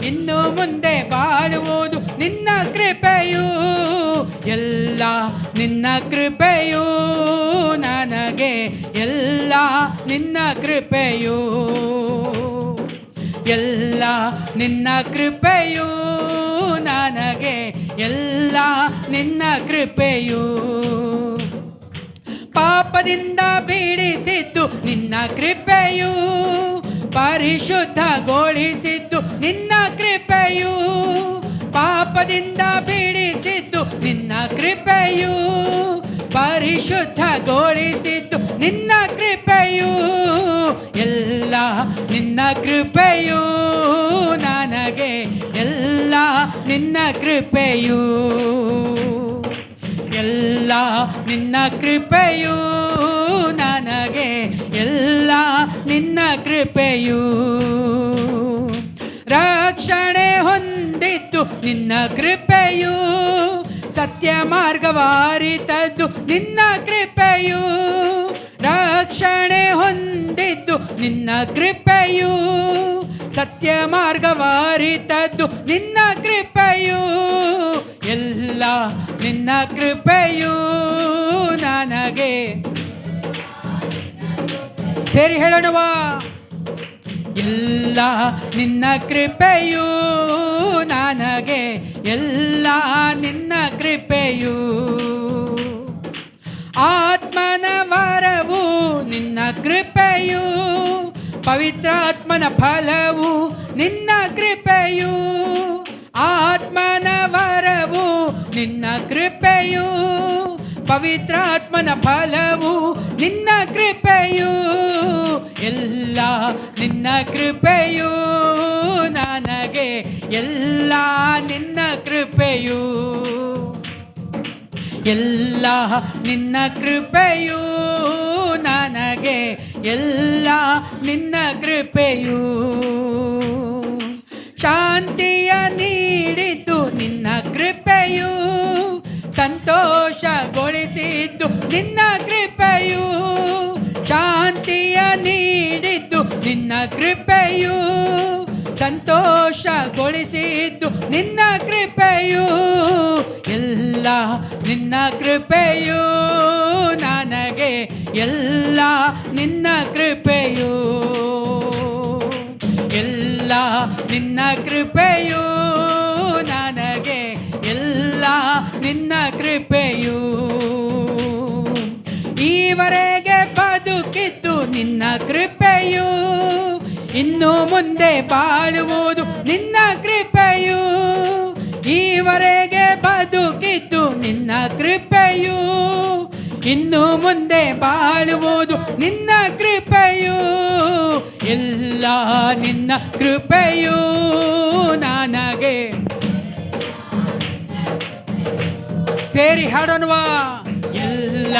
Speaker 1: ಇನ್ನು ಮುಂದೆ ಬಾಳುವುದು ನಿನ್ನ ಕೃಪೆಯೂ. ಎಲ್ಲ ನಿನ್ನ ಕೃಪೆಯೂ ನನಗೆ, ಎಲ್ಲ ನಿನ್ನ ಕೃಪೆಯೂ, ಎಲ್ಲ ನಿನ್ನ ಕೃಪೆಯೂ ನನಗೆ, ಎಲ್ಲ ನಿನ್ನ ಕೃಪೆಯೂ. ಪಾಪದಿಂದ ಬಿಡಿಸಿದ್ದು ನಿನ್ನ ಕೃಪೆಯೂ, ಪರಿಶುದ್ಧಗೊಳಿಸಿದ್ದು ನಿನ್ನ ಕೃಪೆಯೂ. ಪಾಪದಿಂದ ಬಿಡಿಸಿದ್ದು ನಿನ್ನ ಕೃಪೆಯೂ, ಪರಿಶುದ್ಧಗೊಳಿಸಿದ್ದು ನಿನ್ನ ಕೃಪೆಯೂ. ಎಲ್ಲ ನಿನ್ನ ಕೃಪೆಯೂ ನನಗೆ, ಎಲ್ಲ ನಿನ್ನ ಕೃಪೆಯೂ, ಎಲ್ಲ ನಿನ್ನ ಕೃಪೆಯೂ ನನಗೆ, ಎಲ್ಲ ನಿನ್ನ ಕೃಪೆಯೂ. ರಕ್ಷಣೆ ಹೊಂದಿದ್ದು ನಿನ್ನ ಕೃಪೆಯೂ, ಸತ್ಯ ಮಾರ್ಗವಾರಿತದ್ದು ನಿನ್ನ ಕೃಪೆಯೂ. ರಕ್ಷಣೆ ಹೊಂದಿದ್ದು ನಿನ್ನ ಕೃಪೆಯೂ, ಸತ್ಯ ಮಾರ್ಗವಾರಿತದ್ದು ನಿನ್ನ ಕೃಪೆಯೂ. ಎಲ್ಲ ನಿನ್ನ ಕೃಪೆಯೂ ನನಗೆ. ಸೇರಿ ಹೇಳೋಣವಾ? ಎಲ್ಲ ನಿನ್ನ ಕೃಪೆಯೂ ನನಗೆ, ಎಲ್ಲ ನಿನ್ನ ಕೃಪೆಯೂ. ಆತ್ಮನ ವರವು ನಿನ್ನ ಕೃಪೆಯೂ, ಪವಿತ್ರಾತ್ಮನ ಫಲವು ನಿನ್ನ ಕೃಪೆಯೂ. ಆತ್ಮನ ವರವು ನಿನ್ನ ಕೃಪೆಯೂ, ಪವಿತ್ರಾತ್ಮನ ಫಲವು ನಿನ್ನ ಕೃಪೆಯೂ. ಎಲ್ಲ ನಿನ್ನ ಕೃಪೆಯೂ ನನಗೆ, ಎಲ್ಲ ನಿನ್ನ ಕೃಪೆಯು, ಎಲ್ಲ ನಿನ್ನ ಕೃಪೆಯು ನನಗೆ, ಎಲ್ಲ ನಿನ್ನ ಕೃಪೆಯು. ಶಾಂತಿಯ ನೀಡಿತು ನಿನ್ನ ಕೃಪೆಯು, ಸಂತೋಷಗೊಳಿಸಿದ್ದು ನಿನ್ನ ಕೃಪೆಯು. ಶಾಂತಿಯ ನೀಡಿದ್ದು ನಿನ್ನ ಕೃಪೆಯು, ಸಂತೋಷಗೊಳಿಸಿದ್ದು ನಿನ್ನ ಕೃಪೆಯು. ಎಲ್ಲ ನಿನ್ನ ಕೃಪೆಯು ನನಗೆ, ಎಲ್ಲ ನಿನ್ನ ಕೃಪೆಯು, ಎಲ್ಲ ನಿನ್ನ ಕೃಪೆಯು ನನಗೆ, ಎಲ್ಲ ನಿನ್ನ ಕೃಪೆಯು. ಈವರೆಗೆ ಬದುಕಿದ್ದು ನಿನ್ನ ಕೃಪೆಯು, ಇನ್ನು ಮುಂದೆ ಬಾಳುವುದು ನಿನ್ನ ಕೃಪೆಯು. ಈವರೆಗೆ ಬದುಕಿದ್ದು ನಿನ್ನ ಕೃಪೆಯು, ಇನ್ನು ಮುಂದೆ ಬಾಳುವುದು ನಿನ್ನ ಕೃಪೆಯು. ಎಲ್ಲ ನಿನ್ನ ಕೃಪೆಯು ನನಗೆ. ಸೇರಿ ಹಾಡೋಣವಾ? ಎಲ್ಲ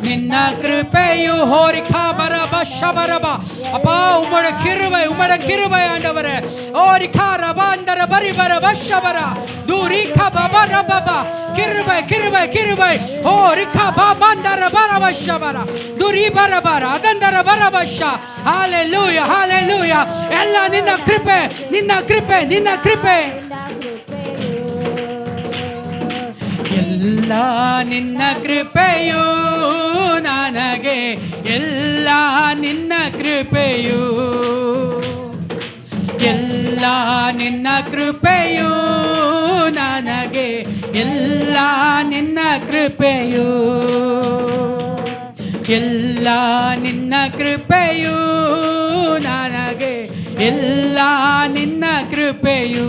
Speaker 1: ನಿನ್ನ ಕೃಪೆಯು. ಹೋರಿಖಾ ಬರಬ ಶಬರಬ. ಅಪ್ಪ ಉಮ್ಮಡ ಕಿರುಬೈ ಆಂಡವರೇ. ಓರಿಖಾ ರಬ ಅಂದರ ಬರಿ ಬರಬ ಶಬರ. ದೂರಿಖಾ ಬಬರ ಬಬ. ಕಿರುಬೈ. ಓರಿಖಾ ಬಾಬಂದರ ಬರಬ ಶಬರ. ದುರಿ ಬರಬರ ಅದಂದರ ಬರಬ ಶ. ಹಾಲೆಲೂಯ. ಎಲ್ಲ ನಿನ್ನ ಕೃಪೆ. ಎಲ್ಲ ನಿನ್ನ ಕೃಪೆಯು ನನಗೆ, ಎಲ್ಲ ನಿನ್ನ ಕೃಪೆಯು, ಎಲ್ಲ ನಿನ್ನ ಕೃಪೆಯು ನನಗೆ, ಎಲ್ಲ ನಿನ್ನ ಕೃಪೆಯು, ಎಲ್ಲ ನಿನ್ನ ಕೃಪೆಯು ನನಗೆ, ಎಲ್ಲ ನಿನ್ನ ಕೃಪೆಯು,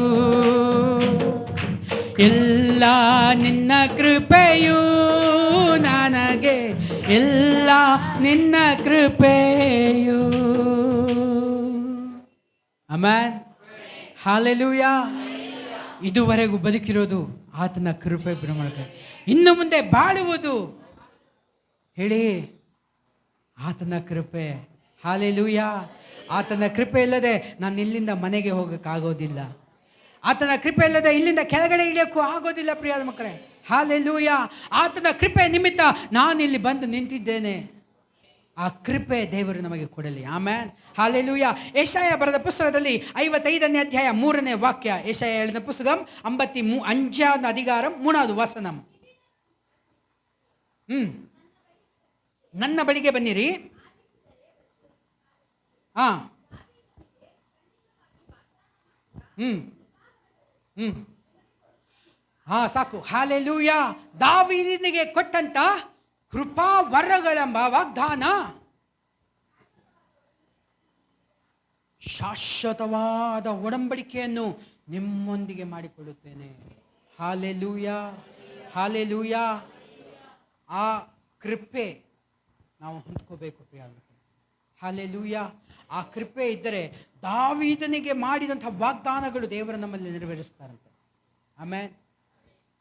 Speaker 1: ಎಲ್ಲ ನಿನ್ನ ಕೃಪೆಯು ನನಗೆ, ಎಲ್ಲ ನಿನ್ನ ಕೃಪೆಯು. ಆಮೆನ್. ಹಲ್ಲೆಲೂಯಾ. ಇದುವರೆಗೂ ಬದುಕಿರೋದು ಆತನ ಕೃಪೆ ಮೂಲಕ. ಇನ್ನು ಮುಂದೆ ಬಾಳುವುದು ಹೇಳಿ ಆತನ ಕೃಪೆ. ಹಲ್ಲೆಲೂಯಾ. ಆತನ ಕೃಪೆ ಇಲ್ಲದೆ ನಾನು ಇಲ್ಲಿಂದ ಮನೆಗೆ ಹೋಗೋಕ್ಕಾಗೋದಿಲ್ಲ. ಆತನ ಕೃಪೆ ಇಲ್ಲದೆ ಇಲ್ಲಿಂದ ಕೆಳಗಡೆ ಇಳಿಯೋಕ್ಕೂ ಆಗೋದಿಲ್ಲ ಪ್ರಿಯಾದ ಮಕ್ಕಳೇ. ಹಲ್ಲೆಲೂಯಾ. ಆತನ ಕೃಪೆ ನಿಮಿತ್ತ ನಾನು ಇಲ್ಲಿ ಬಂದು ನಿಂತಿದ್ದೇನೆ. ಆ ಕೃಪೆ ದೇವರು ನಮಗೆ ಕೊಡಲಿ. ಆಮೆನ್. ಹಲ್ಲೆಲೂಯಾ. ಯೆಶಾಯ ಬರೆದ ಪುಸ್ತಕದಲ್ಲಿ 55ನೇ ಅಧ್ಯಾಯ 3ನೇ ವಾಕ್ಯ. ಯೆಶಾಯ எழுதின புத்தகம் 55வது அதிகாரம் 3வது வசனம். ನನ್ನ ಬಳಿಗೆ ಬನ್ನಿರಿ. ಸಾಕು. ಹಲ್ಲೆಲೂಯಾ. ದಾವೀದನಿಗೆ ಕೊಟ್ಟಂತ ಕೃಪಾ ವರಗಳೆಂಬ ವಾಗ್ದಾನ ಶಾಶ್ವತವಾದ ಒಡಂಬಡಿಕೆಯನ್ನು ನಿಮ್ಮೊಂದಿಗೆ ಮಾಡಿಕೊಳ್ಳುತ್ತೇನೆ. ಹಲ್ಲೆಲೂಯಾ. ಆ ಕೃಪೆ ನಾವು ಹೊಂದ್ಕೋಬೇಕು ಪ್ರಿಯ. ಹಲ್ಲೆಲೂಯಾ. ಆ ಕೃಪೆ ಇದ್ದರೆ ದಾವೀದನಿಗೆ ಮಾಡಿದಂಥ ವಾಗ್ದಾನಗಳು ದೇವರು ನಮ್ಮಲ್ಲಿ ನೆರವೇರಿಸ್ತಾರಂತೆ. ಆಮೇಲೆ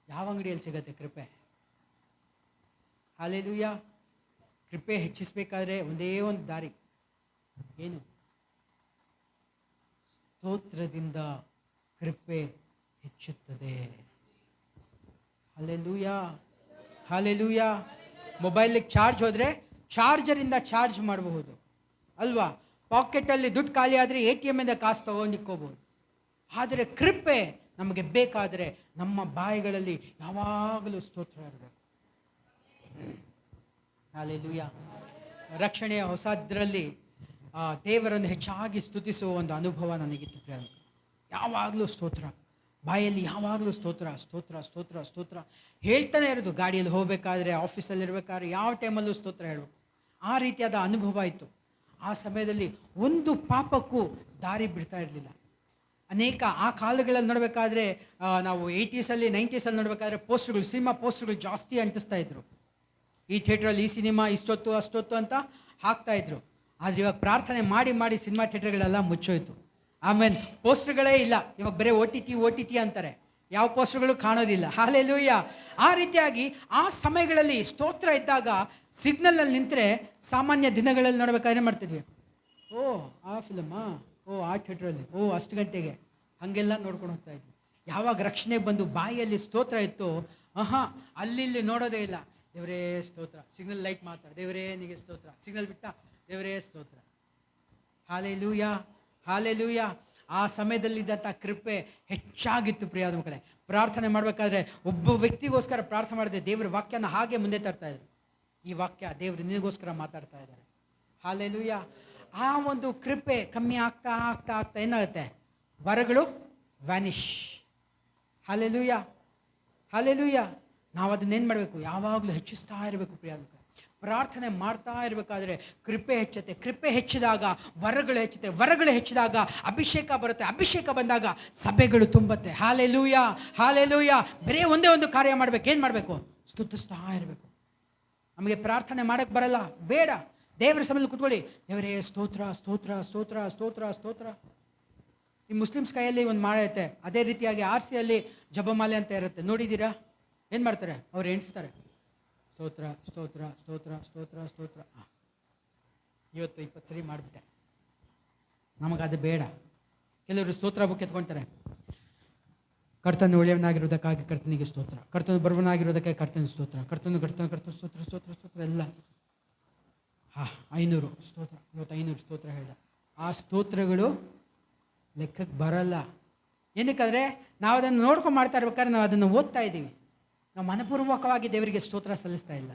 Speaker 1: ಯಾವ ಅಂಗಡಿಯಲ್ಲಿ ಸಿಗತ್ತೆ ಕೃಪೆ? ಹಲ್ಲೆಲೂಯಾ. ಕೃಪೆ ಹೆಚ್ಚಿಸಬೇಕಾದ್ರೆ ಒಂದೇ ಒಂದು ದಾರಿ. ಏನು? ಸ್ತೋತ್ರದಿಂದ ಕೃಪೆ ಹೆಚ್ಚುತ್ತದೆ. ಹಲ್ಲೆಲೂಯಾ. ಮೊಬೈಲಿಗೆ ಚಾರ್ಜ್ ಹೋದರೆ ಚಾರ್ಜರಿಂದ ಚಾರ್ಜ್ ಮಾಡಬಹುದು ಅಲ್ವಾ? ಪಾಕೆಟಲ್ಲಿ ದುಡ್ಡು ಖಾಲಿ ಆದರೆ ATM ಇಂದ ಕಾಸು ತಗೊಂಡಿಕ್ಕೋಬಹುದು. ಆದರೆ ಕೃಪೆ ನಮಗೆ ಬೇಕಾದರೆ ನಮ್ಮ ಬಾಯಿಗಳಲ್ಲಿ ಯಾವಾಗಲೂ ಸ್ತೋತ್ರ ಇರಬೇಕು. ಹಲ್ಲೆಲೂಯಾ. ರಕ್ಷಣೆಯ ಹೊಸದ್ರಲ್ಲಿ ದೇವರನ್ನು ಹೆಚ್ಚಾಗಿ ಸ್ತುತಿಸುವ ಒಂದು ಅನುಭವ ನನಗಿತ್ತು ಪ್ರಿಯ. ಯಾವಾಗಲೂ ಸ್ತೋತ್ರ, ಬಾಯಲ್ಲಿ ಯಾವಾಗಲೂ ಸ್ತೋತ್ರ ಹೇಳ್ತಾನೆ ಇರೋದು. ಗಾಡಿಯಲ್ಲಿ ಹೋಗಬೇಕಾದ್ರೆ, ಆಫೀಸಲ್ಲಿ ಇರಬೇಕಾದ್ರೆ, ಯಾವ ಟೈಮಲ್ಲೂ ಸ್ತೋತ್ರ ಹೇಳಬೇಕು. ಆ ರೀತಿಯಾದ ಅನುಭವ ಇತ್ತು. ಆ ಸಮಯದಲ್ಲಿ ಒಂದು ಪಾಪಕ್ಕೂ ದಾರಿ ಬಿಡ್ತಾ ಇರಲಿಲ್ಲ. ಅನೇಕ ಆ ಕಾಲಗಳಲ್ಲಿ ನೋಡಬೇಕಾದ್ರೆ, ನಾವು 80s 90s ನೋಡಬೇಕಾದ್ರೆ ಪೋಸ್ಟರ್ಗಳು, ಸಿನಿಮಾ ಪೋಸ್ಟರ್ಗಳು ಜಾಸ್ತಿ ಅಂಟಿಸ್ತಾ ಇದ್ರು. ಈ ಥಿಯೇಟ್ರಲ್ಲಿ ಈ ಸಿನಿಮಾ ಇಷ್ಟೊತ್ತು ಅಷ್ಟೊತ್ತು ಅಂತ ಹಾಕ್ತಾ ಇದ್ರು. ಆದರೆ ಇವಾಗ ಪ್ರಾರ್ಥನೆ ಮಾಡಿ ಸಿನಿಮಾ ಥಿಯೇಟರ್ಗಳೆಲ್ಲ ಮುಚ್ಚೋಯ್ತು. ಆಮೇಲೆ ಪೋಸ್ಟರ್ಗಳೇ ಇಲ್ಲ, ಇವಾಗ ಬರೀ ಓ ಟಿ ಟಿ ಅಂತಾರೆ, ಯಾವ ಪೋಸ್ಟರ್ಗಳು ಕಾಣೋದಿಲ್ಲ. ಹಾಲೆಲೂಯ. ಆ ರೀತಿಯಾಗಿ ಆ ಸಮಯಗಳಲ್ಲಿ ಸ್ತೋತ್ರ ಇದ್ದಾಗ ಸಿಗ್ನಲಲ್ಲಿ ನಿಂತರೆ ಸಾಮಾನ್ಯ ದಿನಗಳಲ್ಲಿ ನೋಡ್ಬೇಕಾದ್ರೆ ಮಾಡ್ತಿದ್ವಿ, ಓ ಆ ಫಿಲಮಾ, ಓ ಆ ಥಿಯೇಟ್ರಲ್ಲಿ, ಓ ಅಷ್ಟು ಗಂಟೆಗೆ, ಹಾಗೆಲ್ಲ ನೋಡ್ಕೊಂಡು ಹೋಗ್ತಾ ಇದ್ವಿ. ಯಾವಾಗ ರಕ್ಷಣೆಗೆ ಬಂದು ಬಾಯಿಯಲ್ಲಿ ಸ್ತೋತ್ರ ಇತ್ತು, ಅಲ್ಲಿ ನೋಡೋದೇ ಇಲ್ಲ, ದೇವರೇ ಸ್ತೋತ್ರ, ಸಿಗ್ನಲ್ ಲೈಟ್ ಮಾತಾಡ, ದೇವರೇ ನಿಗೆ ಸ್ತೋತ್ರ, ಸಿಗ್ನಲ್ ಬಿಟ್ಟ, ದೇವರೇ ಸ್ತೋತ್ರ. Hallelujah, hallelujah. ಆ ಸಮಯದಲ್ಲಿದ್ದಂಥ ಕೃಪೆ ಹೆಚ್ಚಾಗಿತ್ತು ಪ್ರಿಯಾದ ಮಕ್ಕಳೇ. ಪ್ರಾರ್ಥನೆ ಮಾಡಬೇಕಾದ್ರೆ ಒಬ್ಬ ವ್ಯಕ್ತಿಗೋಸ್ಕರ ಪ್ರಾರ್ಥನೆ ಮಾಡಿದೆ, ದೇವರ ವಾಕ್ಯನ ಹಾಗೆ ಮುಂದೆ ತರ್ತಾ ಇದ್ರು. ಈ ವಾಕ್ಯ ದೇವರು ನಿನಗೋಸ್ಕರ ಮಾತಾಡ್ತಾ ಇದ್ದಾರೆ. ಹಾಲೆಲೂಯ. ಆ ಒಂದು ಕೃಪೆ ಕಮ್ಮಿ ಆಗ್ತಾ ಆಗ್ತಾ ಆಗ್ತಾ ಏನಾಗುತ್ತೆ, ವರಗಳು ವ್ಯಾನಿಷ್. Hallelujah, hallelujah. ನಾವು ಅದನ್ನೇನು ಮಾಡಬೇಕು, ಯಾವಾಗಲೂ ಹೆಚ್ಚಿಸ್ತಾ ಇರಬೇಕು ಪ್ರಿಯಾದ ಮಕ್ಕಳೇ. ಪ್ರಾರ್ಥನೆ ಮಾಡ್ತಾ ಇರಬೇಕಾದ್ರೆ ಕೃಪೆ ಹೆಚ್ಚುತ್ತೆ, ಕೃಪೆ ಹೆಚ್ಚಿದಾಗ ವರಗಳು ಹೆಚ್ಚುತ್ತೆ, ವರಗಳು ಹೆಚ್ಚಿದಾಗ ಅಭಿಷೇಕ ಬರುತ್ತೆ, ಅಭಿಷೇಕ ಬಂದಾಗ ಸಭೆಗಳು ತುಂಬುತ್ತೆ. Hallelujah, hallelujah. ಬರೀ ಒಂದೇ ಒಂದು ಕಾರ್ಯ ಮಾಡಬೇಕು, ಏನು ಮಾಡಬೇಕು, ಸ್ತುತಿಸ್ತಾ ಇರಬೇಕು. ನಮಗೆ ಪ್ರಾರ್ಥನೆ ಮಾಡೋಕ್ಕೆ ಬರಲ್ಲ, ಬೇಡ, ದೇವರ ಸಮಯದಲ್ಲಿ ಕೂತ್ಕೊಳ್ಳಿ, ದೇವರೇ ಸ್ತೋತ್ರ ಸ್ತೋತ್ರ ಸ್ತೋತ್ರ ಸ್ತೋತ್ರ ಸ್ತೋತ್ರ. ಈ ಮುಸ್ಲಿಮ್ಸ್ ಕೈಯಲ್ಲಿ ಒಂದು ಮಾಲೆ ಇರುತ್ತೆ, ಅದೇ ರೀತಿಯಾಗಿ RCಯಲ್ಲಿ ಜಪಮಾಲೆ ಅಂತ ಇರುತ್ತೆ, ನೋಡಿದ್ದೀರಾ? ಏನು ಮಾಡ್ತಾರೆ, ಅವ್ರು ಎಣಿಸ್ತಾರೆ, ಸ್ತೋತ್ರ ಸ್ತೋತ್ರ ಸ್ತೋತ್ರ ಸ್ತೋತ್ರ ಸ್ತೋತ್ರ. 20 ಸರಿ ಮಾಡಿಬಿಟ್ಟೆ. ನಮಗದು ಬೇಡ. ಕೆಲವರು ಸ್ತೋತ್ರ ಬುಕ್ ಎತ್ಕೊಳ್ತಾರೆ, ಕರ್ತನು ಒಳ್ಳೆಯವನಾಗಿರೋದಕ್ಕಾಗಿ ಕರ್ತನಿಗೆ ಸ್ತೋತ್ರ, ಕರ್ತನು ಬರುವನಾಗಿರೋದಕ್ಕೆ ಕರ್ತನ ಸ್ತೋತ್ರ, ಕರ್ತನು ಕರ್ತನ ಕರ್ತನ ಸ್ತೋತ್ರ ಸ್ತೋತ್ರ ಸ್ತೋತ್ರ ಎಲ್ಲ 500 ಸ್ತೋತ್ರ. ಇವತ್ತು 500 ಸ್ತೋತ್ರ ಹೇಳಿದ. ಆ ಸ್ತೋತ್ರಗಳು ಲೆಕ್ಕಕ್ಕೆ ಬರಲ್ಲ. ಏನಕ್ಕಾದರೆ ನಾವು ಅದನ್ನು ನೋಡ್ಕೊಂಡು ಮಾಡ್ತಾ ಇರ್ಬೇಕಾದ್ರೆ ನಾವು ಅದನ್ನು ಓದ್ತಾ ಇದ್ದೀವಿ, ನಾವು ಮನಪೂರ್ವಕವಾಗಿ ದೇವರಿಗೆ ಸ್ತೋತ್ರ ಸಲ್ಲಿಸ್ತಾ ಇಲ್ಲ.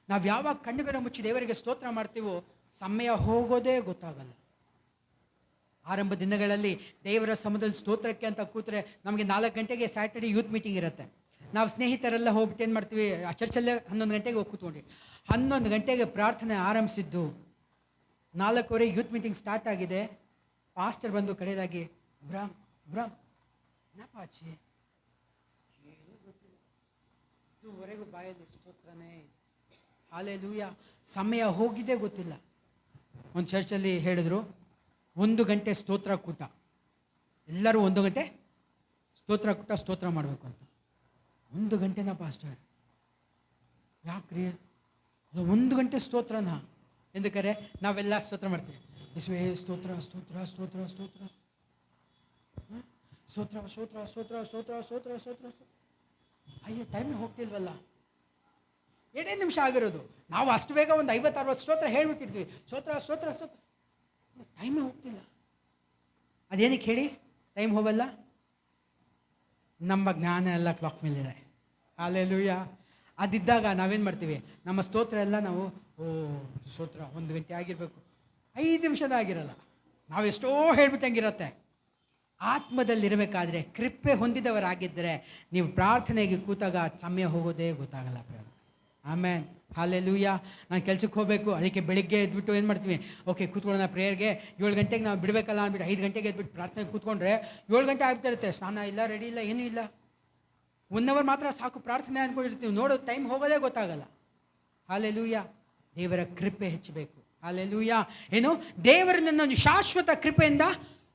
Speaker 1: ನಾವು ಯಾವಾಗ ಕಣ್ಣುಗಳ ಮುಚ್ಚಿ ದೇವರಿಗೆ ಸ್ತೋತ್ರ ಮಾಡ್ತೀವೋ ಸಮಯ ಹೋಗೋದೇ ಗೊತ್ತಾಗಲ್ಲ. ಆರಂಭ ದಿನಗಳಲ್ಲಿ ದೇವರ ಸಮಯದಲ್ಲಿ ಸ್ತೋತ್ರಕ್ಕೆ ಅಂತ ಕೂತ್ರೆ ನಮಗೆ 4 ಗಂಟೆಗೆ ಸ್ಯಾಟರ್ಡೆ ಯೂತ್ ಮೀಟಿಂಗ್ ಇರುತ್ತೆ. ನಾವು ಸ್ನೇಹಿತರೆಲ್ಲ ಹೋಗ್ಬಿಟ್ಟು ಏನು ಮಾಡ್ತೀವಿ, ಆ ಚರ್ಚಲ್ಲೇ 11 ಗಂಟೆಗೆ ಹೋಗಿ ಕೂತ್ಕೊಂಡ್ವಿ. 11 ಗಂಟೆಗೆ ಪ್ರಾರ್ಥನೆ ಆರಂಭಿಸಿದ್ದು, 4:15 ಯೂತ್ ಮೀಟಿಂಗ್ ಸ್ಟಾರ್ಟ್ ಆಗಿದೆ. ಪಾಸ್ಟರ್ ಬಂದು ಕಡೆಯದಾಗಿ, ಬ್ರಾಮ್ ಬ್ರಾಮ್ ನಾಪಾಚಿ ಇದುವರೆಗೂ ಬಾಯಲ್ಲಿ ಸ್ತೋತ್ರನೇ. ಹಾಲೆಲೂಯ. ಸಮಯ ಹೋಗಿದ್ದೇ ಗೊತ್ತಿಲ್ಲ. ಒಂದು ಚರ್ಚಲ್ಲಿ ಹೇಳಿದ್ರು, 1 ಗಂಟೆ ಸ್ತೋತ್ರ ಕೂಟ, ಎಲ್ಲರೂ 1 ಗಂಟೆ ಸ್ತೋತ್ರ ಕೂಟ ಸ್ತೋತ್ರ ಮಾಡಬೇಕು ಅಂತ. 1 ಗಂಟೆನ ಪಾಸ್ಟರ್, ಯಾಕ್ರಿ ಅದು 1 ಗಂಟೆ ಸ್ತೋತ್ರನ? ಎಂದಕರೆ ನಾವೆಲ್ಲ ಸ್ತೋತ್ರ ಮಾಡ್ತೀವಿ, ಯೇಸುವೇ ಸ್ತೋತ್ರ ಸ್ತೋತ್ರ ಸ್ತೋತ್ರ ಸ್ತೋತ್ರ ಸ್ತೋತ್ರ ಸ್ತೋತ್ರ ಸ್ತೋತ್ರ ಸ್ತೋತ್ರ ಸ್ತೋತ್ರ ಸ್ತೋತ್ರ. ಅಯ್ಯೋ, ಟೈಮೇ ಹೋಗ್ತಿಲ್ವಲ್ಲ. 2 ನಿಮಿಷ ಆಗಿರೋದು, ನಾವು ಅಷ್ಟು ಬೇಗ ಒಂದು 50-60 ಸ್ತೋತ್ರ ಹೇಳ್ಬಿಟ್ಟಿರ್ತೀವಿ, ಸ್ತೋತ್ರ ಸ್ತೋತ್ರ ಸ್ತೋತ್ರ, ಟೈಮೇ ಹೋಗ್ತಿಲ್ಲ. ಅದೇನಕ್ಕೆ ಹೇಳಿ ಟೈಮ್ ಹೋಗಲ್ಲ? ನಮ್ಮ ಜ್ಞಾನ ಎಲ್ಲ ಕ್ಲಾಕ್ ಮೇಲಿದೆ. ಹಾಲೆಲೂಯ. ಅದಿದ್ದಾಗ ನಾವೇನು ಮಾಡ್ತೀವಿ, ನಮ್ಮ ಸ್ತೋತ್ರ ಎಲ್ಲ ನಾವು ಸ್ತೋತ್ರ 1 ಗಂಟೆ ಆಗಿರಬೇಕು, 5 ನಿಮಿಷದ ಆಗಿರಲ್ಲ, ನಾವು ಎಷ್ಟೋ ಹೇಳ್ಬಿಟ್ಟಂಗಿರತ್ತೆ. ಆತ್ಮದಲ್ಲಿರಬೇಕಾದ್ರೆ ಕೃಪೆ ಹೊಂದಿದವರಾಗಿದ್ದರೆ ನೀವು ಪ್ರಾರ್ಥನೆಗೆ ಕೂತಾಗ ಸಮಯ ಹೋಗೋದೇ ಗೊತ್ತಾಗಲ್ಲ. ಆಮೇನ್. ಹಾಲೆಲೂಯ. ನಾನು ಕೆಲ್ಸಕ್ಕೆ ಹೋಗಬೇಕು, ಅದಕ್ಕೆ ಬೆಳಿಗ್ಗೆ ಎದ್ಬಿಟ್ಟು ಏನು ಮಾಡ್ತೀವಿ, ಓಕೆ ಕೂತ್ಕೊಳ್ಳೋಣ ಪ್ರೇಯರ್ಗೆ, 7 ಗಂಟೆಗೆ ನಾವು ಬಿಡಬೇಕಲ್ಲ ಅಂದ್ಬಿಟ್ಟು 5 ಗಂಟೆಗೆ ಎದ್ಬಿಟ್ಟು ಪ್ರಾರ್ಥನೆಗೆ ಕೂತ್ಕೊಂಡ್ರೆ 7 ಗಂಟೆ ಆಗ್ತಿರುತ್ತೆ, ಸ್ನಾನ ಇಲ್ಲ, ರೆಡಿ ಇಲ್ಲ, ಏನೂ ಇಲ್ಲ. 1 ಅವರ್ ಮಾತ್ರ ಸಾಕು ಪ್ರಾರ್ಥನೆ ಅಂದ್ಕೊಂಡಿರ್ತೀವಿ, ನೋಡೋದು ಟೈಮ್ ಹೋಗೋದೇ ಗೊತ್ತಾಗಲ್ಲ. ಹಾಲೆಲೂಯ. ದೇವರ ಕೃಪೆ ಹೆಚ್ಚಬೇಕು. ಹಾಲೆಲೂಯ. ಏನು, ದೇವರು ನನ್ನನ್ನು ಶಾಶ್ವತ ಕೃಪೆಯಿಂದ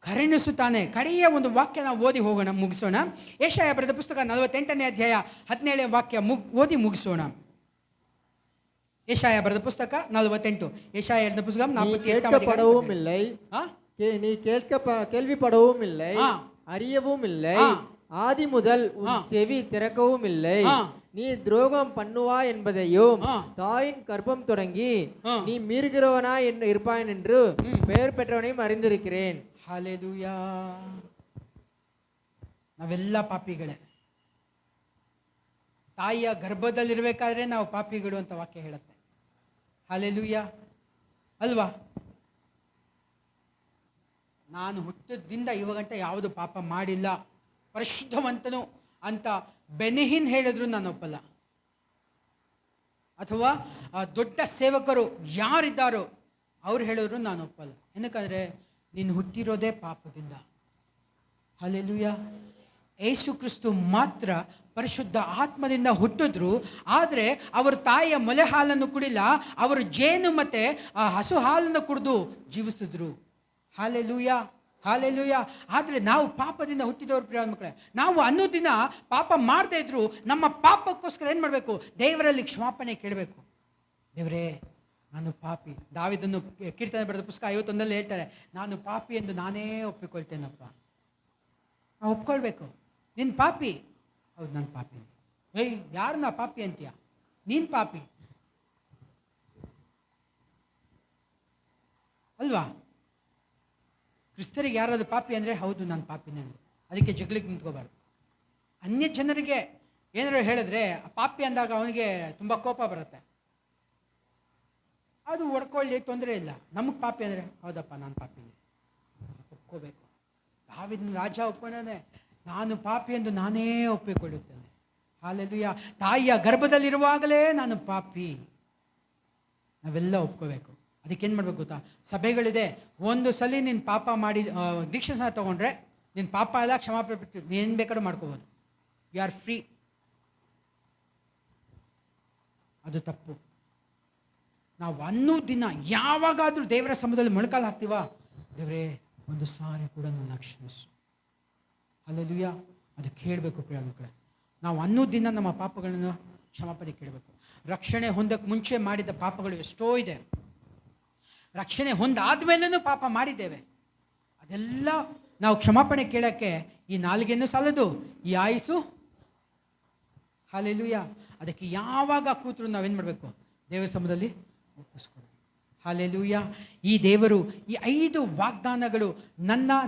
Speaker 1: ಕರುಣಿಸುತ್ತಾನೆ. ಕಡೆಯ ಒಂದು ವಾಕ್ಯ ನಾವು ಓದಿ ಹೋಗೋಣ, ಮುಗಿಸೋಣ. ಯೆಶಾಯ ಬರೆದ ಪುಸ್ತಕ 48ನೇ ಅಧ್ಯಾಯ 17ನೇ ವಾಕ್ಯ ಓದಿ ಮುಗಿಸೋಣ. ಯೆಶಾಯ ಬರೆದ ಪುಸ್ತಕ 48. ಯೆಶಾಯ எழுதின புத்தகம் 48
Speaker 2: இல்லை, நீ கேள்விப்படவும் இல்லை, அறியவும் இல்லை, ஆதி முதல் உன் செவி திறக்கவும் இல்லை. நீ துரோகம் பண்ணுவா என்பதையும் தாயின் கர்ப்பம் தொடங்கி நீ மீறுகிறவனா இருப்பாய் என்று பெயர் பெற்றவனையும் அறிந்திருக்கிறேன்.
Speaker 1: ಹಾಲೆಲೂಯ. ನಾವೆಲ್ಲ ಪಾಪಿಗಳೇ. ತಾಯಿಯ ಗರ್ಭದಲ್ಲಿರಬೇಕಾದ್ರೆ ನಾವು ಪಾಪಿಗಳು ಅಂತ ವಾಕ್ಯ ಹೇಳುತ್ತೆ. ಹಾಲೆಲೂಯ ಅಲ್ವಾ? ನಾನು ಹುಟ್ಟಿದಿಂದ ಇವಾಗಂಟ ಯಾವುದು ಪಾಪ ಮಾಡಿಲ್ಲ, ಪರಿಶುದ್ಧವಂತನು ಅಂತ ಬೆನಿಹಿನ್ ಹೇಳಿದ್ರು ನಾನು ಒಪ್ಪಲ್ಲ. ಅಥವಾ ದೊಡ್ಡ ಸೇವಕರು ಯಾರಿದ್ದಾರೋ ಅವ್ರು ಹೇಳಿದ್ರು ನಾನು ಒಪ್ಪಲ್ಲ. ಏನಕ್ಕಂದರೆ ನೀನು ಹುಟ್ಟಿರೋದೇ ಪಾಪದಿಂದ. ಹಾಲೆಲೂಯ. ಯೇಸು ಕ್ರಿಸ್ತು ಮಾತ್ರ ಪರಿಶುದ್ಧ ಆತ್ಮದಿಂದ ಹುಟ್ಟಿದ್ರು, ಆದರೆ ಅವರು ತಾಯಿಯ ಮೊಲೆ ಹಾಲನ್ನು ಕುಡಿಲ್ಲ, ಅವರು ಜೇನು ಮತ್ತು ಹಸು ಹಾಲನ್ನು ಕುಡಿದು ಜೀವಿಸಿದ್ರು. Hallelujah, hallelujah. ಆದರೆ ನಾವು ಪಾಪದಿಂದ ಹುಟ್ಟಿದವರು ಪ್ರಿಯ ಮಕ್ಕಳೇ, ನಾವು ಅನ್ನೋ ದಿನ ಪಾಪ ಮಾಡದೇ ಇದ್ರು ನಮ್ಮ ಪಾಪಕ್ಕೋಸ್ಕರ ಏನು ಮಾಡಬೇಕು? ದೇವರಲ್ಲಿ ಕ್ಷಮಾಪಣೆ ಕೇಳಬೇಕು. ದೇವರೇ, ನಾನು ಪಾಪಿ. ದಾವೀದನು ಕೀರ್ತನೆ ಬರೆದ ಪುಸ್ತಕ 51 ಹೇಳ್ತಾರೆ, ನಾನು ಪಾಪಿ ಎಂದು ನಾನೇ ಒಪ್ಪಿಕೊಳ್ತೇನಪ್ಪ. ನಾವು ಒಪ್ಕೊಳ್ಬೇಕು. ನಿನ್ನ ಪಾಪಿ. ಹೌದು, ನಾನು ಪಾಪಿ. ಏಯ್, ಯಾರು ನಾ ಪಾಪಿ ಅಂತೀಯ? ನೀನು ಪಾಪಿ ಅಲ್ವಾ? ಕ್ರಿಸ್ತರಿಗೆ ಯಾರಾದರೂ ಪಾಪಿ ಅಂದರೆ ಹೌದು, ನಾನು ಪಾಪಿನೇ ಅಂದೆ. ಅದಕ್ಕೆ ಜಗಳಕ್ಕೆ ನಿಂತ್ಕೋಬಾರ್ದು. ಅನ್ಯ ಜನರಿಗೆ ಏನಾದ್ರು ಹೇಳಿದ್ರೆ ಪಾಪಿ ಅಂದಾಗ ಅವನಿಗೆ ತುಂಬ ಕೋಪ ಬರುತ್ತೆ. ಅದು ಒಡ್ಕೊಳ್ಳಿ, ತೊಂದರೆ ಇಲ್ಲ. ನಮಗೆ ಪಾಪಿ ಅಂದರೆ ಹೌದಪ್ಪ, ನಾನು ಪಾಪಿನೇ ಒಪ್ಕೋಬೇಕು. ದಾವೀದನ ರಾಜ ಒಪ್ಕೊಂಡಾನೆ, ನಾನು ಪಾಪಿ ಎಂದು ನಾನೇ ಒಪ್ಪಿಕೊಳ್ಳುತ್ತೇನೆ. ಹಾಲೆಲೂಯ. ತಾಯಿಯ ಗರ್ಭದಲ್ಲಿರುವಾಗಲೇ ನಾನು ಪಾಪಿ. ನಾವೆಲ್ಲ ಒಪ್ಕೋಬೇಕು. ಅದಕ್ಕೇನು ಮಾಡ್ಬೇಕು ಗೊತ್ತಾ? ಸಭೆಗಳಿದೆ. ಒಂದು ಸಲ ನೀನು ಪಾಪ ಮಾಡಿ ದೀಕ್ಷೆ ಸಹ ತೊಗೊಂಡ್ರೆ ನಿನ್ನ ಪಾಪ ಎಲ್ಲ ಕ್ಷಮಾಪಣೆ ಬಿಡ್ತೀವಿ, ನೀನು ಬೇಕಾದ್ರೂ ಮಾಡ್ಕೋಬೋದು. You are free. ಅದು ತಪ್ಪು. ನಾವು ಅನ್ನೋ ದಿನ ಯಾವಾಗಾದರೂ ದೇವರ ಸಮ್ಮುಖದಲ್ಲಿ ಮೊಣಕಾಲು ಹಾಕ್ತೀವ, ದೇವರೇ ಒಂದು ಸಾರಿ ಕೂಡ ನನ್ನ ಕ್ಷಮಿಸು. ಹಲ್ಲೆಲೂಯಾ. ಅದು ಕೇಳಬೇಕು ಪ್ರಿಯ ಮಕ್ಕಳೇ. ನಾವು ಅನ್ನೋ ದಿನ ನಮ್ಮ ಪಾಪಗಳನ್ನು ಕ್ಷಮಾಪಣೆ ಕೇಳಬೇಕು. ರಕ್ಷಣೆ ಹೊಂದಕ್ಕೆ ಮುಂಚೆ ಮಾಡಿದ ಪಾಪಗಳು ಎಷ್ಟೋ ಇದೆ. ರಕ್ಷಣೆ ಹೊಂದಾದ್ಮೇಲೂ ಪಾಪ ಮಾಡಿದ್ದೇವೆ. ಅದೆಲ್ಲ ನಾವು ಕ್ಷಮಾಪಣೆ ಕೇಳೋಕ್ಕೆ ಈ ನಾಲಿಗೆಯನ್ನು ಸಾಲದು, ಈ ಆಯುಸ್ಸು. ಹಲ್ಲೆಲೂಯಾ. ಅದಕ್ಕೆ ಯಾವಾಗ ಕೂತರು ನಾವೇನು ಮಾಡಬೇಕು? ದೇವರ ಸಮ್ಮುಖದಲ್ಲಿ ಒಪ್ಪಿಸ್ಕೊಳ್ಬೇಕು. ಹಲ್ಲೆಲೂಯಾ. ಈ ದೇವರು ಈ 5 ವಾಗ್ದಾನಗಳು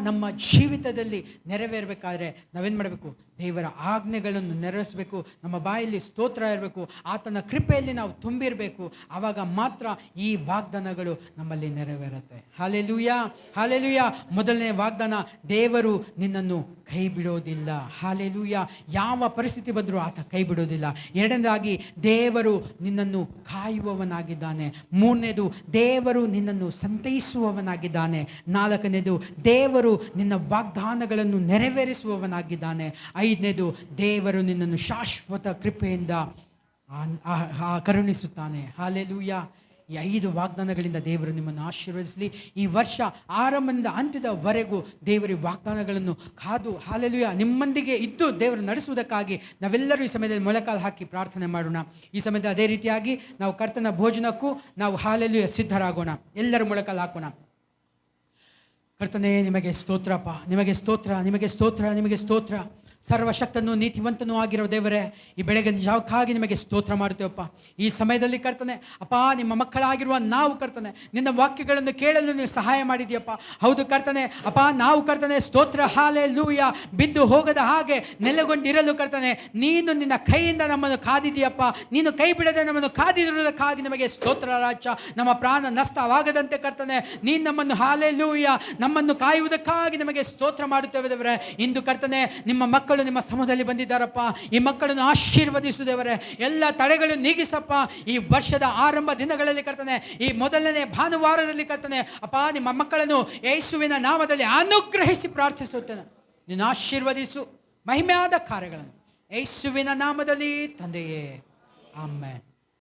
Speaker 1: ನಮ್ಮ ಜೀವಿತದಲ್ಲಿ ನೆರವೇರಬೇಕಾದ್ರೆ ನಾವೇನು ಮಾಡಬೇಕು? ದೇವರ ಆಜ್ಞೆಗಳನ್ನು ನೆರವೇರಿಸಬೇಕು. ನಮ್ಮ ಬಾಯಲ್ಲಿ ಸ್ತೋತ್ರ ಇರಬೇಕು. ಆತನ ಕೃಪೆಯಲ್ಲಿ ನಾವು ತುಂಬಿರಬೇಕು. ಆವಾಗ ಮಾತ್ರ ಈ ವಾಗ್ದಾನಗಳು ನಮ್ಮಲ್ಲಿ ನೆರವೇರುತ್ತೆ. Hallelujah, hallelujah. ಮೊದಲನೇ ವಾಗ್ದಾನ, ದೇವರು ನಿನ್ನನ್ನು ಕೈ ಬಿಡೋದಿಲ್ಲ. ಹಲ್ಲೆಲೂಯಾ. ಯಾವ ಪರಿಸ್ಥಿತಿ ಬಂದರೂ ಆತ ಕೈ ಬಿಡೋದಿಲ್ಲ. ಎರಡನೇದಾಗಿ, ದೇವರು ನಿನ್ನನ್ನು ಕಾಯುವವನಾಗಿದ್ದಾನೆ. ಮೂರನೇದು, ದೇವರು ನಿನ್ನನ್ನು ಸಂತೈಸುವವನಾಗಿದ್ದಾನೆ. ನಾಲ್ಕನೇದು, ದೇವರು ನಿನ್ನ ವಾಗ್ದಾನಗಳನ್ನು ನೆರವೇರಿಸುವವನಾಗಿದ್ದಾನೆ. ಐದನೇದು, ದೇವರು ನಿನ್ನನ್ನು ಶಾಶ್ವತ ಕೃಪೆಯಿಂದ ಕರುಣಿಸುತ್ತಾನೆ. ಹಲ್ಲೆಲೂಯಾ. ಈ 5 ವಾಗ್ದಾನಗಳಿಂದ ದೇವರು ನಿಮ್ಮನ್ನು ಆಶೀರ್ವದಿಸಲಿ. ಈ ವರ್ಷ ಆರಂಭದಿಂದ ಅಂತ್ಯದವರೆಗೂ ದೇವರ ವಾಗ್ದಾನಗಳನ್ನು ಕಾದು ಹಲ್ಲೆಲೂಯಾ ನಿಮ್ಮೊಂದಿಗೆ ಇದ್ದು ದೇವರು ನಡೆಸುವುದಕ್ಕಾಗಿ ನಾವೆಲ್ಲರೂ ಈ ಸಮಯದಲ್ಲಿ ಮೊಳಕಾಲು ಹಾಕಿ ಪ್ರಾರ್ಥನೆ ಮಾಡೋಣ. ಈ ಸಮಯದಲ್ಲಿ ಅದೇ ರೀತಿಯಾಗಿ ನಾವು ಕರ್ತನ ಭೋಜನಕ್ಕೂ ನಾವು ಹಲ್ಲೆಲೂಯಾ ಸಿದ್ಧರಾಗೋಣ. ಎಲ್ಲರೂ ಮೊಳಕಾಲು ಹಾಕೋಣ. ಕರ್ತನೇ, ನಿಮಗೆ ಸ್ತೋತ್ರಪ್ಪ, ನಿಮಗೆ ಸ್ತೋತ್ರ, ನಿಮಗೆ ಸ್ತೋತ್ರ, ನಿಮಗೆ ಸ್ತೋತ್ರ. ಸರ್ವಶಕ್ತನೂ ನೀತಿವಂತನೂ ಆಗಿರೋ ದೇವರೇ, ಈ ಬೆಳಗಿನ ಜಾವಕ್ಕಾಗಿ ನಿಮಗೆ ಸ್ತೋತ್ರ ಮಾಡ್ತೇವಪ್ಪ. ಈ ಸಮಯದಲ್ಲಿ ಕರ್ತನೆ ಅಪ್ಪ, ನಿಮ್ಮ ಮಕ್ಕಳಾಗಿರುವ ನಾವು ಕರ್ತನೆ ನಿನ್ನ ವಾಕ್ಯಗಳನ್ನು ಕೇಳಲು ನೀವು ಸಹಾಯ ಮಾಡಿದೆಯಪ್ಪ. ಹೌದು ಕರ್ತನೆ ಅಪ್ಪ, ನಾವು ಕರ್ತನೆ ಸ್ತೋತ್ರ ಹಲ್ಲೆಲೂಯಾ ಬಿದ್ದು ಹೋಗದ ಹಾಗೆ ನೆಲೆಗೊಂಡಿರಲು ಕರ್ತನೆ ನೀನು ನಿನ್ನ ಕೈಯಿಂದ ನಮ್ಮನ್ನು ಕಾದಿದೆಯಪ್ಪ. ನೀನು ಕೈ ಬಿಡದೆ ನಮ್ಮನ್ನು ಕಾದಿರುವುದಕ್ಕಾಗಿ ನಿಮಗೆ ಸ್ತೋತ್ರ ರಾಜ. ನಮ್ಮ ಪ್ರಾಣ ನಷ್ಟವಾಗದಂತೆ ಕರ್ತನೆ ನೀನು ನಮ್ಮನ್ನು ಹಲ್ಲೆಲೂಯಾ ನಮ್ಮನ್ನು ಕಾಯುವುದಕ್ಕಾಗಿ ನಿಮಗೆ ಸ್ತೋತ್ರ ಮಾಡುತ್ತೇವೆ ದೇವರೇ. ಇಂದು ಕರ್ತನೆ ನಿಮ್ಮ ಮಕ್ಕಳು ನಿಮ್ಮ ಸಮೂಹದಲ್ಲಿ ಬಂದಿದ್ದಾರಪ್ಪ. ಈ ಮಕ್ಕಳನ್ನು ಆಶೀರ್ವದಿಸುದೇವರೇ. ಎಲ್ಲ ತಡೆಗಳನ್ನು ನೀಗಿಸಪ್ಪ. ಈ ವರ್ಷದ ಆರಂಭ ದಿನಗಳಲ್ಲಿ ಕರ್ತನೆ, ಈ ಮೊದಲನೇ ಭಾನುವಾರದಲ್ಲಿ ಕರ್ತನೆ ಅಪ್ಪ, ನಿಮ್ಮ ಮಕ್ಕಳನ್ನು ಯೇಸುವಿನ ನಾಮದಲ್ಲಿ ಅನುಗ್ರಹಿಸಿ ಪ್ರಾರ್ಥಿಸುತ್ತೇನೆ. ನೀನು ಆಶೀರ್ವದಿಸು, ಮಹಿಮೆಯಾದ ಕಾರ್ಯಗಳನ್ನು ಯೇಸುವಿನ ನಾಮದಲ್ಲಿ ತಂದೆಯೇ, ಆಮೆನ್.